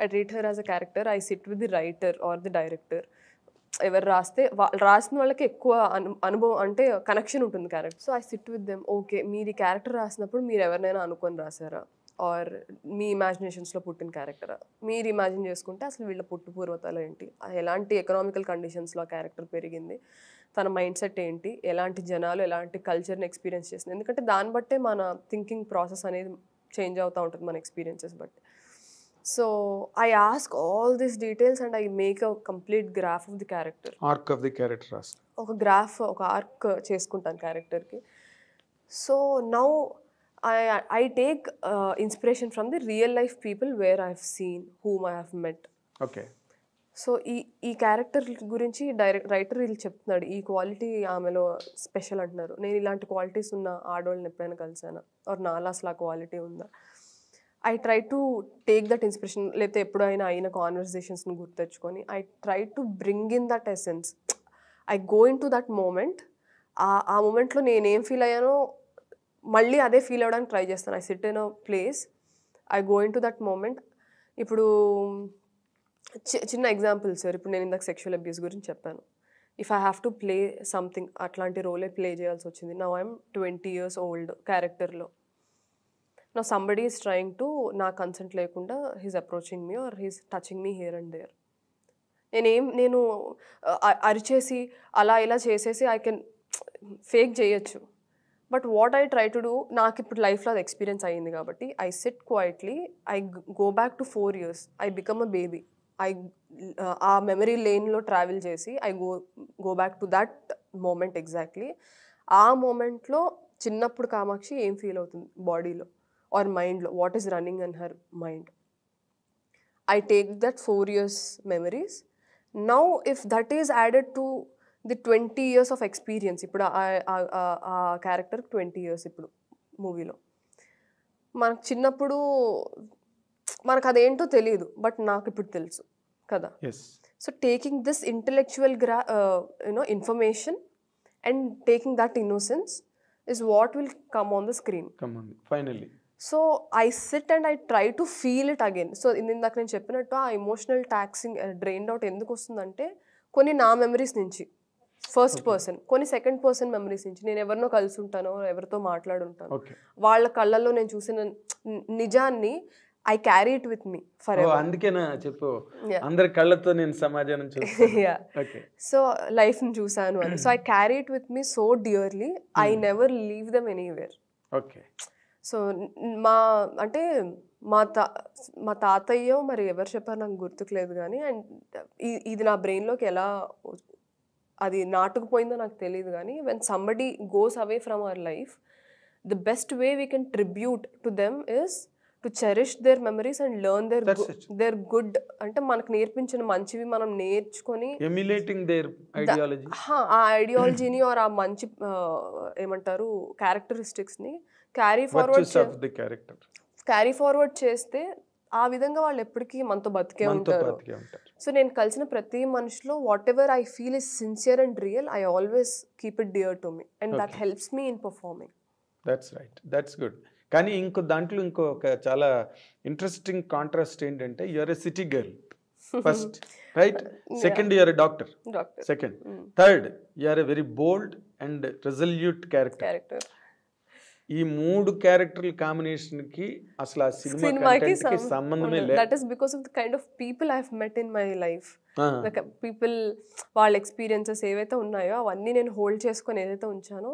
I treat her as a character. I SIT with the writer or the director. ఎవరు రాస్తే రాసిన వాళ్ళకి ఎక్కువ అనుభవం అంటే కనెక్షన్ ఉంటుంది character. So I SIT with them. Okay, మీరు ఈ క్యారెక్టర్ రాసినప్పుడు మీరు ఎవరినైనా అనుకొని రాసారా, ఆర్ మీ ఇమాజినేషన్స్లో పుట్టిన క్యారెక్టరా, మీరు ఇమాజిన్ చేసుకుంటే అసలు వీళ్ళ పూర్వతాలు ఏంటి, ఎలాంటి ఎకనామికల్ కండిషన్స్లో ఆ క్యారెక్టర్ పెరిగింది, తన మైండ్ సెట్ ఏంటి, ఎలాంటి జనాలు ఎలాంటి కల్చర్ని ఎక్స్పీరియన్స్ చేస్తుంది. ఎందుకంటే దాన్ని బట్టే మన థింకింగ్ ప్రాసెస్ అనేది చేంజ్ అవుతూ ఉంటుంది మన ఎక్స్పీరియన్సెస్ బట్టి. So I ask all these details and I make a complete graph of the character. Arc of the character, ఒక గ్రాఫ్, ఒక ఆర్క్ చేసుకుంటాను క్యారెక్టర్కి. So now I take inspiration from the real life people where I have seen, whom I have met. Okay. So ఈ character గురించి writer వీళ్ళు చెప్తున్నాడు, ఈ quality ఆమెలో స్పెషల్ అంటున్నారు. నేను ఇలాంటి క్వాలిటీస్ ఉన్న ఆడవాళ్ళని ఎప్పుడైనా కలిసానా, ఆర్ నాలా అసలు ఆ క్వాలిటీ ఉందా. I try to take that inspiration. లేకపోతే ఎప్పుడైనా అయిన కాన్వర్సేషన్స్ని గుర్తెచ్చుకొని I try to bring in that essence. I go in to that moment. ఆ మూమెంట్లో నేనేం ఫీల్ అయ్యానో మళ్ళీ అదే ఫీల్ అవ్వడానికి ట్రై చేస్తాను. I sit in a place, I go in to that moment. ఇప్పుడు చిన్న ఎగ్జాంపుల్ సార్, ఇప్పుడు నేను ఇందాక సెక్షువల్ అబ్యూస్ గురించి చెప్పాను. If I have to play something, అట్లాంటి రోలే ప్లే చేయాల్సి వచ్చింది. నౌ ఐఎమ్ 20 years old క్యారెక్టర్లో. నా సంబడీ ఈస్ ట్రయింగ్ టు, నా కన్సెంట్ లేకుండా he's approaching me or he's touching me here and there. నేను అరిచేసి అలా ఇలా చేసేసి ఐ కెన్ ఫేక్ చేయొచ్చు. But what I try to do, నాకు ఇప్పుడు లైఫ్లో అది ఎక్స్పీరియన్స్ అయ్యింది కాబట్టి I sit quietly, I go back to 4 years, I become a baby. ఆ మెమరీ లేన్లో ట్రావెల్ చేసి I go back to that moment exactly. ఆ మూమెంట్లో చిన్నప్పుడు కామాక్షి ఏం ఫీల్ అవుతుంది బాడీలో ఆర్ మైండ్లో, what is running in her mind. I take that 4 years memories. Now if that is added to the 20 years of experience, ఇప్పుడు ఆ క్యారెక్టర్ 20 years ఇప్పుడు మూవీలో. మనకు చిన్నప్పుడు మనకు అదేంటో తెలియదు, బట్ నాకు ఇప్పుడు తెలుసు కదా. So taking this intellectual information and taking that innocence is what will come on the screen. Finally. So I sit and I try to feel it again. So ఇందాక నేను చెప్పినట్టు ఆ ఎమోషనల్ టాక్సింగ్ డ్రైన్డ్ అవుట్ ఎందుకు వస్తుందంటే, కొన్ని నా memories నుంచి first person, కొన్ని సెకండ్ పర్సన్ మెమరీస్ నుంచి. నేను ఎవరినో కలిసి ఉంటానో, ఎవరితో మాట్లాడుంటాను, వాళ్ళ కళ్ళల్లో నేను చూసిన నిజాన్ని I carry it with me for ever. అందుకేనా చెప్పు, అందరి కళ్ళతో నేను సమాజాన్ని చూసాను, సో లైఫ్ ని చూసాను అని. So I carry it with me so dearly, I never leave them anywhere. Okay. So అంటే మా తాతయ్యో మరి ఎవరు చెప్పారు నాకు గుర్తుకులేదు కానీ, అండ్ ఇది నా బ్రెయిన్లోకి ఎలా అది నాటుకుపోయిందో నాకు తెలియదు కానీ, when somebody goes away from our life, the best way we can tribute to them is to cherish their memories and learn their good. అంటే మనకు నేర్పించిన మంచివి మనం నేర్చుకొని ఆ ఐడియాలజీని ఆర్ ఆ మంచి ఏమంటారు క్యారెక్టరిస్టిక్స్ని క్యారీ ఫార్వర్డ్ చేస్తే ఆ విధంగా వాళ్ళు ఎప్పటికీ మనతో బతికే మనతో ఉంటారు. బతికే ఉంటారు. సో నేను కలిసిన ప్రతి మనిషిలో whatever I feel is sincere and real, I always keep it dear to me and that helps me in performing. That's right, that's good. కానీ దాంట్లో ఇంకొక చాలా ఇంట్రెస్టింగ్ కాంట్రాస్ట్ ఏంటంటే you're a city girl first, right? Second you're a doctor, doctor. Second. Third you're a very bold and resolute character. ఈ 3 క్యారెక్టర్ల combination కి అసలు ఆ సినిమాకి సంబంధమే లేదు. That is because of the kind of people I have met in my life. Like people వాళ్ళ experiences ఏవైతే ఉన్నాయో అవన్నీ నేను హోల్డ్ చేసుకొని ఏదైతే ఉంచానో,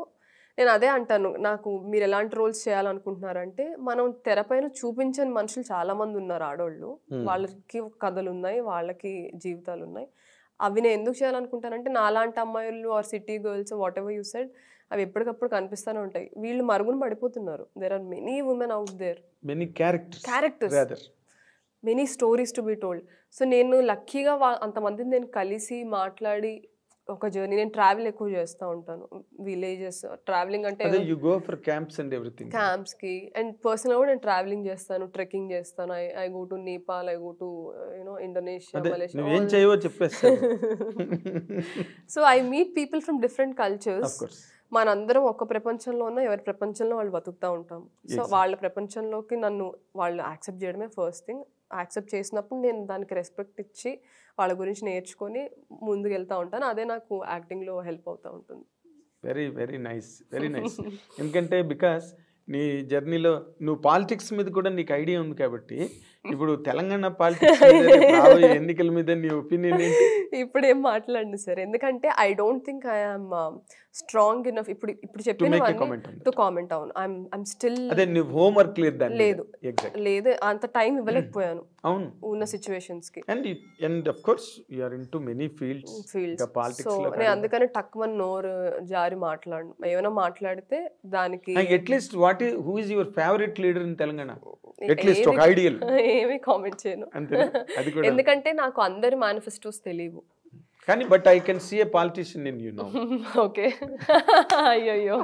నేను అదే అంటాను. నాకు మీరు ఎలాంటి రోల్స్ చేయాలనుకుంటున్నారంటే, మనం తెరపైన చూపించని మనుషులు చాలా మంది ఉన్నారు ఆడోళ్ళు. వాళ్ళకి కథలు ఉన్నాయి, వాళ్ళకి జీవితాలు ఉన్నాయి. అవి నేను ఎందుకు చేయాలనుకుంటానంటే, నాలాంటి అమ్మాయిలు or city girls whatever you said, అవి ఎప్పటికప్పుడు కనిపిస్తూనే ఉంటాయి. వీళ్ళు మరుగున పడిపోతున్నారు. There are many women out there, many characters, many stories to be told. So నేను లక్కీగా అంతమందిని నేను కలిసి మాట్లాడి ఒక జర్నీ. నేను ట్రావెల్ ఎక్కువ చేస్తూ ఉంటాను, విలేజెస్ ట్రావెలింగ్ అంటే you go for camps and everything. Camps కి అండ్ పర్సనల్ కూడా నేను ట్రావెలింగ్ చేస్తాను, ట్రెక్కింగ్ చేస్తాను. I go to Nepal, I go to Indonesia, Malaysia. నువ్వు ఏం చేయవో చెప్పేస్తా. So I meet people from different cultures. మనందరం ఒక ప్రపంచంలో ఉన్న ఎవరి ప్రపంచంలో వాళ్ళు బతుకుతూ ఉంటాం. సో వాళ్ళ ప్రపంచంలోకి నన్ను వాళ్ళు యాక్సెప్ట్ చేయడమే ఫస్ట్ థింగ్. యాక్సెప్ట్ చేసినప్పుడు నేను దానికి రెస్పెక్ట్ ఇచ్చి వాళ్ళ గురించి నేర్చుకొని ముందుకు వెళ్తూ ఉంటాను. అదే నాకు యాక్టింగ్లో హెల్ప్ అవుతూ ఉంటుంది. Very very nice, very nice. ఎందుకంటే బికాస్ నీ జర్నీలో నువ్వు పాలిటిక్స్ మీద కూడా నీకు ఐడియా ఉంది కాబట్టి, ఇప్పుడు తెలంగాణ పాలిటిక్స్ ఎన్నికల మీద నీ ఒపీనియన్ ఏంటి? ఇప్పుడు ఏం మాట్లాడండి సార్, ఎందుకంటే I don't think I am strong enough ఇప్పుడు చెప్పిన టు కామెంట్. అవును, ఐఎమ్ స్టిల్. అదే నువ్వు హోంవర్క్ లేదు, అంత టైం ఇవ్వలేకపోయాను అవును ఉన్న సిచ్యువేషన్స్ కి. And of course you are into many fields. So నేను అందుకని టక్కుమని నోరు జారి మాట్లాడను. ఏమైనా మాట్లాడితే దానికి at least who is your favourite leader in Telangana? At least ఒక ఐడియల్. ఏమీ కామెంట్ చేయను, ఎందుకంటే నాకు అందరి మేనిఫెస్టోస్ తెలియవు. కానీ but I can see a politician in you now. Okay, అయ్యో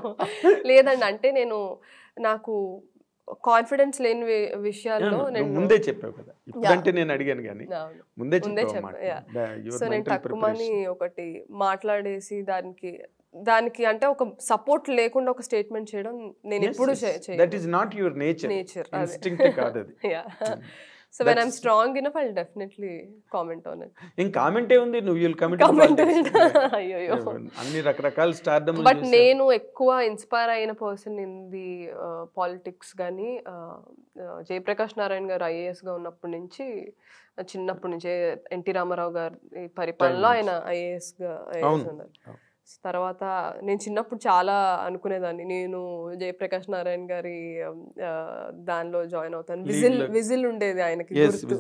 లేదండి, అంటే నాకు కాన్ఫిడెన్స్ లేని విషయాల్లో నేను ముందే చెప్పావు కదా, ఇప్పుడంటే నేను అడిగాను కానీ ముందే చెప్పాను. సో నేను తక్కువని ఒకటి మాట్లాడేసి దానికి అంటే ఒక సపోర్ట్ లేకుండా ఒక స్టేట్మెంట్ చేయడం నేను ఎప్పుడు చేయను. That is not your nature, instinct కాదు అది. So when I'm strong enough, I'll definitely comment on it. In comment ఏ ఉంది, నువ్వు you'll comment. అయ్యో అన్ని రకరకాల స్టార్డమ్. బట్ నేను ఎక్కువ ఇన్స్పైర్ అయిన పర్సన్ ఇన్ ది పాలిటిక్స్ కానీ జయప్రకాష్ నారాయణ గారు ఐఏఎస్ గా ఉన్నప్పటి నుంచి, చిన్నప్పటి నుంచే ఎన్టీ రామారావు గారి పరిపాలనలో ఆయన ఐఏఎస్ ఉన్నారు. తర్వాత నేను చిన్నప్పుడు చాలా అనుకునేదాన్ని, నేను జయప్రకాష్ నారాయణ గారి దానిలో జాయిన్ అవుతాను, విజిల్ ఉండేది ఆయనకి గుర్తు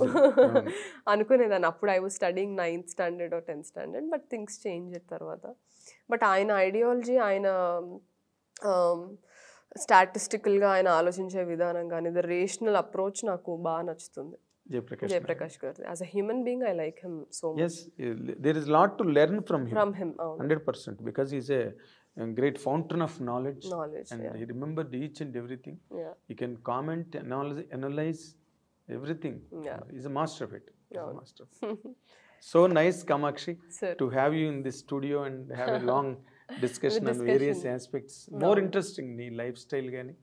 అనుకునేదాన్ని. అప్పుడు I was studying 9th standard or 10th standard, but things change తర్వాత. బట్ ఆయన ఐడియాలజీ, ఆయన స్టాటిస్టికల్గా ఆయన ఆలోచించే విధానం కానీ, ద రేషనల్ అప్రోచ్ నాకు బాగా నచ్చుతుంది. Jaiprakash Garu. As a human being, I like him so much. Yes, there is a lot to learn from him. 100%, because he's a great fountain of knowledge, and he remembered each and everything. He can comment, analyze everything. He's a master of it. So nice, Kamakshi, to have you in this studio and have a long discussion on various aspects. More interesting నీ lifestyle gaani,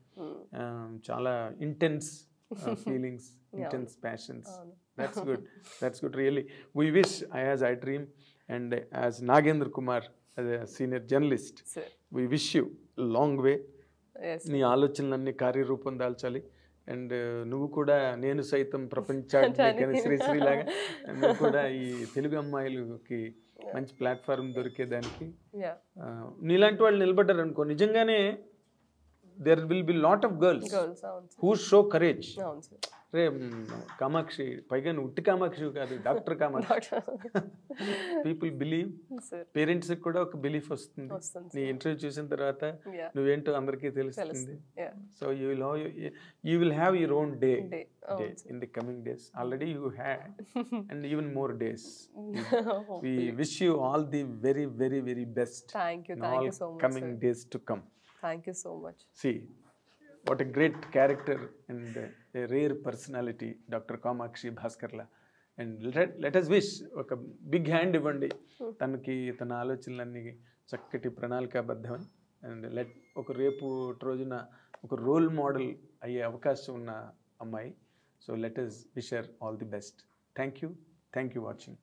chala intense feelings, intense passions. That's good really. We wish, as I dream, and as Nagendra Kumar, as a senior journalist, we wish you a long way. నీ ఆలోచనలన్నీ కార్యరూపం దాల్చాలి. And నువ్వు కూడా నేను సైతం ప్రపంచాన్ని శ్రీలాగా నువ్వు కూడా ఈ తెలుగు అమ్మాయిలకి మంచి ప్లాట్ఫామ్ దొరికేదానికి నీలాంటి వాళ్ళు నిలబడ్డారు అనుకో, నిజంగానే there will be lot of girls who show courage. రే కామాక్షి, పైగా ఉట్టి కామాక్షి కాదు, doctor Kamakshi. People believe, parents కూడా ఒక బిలీఫ్ వస్తుంది. నీ ఇంటర్వ్యూ చూసిన తర్వాత నువ్వేంటో అందరికీ తెలుస్తుంది. So you will have your own day in the coming days. Already you had, and even more days. We wish you all the very very very best. Thank you so much, coming days to come. Thank you so much. See, what a great character and a rare personality doctor Kamakshi భాస్కర్లా. And let us wish ఒక big hand ఇవ్వండి తనకి, తన ఆలోచనలన్నీ చక్కటి ప్రణాళికాబద్ధమని. And ఒక రేపు రోజున ఒక రోల్ మోడల్ అయ్యే అవకాశం ఉన్న అమ్మాయి. So let us wish her all the best. Thank you watching.